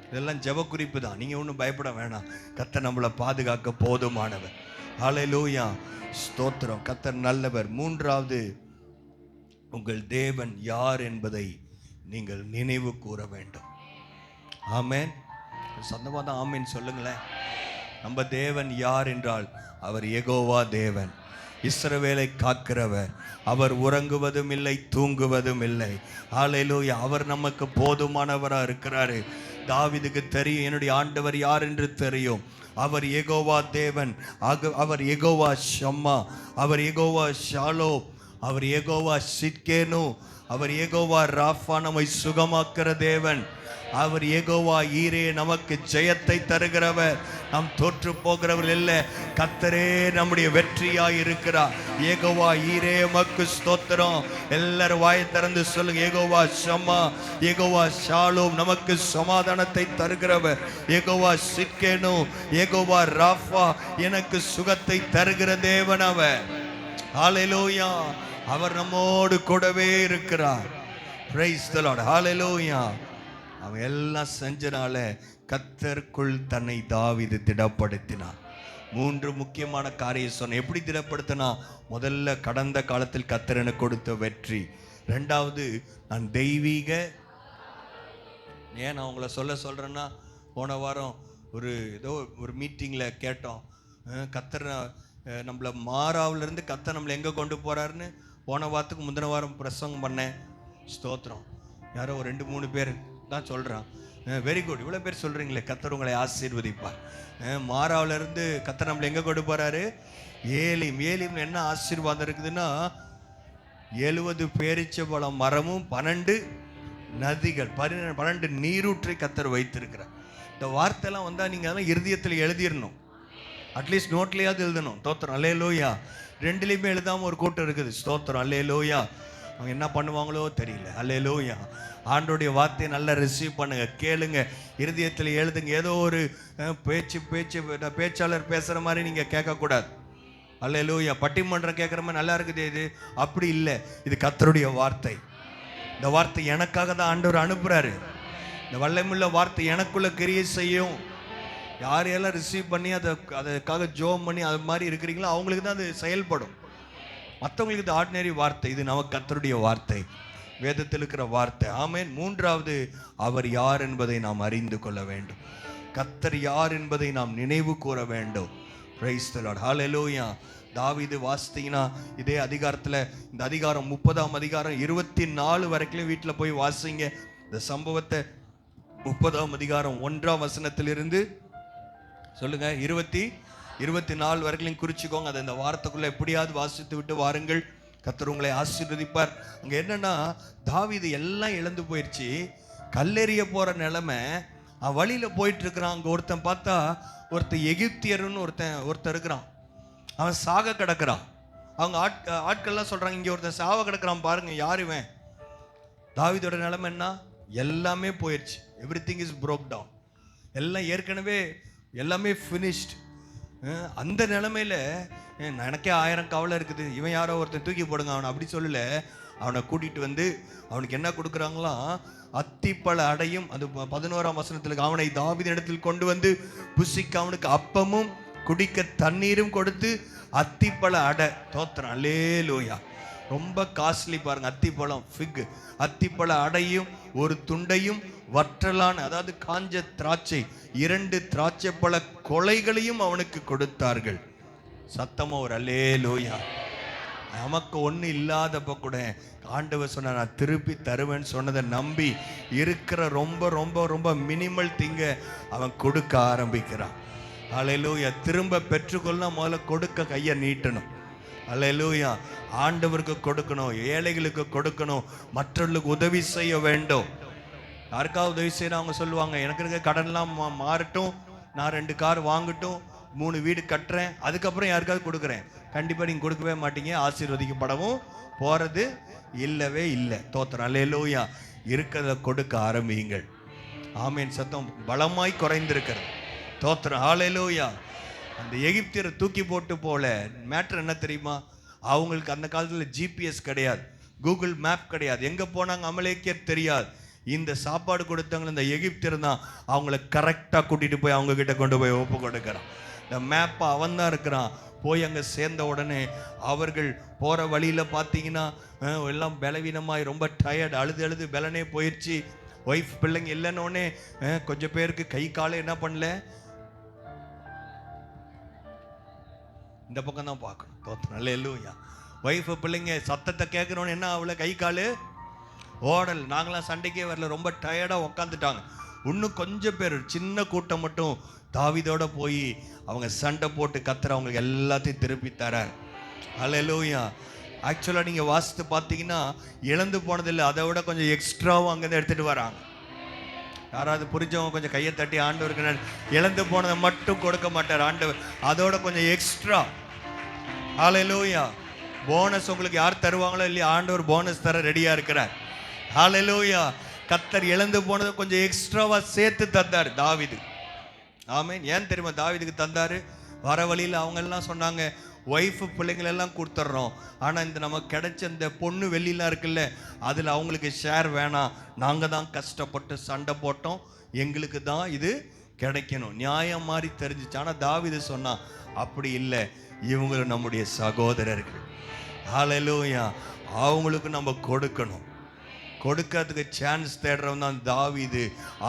இதெல்லாம் ஜெப குறிப்பு தான். நீங்கள் ஒன்றும் பயப்பட வேணாம். கர்த்தர் நம்மளை பாதுகாக்க போதுமானவர். ஹல்லேலூயா. ஸ்தோத்திரம். கர்த்தர் நல்லவர். மூன்றாவது, உங்கள் தேவன் யார் என்பதை நீங்கள் நினைவு கூற வேண்டும். ஆமென். சொந்தமாக தான் ஆமென் சொல்லுங்களேன். நம்ம தேவன் யார் என்றால் அவர் யெகோவா தேவன், இஸ்ரவேலை காக்கிறவர். அவர் உறங்குவதும் இல்லை, தூங்குவதும் இல்லை. ஹல்லேலூயா. அவர் நமக்கு போதுமானவராக இருக்கிறாரு. தாவீதுக்கு தெரியும் என்னுடைய ஆண்டவர் யார் என்று தெரியும். அவர் யெகோவா தேவன், அவர் யெகோவா ஷம்மா, அவர் யெகோவா ஷாலோம், அவர் யெகோவா சிட்கேனு, அவர் யெகோவா ராஃபா, நம்மை சுகமாக்குற தேவன். அவர் யெகோவா ஈரே, நமக்கு ஜெயத்தை தருகிறவர். நாம் தோற்று போகிறவர்கள் இல்லை. கர்த்தரே நம்முடைய வெற்றியாய் இருக்கிறார். யெகோவா ஈரே, உமக்கு ஸ்தோத்திரம். எல்லாரும் வாயை திறந்து சொல்லுங்க. யெகோவா ஷம்மா, யெகோவா ஷாலோம், நமக்கு சமாதானத்தை தருகிறவர். யெகோவா சிட்கேனு, யெகோவா ராஃபா, எனக்கு சுகத்தை தருகிற தேவன் அவர். ஹல்லேலூயா. அவர் நம்மோடு கூடவே இருக்கிறார். Praise the Lord. ஹல்லேலூயா. அவன் எல்லாம் செஞ்சனால கர்த்தருக்குள் தன்னை தாவீது திடப்படுத்தினான். 3 முக்கியமான காரியம் சொன்ன. எப்படி திடப்படுத்தினா? முதல்ல கடந்த காலத்தில் கர்த்தர் எனக்கு கொடுத்த வெற்றி. ரெண்டாவது, நான் தெய்வீக, ஏன் நான் உங்களை சொல்கிறேன்னா, போன வாரம் ஏதோ ஒரு மீட்டிங்கில் கேட்டோம். கர்த்தர் நம்மளை மாறாவிலிருந்து கர்த்தர் நம்மளை எங்கே கொண்டு போகிறாருன்னு போன வாரத்துக்கு முந்தின வாரம் பிரசங்கம் பண்ணேன். ஸ்தோத்திரம். யாரோ ஒரு 2-3 பேர் தான் சொல்கிறான். Very good. இவ்வளோ பேர் சொல்கிறீங்களே. கர்த்தர் உங்களை ஆசீர்வதிப்பார். மாறாவிலிருந்து கர்த்தர் நம்மளை எங்கே கொண்டு போகிறாரு? ஏலிம். ஏலிம் என்ன ஆசீர்வாதம் இருக்குதுன்னா, 70 பேரிச்சம்பழம் மரமும் 12 நதிகள், 12 நீரூற்றை கர்த்தர் வைத்திருக்கிறார். இந்த வார்த்தைலாம் வந்தால் நீங்கள் அதெல்லாம் இருதயத்தில் எழுதிடணும். அட்லீஸ்ட் நோட்லேயாவது எழுதணும். ஸ்தோத்திரம். அல்லேலூயா. 2லையுமே எழுதாமல் ஒரு கூட்டம் இருக்குது. ஸ்தோத்திரம். அல்லேலூயா. அவங்க என்ன பண்ணுவாங்களோ தெரியல. அல்லேலூயா. ஆண்டோடைய வார்த்தையை நல்லா ரிசீவ் பண்ணுங்க, கேளுங்க, இருதயத்தில் எழுதுங்க. ஏதோ ஒரு பேச்சாளர் பேசுகிற மாதிரி நீங்கள் கேட்கக்கூடாது. அல்லேலூயா. பட்டிமன்றம் கேட்குற மாதிரி நல்லா இருக்குது இது, அப்படி இல்லை. இது கர்த்தருடைய வார்த்தை. இந்த வார்த்தை எனக்காக தான் ஆண்டவர் அனுப்புகிறாரு. இந்த வல்லமையுள்ள வார்த்தை எனக்குள்ள கிரியை செய்யும். யாரையெல்லாம் ரிசீவ் பண்ணி அதுக்காக ஜோம் பண்ணி அது மாதிரி இருக்கிறீங்களோ அவங்களுக்கு தான் அது செயல்படும். மற்றவங்களுக்கு இது ஆர்டினரி வார்த்தை. இது நமக்கு கர்த்தருடைய வார்த்தை, வேதத்தில் இருக்கிற வார்த்தை. ஆமென். மூன்றாவது, அவர் யார் என்பதை நாம் அறிந்து கொள்ள வேண்டும். கர்த்தர் யார் என்பதை நாம் நினைவு கூற வேண்டும். Praise the Lord. ஹல்லேலூயா. தாவீது வாசித்தீங்கன்னா இதே அதிகாரத்தில், இந்த அதிகாரம் 30ஆம் அதிகாரம் 24 வரைக்கும் வீட்டில் போய் வாசிங்க. இந்த சம்பவத்தை 30ஆம் அதிகாரம் 1ஆம் வசனத்திலிருந்து சொல்லுங்க 24 வரைக்கும் குறிச்சுக்கோங்க. அதை இந்த வாரத்துக்குள்ள எப்படியாவது வாசித்து விட்டு வாருங்கள். கர்த்தர் உங்களை ஆசீர்வதிப்பார். அங்கே என்னன்னா, தாவீது எல்லாம் இழந்து போயிடுச்சு. கல்லெறிய போகிற நிலைமை. வழியில் போயிட்டு இருக்கிறான். அங்கே ஒருத்தன் பார்த்தா, ஒருத்தன் எகிப்தியர்னு ஒருத்தன் இருக்கிறான். அவன் சாக கிடக்கிறான். அவங்க ஆட்கள்லாம் சொல்கிறாங்க, இங்கே ஒருத்தன் சாவ கிடக்கிறான் பாருங்க, யார் இவன்? தாவீதோட நிலைமை என்ன? எல்லாமே போயிடுச்சு. Everything is broke down. எல்லாம் ஏற்கனவே எல்லாமே ஃபினிஷ்ட். அந்த நிலைமையில எனக்கே 1000 கவலை இருக்குது, இவன் யாரோ ஒருத்தன் தூக்கி போடுங்க அவனை, அப்படி சொல்லல. அவனை கூட்டிகிட்டு வந்து அவனுக்கு என்ன கொடுக்குறாங்களாம், அத்திப்பழ அடையும். அது 11ஆம் வசனத்தில், அவனை தாவீது இடத்தில் கொண்டு வந்து புசிக்க அவனுக்கு அப்பமும் குடிக்க தண்ணீரும் கொடுத்து அத்திப்பழ அடை. தோத்திரம், அல்லேலூயா. ரொம்ப காஸ்ட்லி பாருங்க, அத்திப்பழம், ஃபிக். அத்திப்பழ அடையும் ஒரு துண்டையும் வற்றலான, அதாவது காஞ்ச திராட்சை 2 திராட்சை பழ கொலைகளையும் அவனுக்கு கொடுத்தார்கள். சத்தமா ஒரு அல்லேலூயா. நமக்கு ஒண்ணு இல்லாதப்ப கூட ஆண்டவர் சொன்ன நான் திருப்பி தருவேன்னு சொன்னதை நம்பி இருக்கிற ரொம்ப ரொம்ப ரொம்ப மினிமல் திங்க அவன் கொடுக்க ஆரம்பிக்கிறான். அல்லேலூயா. திரும்ப பெற்றுக்கொள்ள முதல்ல கொடுக்க கையை நீட்டணும். அல்லேலூயா. ஆண்டவருக்கு கொடுக்கணும், ஏழைகளுக்கு கொடுக்கணும், மற்றவர்களுக்கு உதவி செய்ய வேண்டும். யாருக்காவது உதவி செய்யணும், அவங்க சொல்லுவாங்க எனக்கு இருக்க கடன்லாம் மாறட்டும், நான் 2 கார் வாங்கட்டும், 3 வீடு கட்டுறேன், அதுக்கப்புறம் யாருக்காவது கொடுக்குறேன். கண்டிப்பாக நீங்கள் கொடுக்கவே மாட்டீங்க, ஆசீர்வதிக்கப்படவும் போகிறது இல்லவே இல்லை. தோத்திரம், அல்லேலூயா. இருக்கிறத கொடுக்க ஆரம்பியுங்கள். ஆமேன். சத்தம் பலமாய் குறைந்திருக்கிறது. தோத்திரம், அல்லேலூயா. அந்த எகிப்தியரை தூக்கி போட்டு போல மேட்ரு என்ன தெரியுமா, அவங்களுக்கு அந்த காலத்தில் ஜிபிஎஸ் கிடையாது, கூகுள் மேப் கிடையாது, எங்கே போனாங்க அமலேக்கியர் தெரியாது. இந்த சாப்பாடு கொடுத்தவங்க இந்த எகிப்தியர் தான் அவங்கள கரெக்டாக கூட்டிகிட்டு போய் அவங்க கிட்ட கொண்டு போய் ஒப்பு கொடுக்குறான். இந்த மேப்பை அவன் தான் இருக்கிறான். போய் அங்கே சேர்ந்த உடனே அவர்கள் போகிற வழியில் பார்த்தீங்கன்னா எல்லாம் பலவீனமாய் ரொம்ப டயர்டு, அழுது அழுது பலனே போயிடுச்சு. ஒய்ஃப் பிள்ளைங்க இல்லைன்னொடனே கொஞ்சம் பேருக்கு கை காலை என்ன பண்ணல, இந்த பக்கம் தான் பார்க்கணும். தோத்திரம், அல்லேலூயா. ஒய்ஃபு பிள்ளைங்க சத்தத்தை கேட்குறோன்னு என்ன அவளை கை கால் ஓடல். நாங்களாம் சண்டைக்கே வரல, ரொம்ப டயர்டாக உக்காந்துட்டாங்க. இன்னும் கொஞ்சம் பேர் சின்ன கூட்டம் மட்டும் தாவீதோட போய் அவங்க சண்டை போட்டு கத்துற அவங்களுக்கு எல்லாத்தையும் திருப்பி தரார். அல்லேலூயா. ஆக்சுவலாக நீங்கள் வாசித்து பார்த்தீங்கன்னா இழந்து போனதில்லை, அதை விட கொஞ்சம் எக்ஸ்ட்ராவும் அங்கேருந்து எடுத்துகிட்டு வராங்க. யாராவது புரிஞ்சவங்க கொஞ்சம் கையை தட்டி ஆண்டவருக்கு, இழந்து போனதை மட்டும் கொடுக்க மாட்டார் ஆண்டவர், அதோட கொஞ்சம் எக்ஸ்ட்ரா. அல்லேலூயா. போனஸ் உங்களுக்கு யார் தருவாங்களோ இல்லையா, ஆண்டவர் போனஸ் தர ரெடியாக இருக்கிறார். அல்லேலூயா. கர்த்தர் இழந்து போனதை கொஞ்சம் எக்ஸ்ட்ராவா சேர்த்து தந்தார் தாவீது. ஆமேன். ஏன் தெரியுமா தாவீதுக்கு தந்தாரு? வர வழியில் அவங்க எல்லாம் சொன்னாங்க, ஒய்ஃபு பிள்ளைங்களெல்லாம் கொடுத்துட்றோம், ஆனால் இந்த நமக்கு கிடைச்ச இந்த பொண்ணு வெள்ளிலாம் இருக்குல்ல, அதில் அவங்களுக்கு ஷேர் வேணாம், நாங்கள் தான் கஷ்டப்பட்டு சண்டை போட்டோம், எங்களுக்கு தான் இது கிடைக்கணும். நியாயம் மாதிரி தெரிஞ்சிச்சு. ஆனால் தாவீது சொன்னா அப்படி இல்லை, இவங்களும் நம்முடைய சகோதரர்கள். ஹல்லேலூயா. அவங்களுக்கு நம்ம கொடுக்கணும். கொடுக்கறதுக்கு சான்ஸ் தேடுறவன் தான் தாவீது.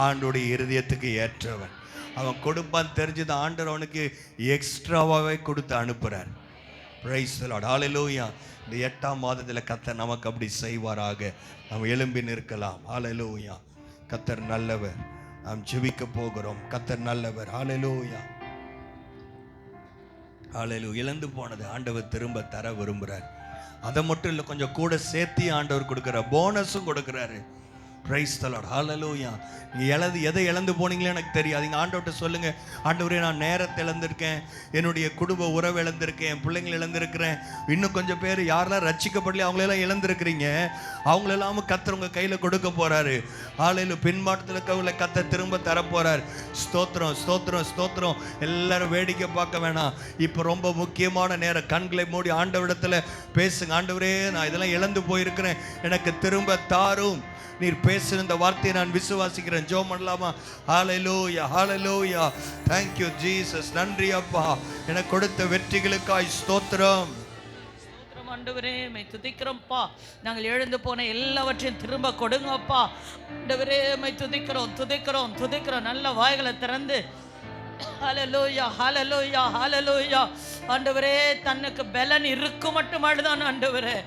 ஆண்டோடைய இருதயத்துக்கு ஏற்றவன். அவன் கொடுப்பான் தெரிஞ்சது, ஆண்டவர் அவனுக்கு எக்ஸ்ட்ராவாகவே கொடுத்து அனுப்புகிறார். Praise the Lord. ஹல்லேலூயா. இந்த 8ஆம் மாதத்தில் கர்த்தர் நமக்கு அப்படி செய்வாராக. நாம் எழும்பி நிற்கலாம். ஹல்லேலூயா. கர்த்தர் நல்லவர். நாம் ஜெபிக்க போகிறோம். கர்த்தர் நல்லவர். ஹல்லேலூயா. ஹல்லேலூயா. இழந்து போனது ஆண்டவர் திரும்ப தர விரும்புகிறார். அதை மட்டும் இல்லை, கொஞ்சம் கூட சேர்த்தி ஆண்டவர் கொடுக்குறார், போனஸும் கொடுக்குறாரு. Praise the Lord. ஹல்லேலூயா. நீங்கள் எதை இழந்து போனீங்களே எனக்கு தெரியாது. நீங்கள் ஆண்டவர்கிட்ட சொல்லுங்கள், ஆண்டவரே நான் நேரத்தை இழந்திருக்கேன், என்னுடைய குடும்ப உறவு இழந்திருக்கேன், என் பிள்ளைங்களை இழந்திருக்கிறேன், இன்னும் கொஞ்சம் பேர் யாரெல்லாம் ரட்சிக்கப்படலையே அவங்களெல்லாம் இழந்திருக்கிறீங்க, அவங்களெல்லாம் கர்த்தர் உங்கள் கையில் கொடுக்க போகிறாரு. ஹல்லேலூயா. பின்மாற்றத்தில் இருக்கவங்களை கர்த்தர் திரும்ப தரப்போகிறார். ஸ்தோத்திரம், ஸ்தோத்திரம், ஸ்தோத்திரம். எல்லாரும் வேடிக்கை பார்க்க வேணாம். இப்போ ரொம்ப முக்கியமான நேரம். கண்களை மூடி ஆண்டவரிடத்தில் பேசுங்க. ஆண்டவரே நான் இதெல்லாம் இழந்து போயிருக்கிறேன், எனக்கு திரும்ப தாரும். நீர் பேசுகிற இந்த வார்த்தையை நான் விசுவாசிக்கிறேன். ஜெபம் பண்ணலாமா? ஹல்லேலூயா, ஹல்லேலூயா. Thank you Jesus. நன்றி அப்பா, எனக்கு கொடுத்த வெற்றிகளுக்காய் ஸ்தோத்திரம். ஸ்தோத்திரம் ஆண்டவரே, மை துதிக்கிறோம்ப்பா. நாங்கள் எழுந்து போன எல்லாவற்றையும் திரும்ப கொடுங்கப்பா. ஆண்டவரே மை துதிக்கிறோம், துதிக்கிறோம், துதிக்கிறோம். நல்ல வாய்களை திறந்து ஹல்லேலூயா, ஹல்லேலூயா, ஹல்லேலூயா. ஆண்டவரே தனக்கு பலன் இருக்கும் மட்டுமாடுதான் ஆண்டவரே.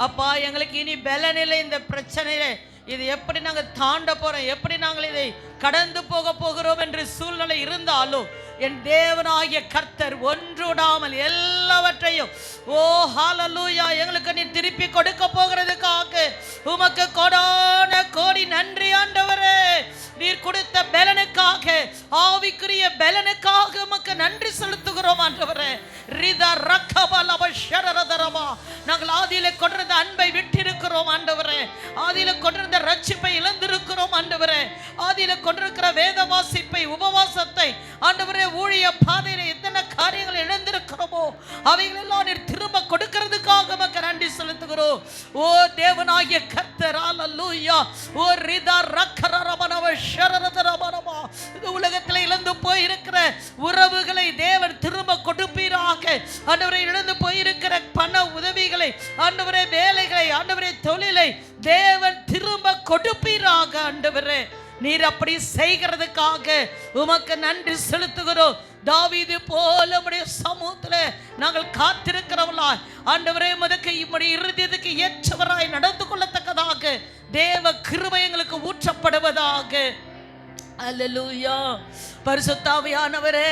அப்பா எங்களுக்கு இனி பலன் இல்லை இந்த பிரச்சனையிலே. இது எப்படி நாங்கள் தாண்ட போறோம், எப்படி நாங்கள் இதை கடந்து போகிறோம் என்று சூழ்நிலை இருந்தாலும் என் தேவனாகிய கர்த்தர் ஒன்றுடாமல் எல்லாவற்றையும் ஹல்லேலூயா எங்களுக்கு நீ திருப்பி கொடுக்க போகிறதுக்காக உமக்கு கோடான கோடி நன்றி ஆண்டவரே. நீர் கொடுத்த பலனுக்காக, ஆவிக்குரிய பலனுக்காக உமக்கு நன்றி செலுத்துகிறோம் ஆண்டவரே. நாங்கள் ஆதியில கொண்டிருந்த அன்பை விட்டிருக்கிறோம் ஆண்டவரே. ஆதியில கொண்டிருந்த ரட்சிப்பை இழந்திருக்கிறோம் ஆண்டவரே. ஆதியில கொண்டிருக்கிற வேத வாசிப்பை, உபவாசத்தை ஆண்டவரே ஆண்டவரே ஊழிய பாதையில எத்தனை காரியங்கள் இழந்திருக்கிறோமோ அவைகளெல்லாம் நீர் திரும்ப கொடுக்கிறதுக்காக உமக்கு நன்றி செலுத்துகிறோம். ஓ தேவனாகிய கர்த்தர், அல்லேலூயா. ஓ ரிதா ரக்கரரமனவ ஷரரதரமனமா. இந்த உலகத்தில் இழந்து போயிருக்கிற உறவுகளை தேவன் திரும்ப கொடுப்பீராக. ஆண்டவரே இழந்து போயிருக்கிற பண உதவிகளை, ஆண்டவரே வேலைகளை, ஆண்டவரே தொழிலை தேவன் திரும்ப கொடுப்பீராக. ஆண்டவரே நீர் அப்படி செய்கிறதுக்காக உமக்கு நன்றி செலுத்துகிறோம். தாவீது போல உம்முடைய சமூகத்தில் நாங்கள் காத்திருக்கிறவர்களாய் ஆண்டவரே உமக்கு இம்முடைய இருதயத்துக்கு ஏற்றவராய் நடந்து கொள்ளத்தக்கதாக தேவ கிருபை எங்களுக்கு ஊற்றப்படுவதாக. அல்லேலூயா. பரிசுத்த ஆவியானவரே,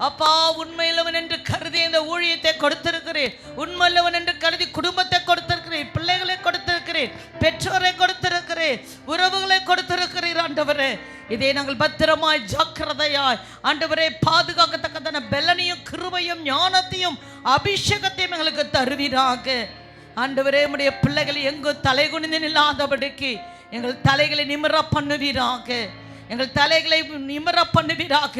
அப்பா உண்மையிலவன் என்று கருதி இந்த ஊழியத்தை கொடுத்திருக்கிறேன். உண்மையிலவன் என்று கருதி குடும்பத்தை கொடுத்திருக்கிறேன், பிள்ளைகளை கொடுத்திருக்கிறேன், பெற்றோரை கொடுத்திருக்கிறேன், உறவுகளை கொடுத்திருக்கிறீர். ஆண்டவரே இதை நாங்கள் பத்திரமாய் ஜாக்கிரதையாய் ஆண்டவரே பாதுகாக்கத்தக்கதான பெலனையும் கிருபையும் ஞானத்தையும் அபிஷேகத்தையும் எங்களுக்கு தருவீராக. ஆண்டவரே உம்முடைய பிள்ளைகள் எங்கும் தலை குனிந்து நில்லாதபடிக்கு எங்கள் தலைகளை நிமிர பண்ணுவீராக. எங்கள் தலைகளை நிமிர பண்ணுவீராக.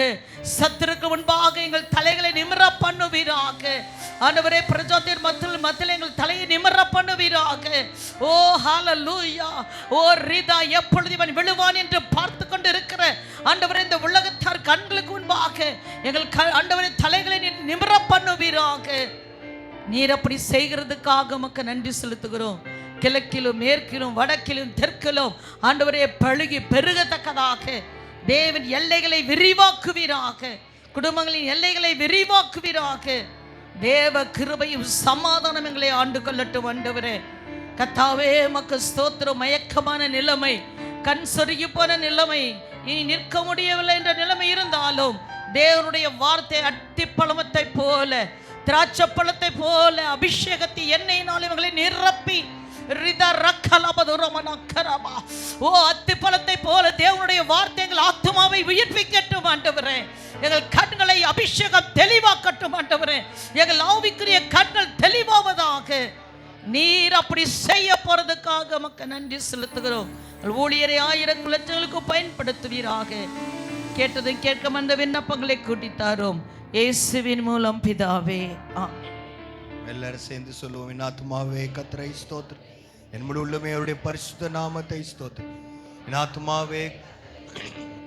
சத்துருக்கு முன்பாக எங்கள் தலைகளை நிமிர பண்ணுவீராக. ஆண்டவரே பிரஜாத்தியர் மத்தியில் எங்கள் தலையை நிமிர பண்ணுவீராக. ஓ ஹல்லேலூயா. ஓ ரிதா எப்பொழுது இவன் விழுவான் என்று பார்த்து கொண்டு இருக்கிற ஆண்டவரே இந்த உலகத்தார் கண்களுக்கு முன்பாக எங்கள் ஆண்டவரே தலைகளை நிமிர பண்ணுவீராக. நீர் அப்படி செய்கிறதுக்காக உமக்கு நன்றி செலுத்துகிறோம். கிழக்கிலும் மேற்கிலும் வடக்கிலும் தெற்கிலும் ஆண்டவரே பழுகி பெருகத்தக்கதாக தேவன் எல்லைகளை விரிவாக்குவீராக. குடும்பங்களின் எல்லைகளை விரிவாக்குவீராக. தேவ கிருபையும் சமாதானம் எங்களை ஆண்டு கொள்ளட்டும். ஆண்டவரே கர்த்தாவே உமக்கு ஸ்தோத்திரம். மயக்கமான நிலைமை, கண் சொருகி போன நிலைமை, இனி நிற்க முடியவில்லை என்ற நிலைமை இருந்தாலும் தேவனுடைய வார்த்தை அத்திப்பழமத்தை போல, திராட்சை பழத்தை போல அபிஷேகத்தை எண்ணெயினால் இவங்களை நிரப்பி ஓ அத்திப்பழத்தை போல தேவனுடைய வார்த்தை எங்கள் ஆத்துமாவை உயிர்ப்பிக்கட்டும். ஆண்டவரே எங்கள் கண்களை அபிஷேகம் தெளிவாக்கட்டும். ஆண்டவரே எங்கள் ஆவிக்குரிய கண்கள் தெளிவாவதாக. நீர் அப்படி செய்ய போறதுக்காக நமக்கு நன்றி செலுத்துகிறோம். ஊழியரை ஆயிரங்கள் லட்சங்களுக்கு பயன்படுத்துவீராக. கேட்டதும் கேட்க வந்த விண்ணப்பங்களை கூட்டித்தாரோம் இயேசுவின் மூலம் பிதாவே. எல்லாரும் சேர்ந்து சொல்லுவோம். என் ஆத்துமாவே கர்த்தரை ஸ்தோத்திரம், என் முழு உள்ளமே அவருடைய பரிசுத்த நாமத்தை ஸ்தோத்திரம். என் ஆத்துமாவே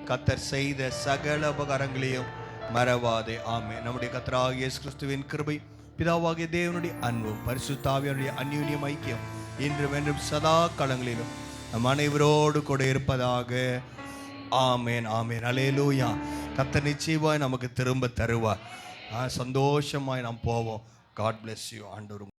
கர்த்தர் செய்த சகல உபகாரங்களையும் மறவாதே. ஆமென். நம்முடைய கர்த்தராகிய இயேசு கிறிஸ்துவின் கிருபை, பிதாவாகிய தேவனுடைய அன்பும் பரிசுத்த ஆவியானுடைய அந்யோன்ய ஐக்கியம் இன்றும் என்றும் சதா காலங்களிலும் நம் அனைவரோடு கூட இருப்பதாக. ஆமென், ஆமென். அல்லேலூயா. கர்த்தர் நிச்சயமாய் நமக்கு திரும்ப தருவார். சந்தோஷமாய் நாம் போவோம். God bless you. ஆண்டவர்